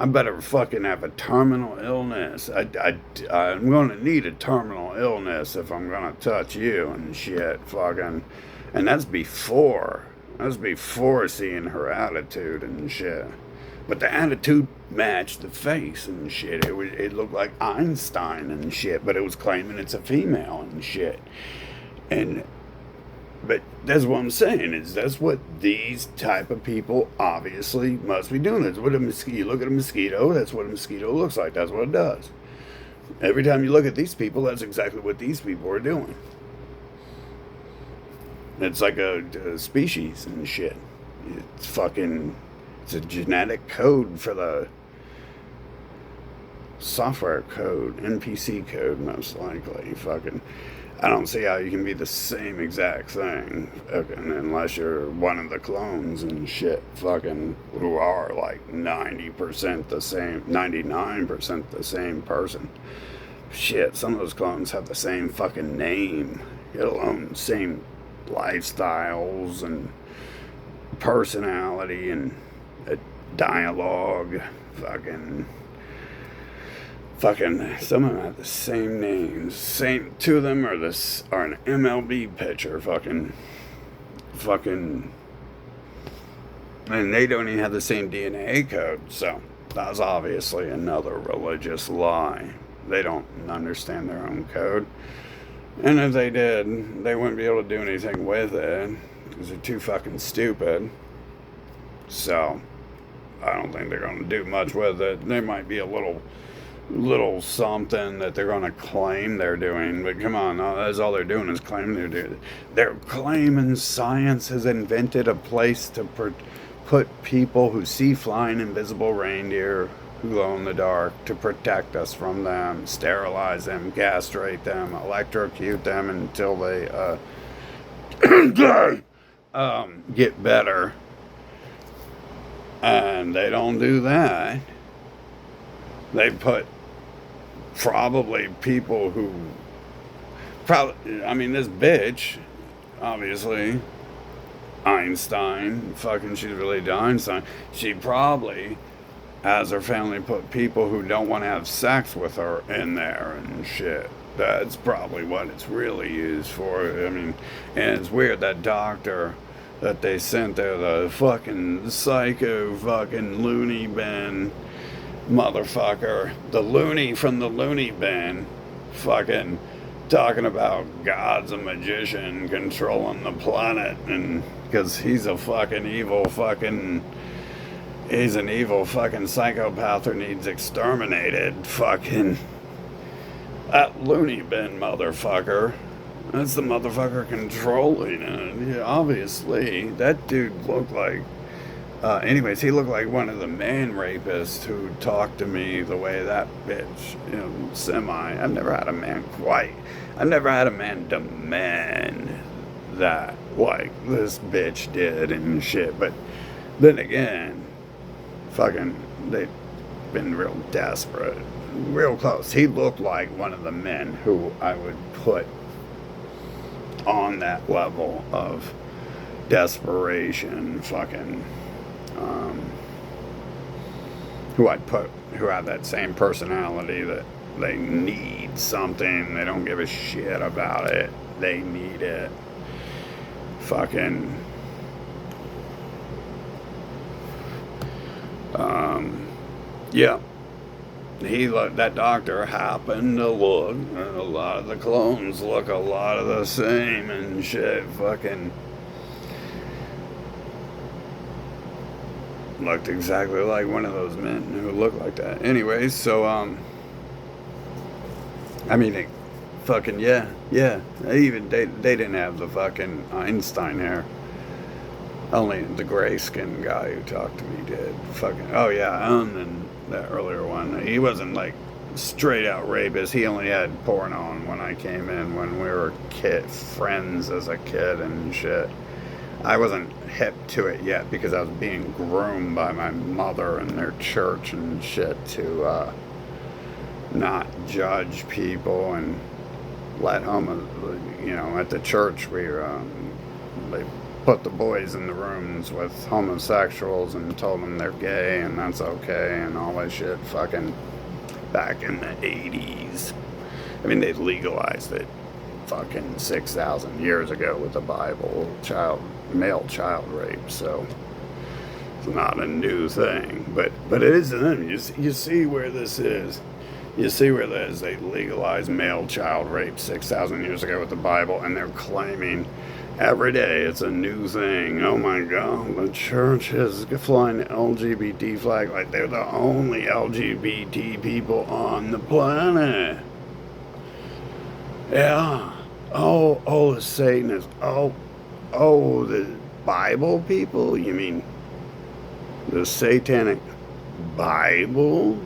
better fucking have a terminal illness. I'm going to need a terminal illness if I'm going to touch you and shit. Fucking. And that's before. That's before seeing her attitude and shit. But the attitude matched the face and shit. It looked like Einstein and shit, but it was claiming it's a female and shit. But that's what I'm saying, is that's what these type of people obviously must be doing. That's what you look at a mosquito, that's what a mosquito looks like. That's what it does. Every time you look at these people, that's exactly what these people are doing. It's like a species and shit. It's a genetic code for the software code, NPC code, most likely. Fucking, I don't see how you can be the same exact thing, fucking, unless you're one of the clones and shit, fucking, who are like 90% the same, 99% the same person. Shit, some of those clones have the same fucking name, let alone same lifestyles and personality and dialogue. Fucking some of them have the same names. Two of them are an MLB pitcher. Fucking, and they don't even have the same DNA code. So that's obviously another religious lie. They don't understand their own code. And if they did, they wouldn't be able to do anything with it because they're too fucking stupid. So I don't think they're going to do much with it. They might be a little something that they're going to claim they're doing, but come on, that's all they're doing is claiming they're doing. They're claiming science has invented a place to put people who see flying invisible reindeer who glow in the dark to protect us from them, sterilize them, castrate them, electrocute them until they get better. And they don't do that. They put probably people who this bitch, obviously, Einstein, she's related to Einstein. She probably has her family put people who don't want to have sex with her in there and shit. That's probably what it's really used for. And it's weird, that doctor that they sent there, the fucking psycho fucking loony bin motherfucker, the loony from the loony bin, fucking talking about God's a magician controlling the planet, and because he's a fucking evil fucking, he's an evil fucking psychopath who needs exterminated. Fucking that loony bin motherfucker. That's the motherfucker controlling it. Yeah, obviously, that dude looked like... anyways, he looked like one of the man rapists who talked to me the way that bitch, semi. I've never had a man demand that like this bitch did and shit. But then again, fucking, they've been real desperate. Real close. He looked like one of the men who I would put on that level of desperation, fucking, who have that same personality that they need something, they don't give a shit about it, they need it. Fucking, Yeah. That doctor happened to look, and a lot of the clones look a lot of the same and shit. Fucking looked exactly like one of those men who looked like that. Anyways, so I mean, fucking yeah. They didn't have the fucking Einstein hair. Only the gray skinned guy who talked to me did. Fucking oh yeah, and that earlier one, he wasn't like straight out rapist. He only had porn on when I came in when we were friends as a kid and shit. I wasn't hip to it yet because I was being groomed by my mother and their church and shit to not judge people and let at the church they put the boys in the rooms with homosexuals and told them they're gay and that's okay and all that shit fucking back in the 80s. I mean, they legalized it fucking 6,000 years ago with the Bible, male child rape, so it's not a new thing, but it is. You see where this is. You see where that is. They legalized male child rape 6,000 years ago with the Bible, and they're claiming every day it's a new thing. Oh my God, the church is flying the LGBT flag like they're the only LGBT people on the planet. Yeah. Oh, the Satanists. Oh, the Bible people? You mean the Satanic Bible?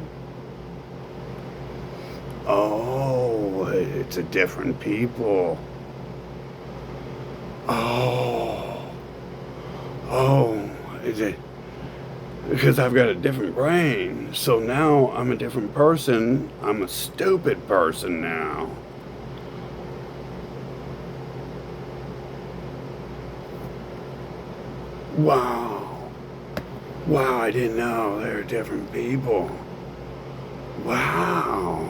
Oh, it's a different people. Is it? Because I've got a different brain. So now I'm a different person. I'm a stupid person now. Wow. Wow, I didn't know they were different people. Wow.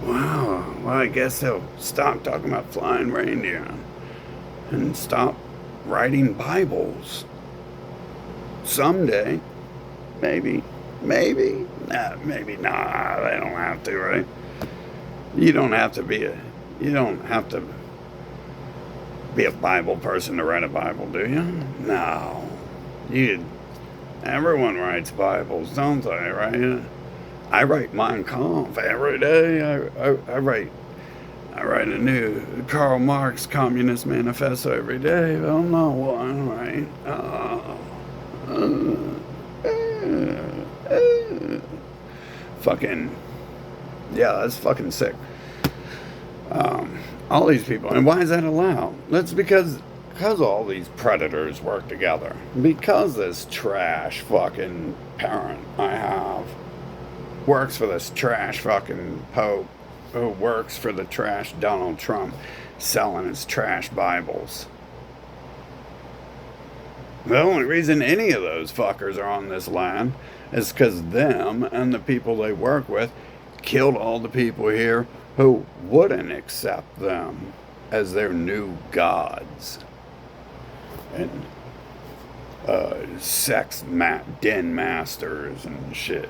Wow. Well, I guess they'll stop talking about flying reindeer and stop writing Bibles. Someday. Maybe. Nah, maybe not. They don't have to, right? You don't have to be a Bible person to write a Bible, do you? No. Everyone writes Bibles, don't they, right? I write Mein Kampf every day. I write a new Karl Marx Communist Manifesto every day. I don't know one, right? Fucking, yeah, that's fucking sick. All these people, and why is that allowed? That's because all these predators work together. Because this trash fucking parent I have works for this trash fucking Pope who works for the trash Donald Trump selling his trash Bibles. The only reason any of those fuckers are on this land is because them and the people they work with killed all the people here who wouldn't accept them as their new gods. And den masters and shit.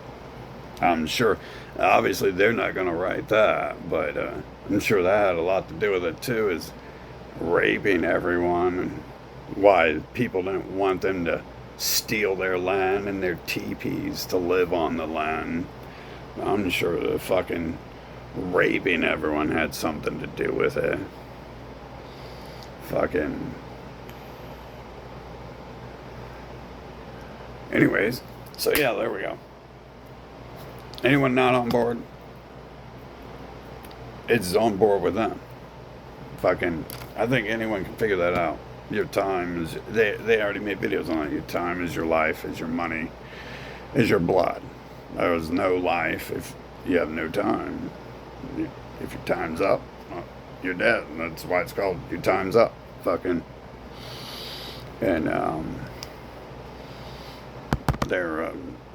I'm sure, obviously they're not going to write that, but I'm sure that had a lot to do with it too, is raping everyone and why people didn't want them to steal their land and their teepees to live on the land. I'm sure the fucking raping everyone had something to do with it. Fucking. Anyways, so yeah, there we go. Anyone not on board? It's on board with them. Fucking, I think anyone can figure that out. Your time is, they already made videos on it. Your time is your life, is your money, is your blood. There is no life if you have no time. If your time's up, well, you're dead. That's why it's called your time's up. Fucking. And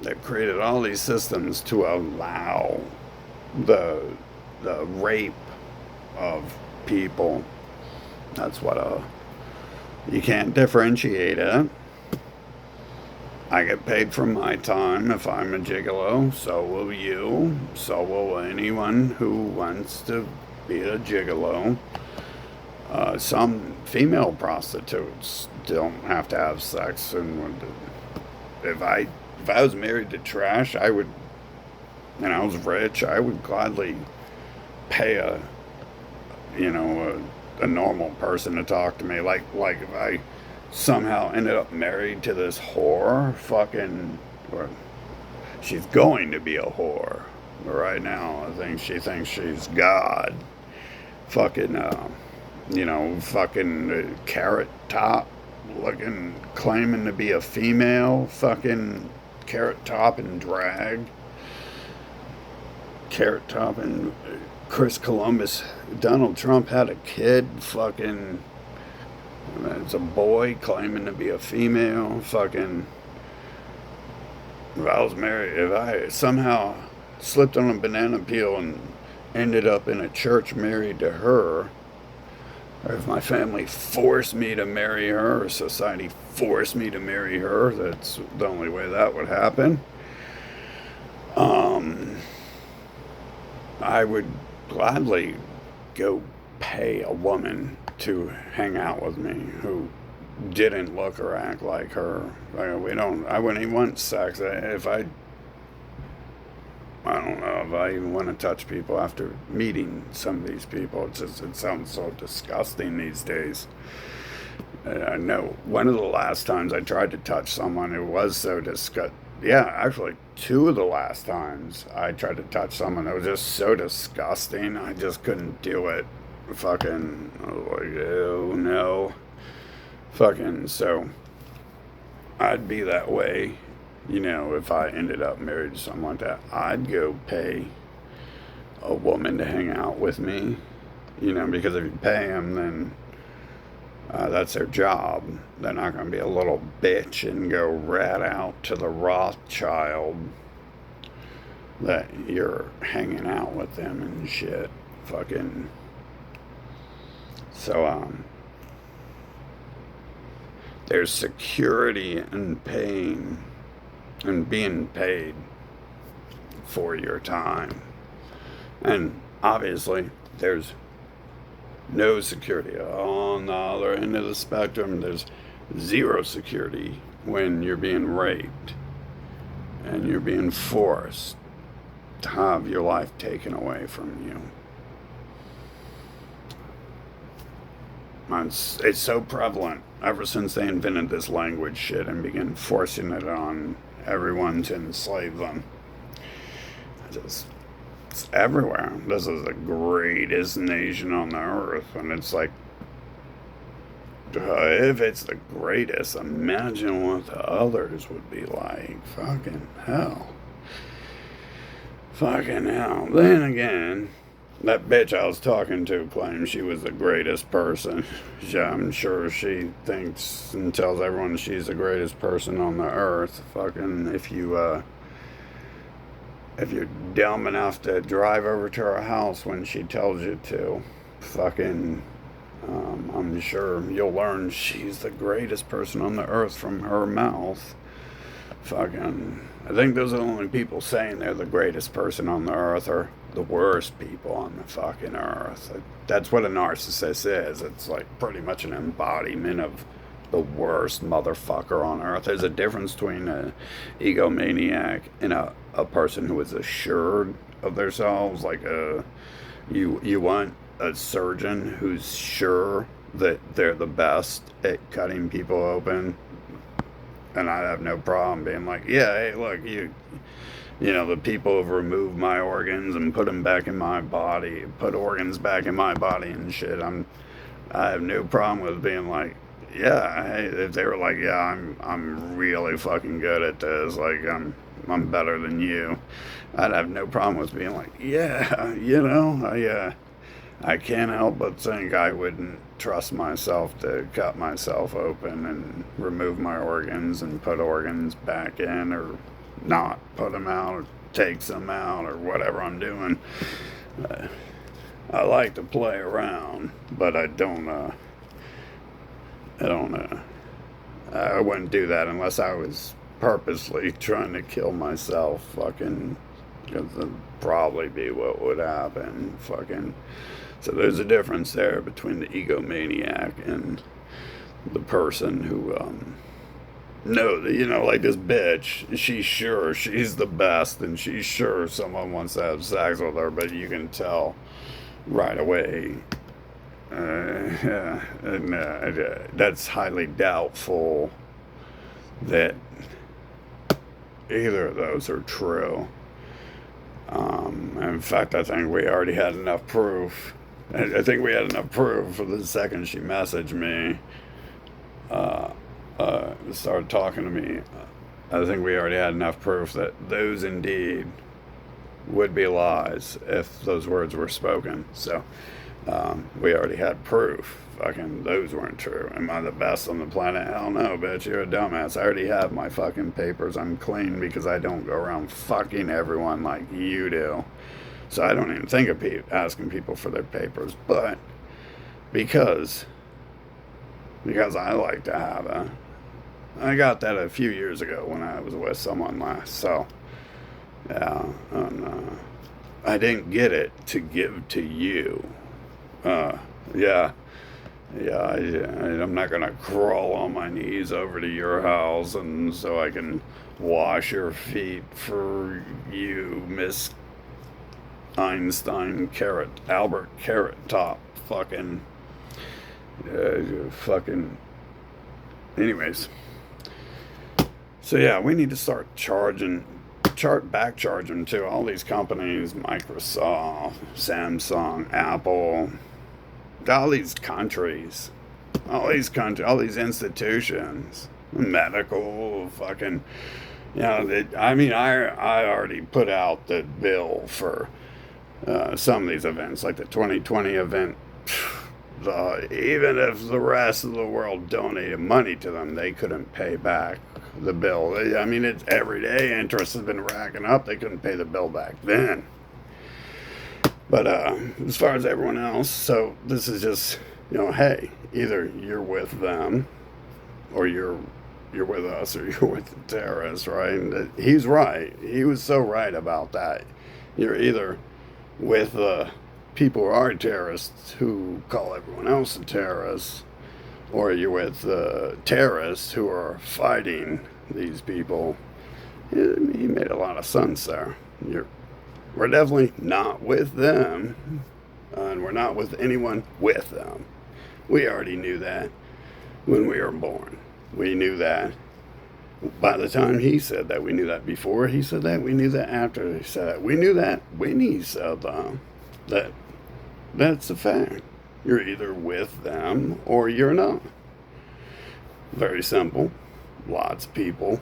they've created all these systems to allow the rape of people. That's what you can't differentiate it. I get paid for my time if I'm a gigolo. So will you. So will anyone who wants to be a gigolo. Some female prostitutes don't have to have sex, and if I if I was married to trash, I would, and I was rich, I would gladly pay a normal person to talk to me. Like if I somehow ended up married to this whore, fucking, or she's going to be a whore. But right now, I think she thinks she's God. Fucking, fucking carrot top looking, claiming to be a female. Fucking carrot top and drag. Carrot top and Chris Columbus. Donald Trump had a kid. Fucking, it's a boy claiming to be a female. Fucking, if I was married, if I somehow slipped on a banana peel and ended up in a church married to her, or if my family forced me to marry her, or society forced me to marry her, that's the only way that would happen. I would gladly go pay a woman to hang out with me who didn't look or act like her. I wouldn't even want sex. I don't know if I even want to touch people after meeting some of these people. It sounds so disgusting these days. I know one of the last times I tried to touch someone, it was so disgusting. Yeah, actually, two of the last times I tried to touch someone, it was just so disgusting. I just couldn't do it. Fucking, I was like, oh no. Fucking, so I'd be that way. If I ended up married to someone like that, I'd go pay a woman to hang out with me. Because if you pay them, then that's their job. They're not going to be a little bitch and go rat out to the Rothschild that you're hanging out with them and shit. Fucking. So, there's security in paying and being paid for your time. And obviously, there's no security. On the other end of the spectrum, there's zero security when you're being raped and you're being forced to have your life taken away from you. It's so prevalent ever since they invented this language shit and began forcing it on everyone to enslave them. It's everywhere. This is the greatest nation on the earth, and it's like, if it's the greatest, imagine what the others would be like. Fucking hell. Fucking hell. Then again, that bitch I was talking to claimed she was the greatest person. I'm sure she thinks and tells everyone she's the greatest person on the earth. Fucking, if you're dumb enough to drive over to her house when she tells you to, fucking, I'm sure you'll learn she's the greatest person on the earth from her mouth. Fucking, I think those are the only people saying they're the greatest person on the earth are the worst people on the fucking earth. That's what a narcissist is. It's like pretty much an embodiment of the worst motherfucker on earth. There's a difference between an egomaniac and a person who is assured of themselves. Like you want a surgeon who's sure that they're the best at cutting people open. And I have no problem being like, yeah, hey, look, the people have removed my organs and put them back in my body, put organs back in my body and shit. I have no problem with being like, yeah, hey, if they were like, yeah, I'm really fucking good at this, like I'm better than you, I'd have no problem with being like, yeah, I can't help but think I wouldn't trust myself to cut myself open and remove my organs and put organs back in, or not put them out, or take some out, or whatever I'm doing. I like to play around, but I wouldn't do that unless I was purposely trying to kill myself, fucking, because that'd probably be what would happen, fucking. So there's a difference there between the egomaniac and the person who, no, you know, like this bitch, she's sure she's the best and she's sure someone wants to have sex with her, but you can tell right away. Yeah, and that's highly doubtful that either of those are true. In fact, I think we already had enough proof. I think we had enough proof for the second she messaged me, started talking to me. I think we already had enough proof that those indeed would be lies if those words were spoken. So we already had proof. Fucking those weren't true. Am I the best on the planet? Hell no, bitch. You're a dumbass. I already have my fucking papers. I'm clean because I don't go around fucking everyone like you do. So I don't even think of asking people for their papers. But because I like to have it. I got that a few years ago when I was with someone last. So yeah, and I didn't get it to give to you. Yeah. I'm not gonna crawl on my knees over to your house and so I can wash your feet for you, Miss Einstein Albert Carrot Top, fucking. Anyways. So yeah, we need to start back charging to all these companies, Microsoft, Samsung, Apple, all these countries, all these institutions, medical, fucking, you know, I already put out the bill for some of these events, like the 2020 event. Even if the rest of the world donated money to them, they couldn't pay back the bill. I mean, it's every day interest has been racking up. They couldn't pay the bill back then. But as far as everyone else, so this is just, you know, hey, either you're with them or you're with us or you're with the terrorists, right? And he's right. He was so right about that. You're either with people who are terrorists who call everyone else a terrorist, or you're with terrorists who are fighting these people. He made a lot of sense there. We're definitely not with them, and we're not with anyone with them. We already knew that when we were born. We knew that by the time he said that. We knew that before he said that. We knew that after he said that. We knew that when he said that. That's a fact. You're either with them or you're not. Very simple. Lots of people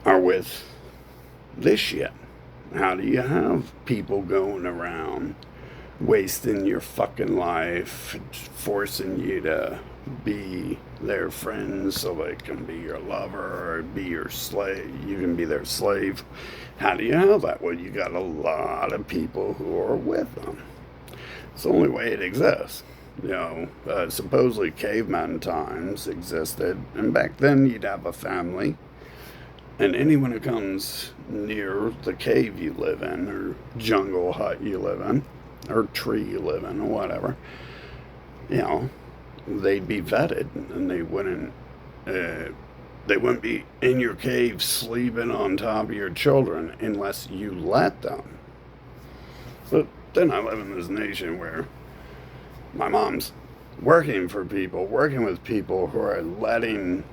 are with this shit. How do you have people going around wasting your fucking life, forcing you to be their friends so they can be your lover or be your slave? You can be their slave. How do you have that? Well, you got a lot of people who are with them. It's the only way it exists. You know, supposedly caveman times existed, and back then you'd have a family, and anyone who comes near the cave you live in, or jungle hut you live in, or tree you live in, or whatever, you know, they'd be vetted, and they wouldn't be in your cave sleeping on top of your children unless you let them. But then I live in this nation where my mom's working with people who are letting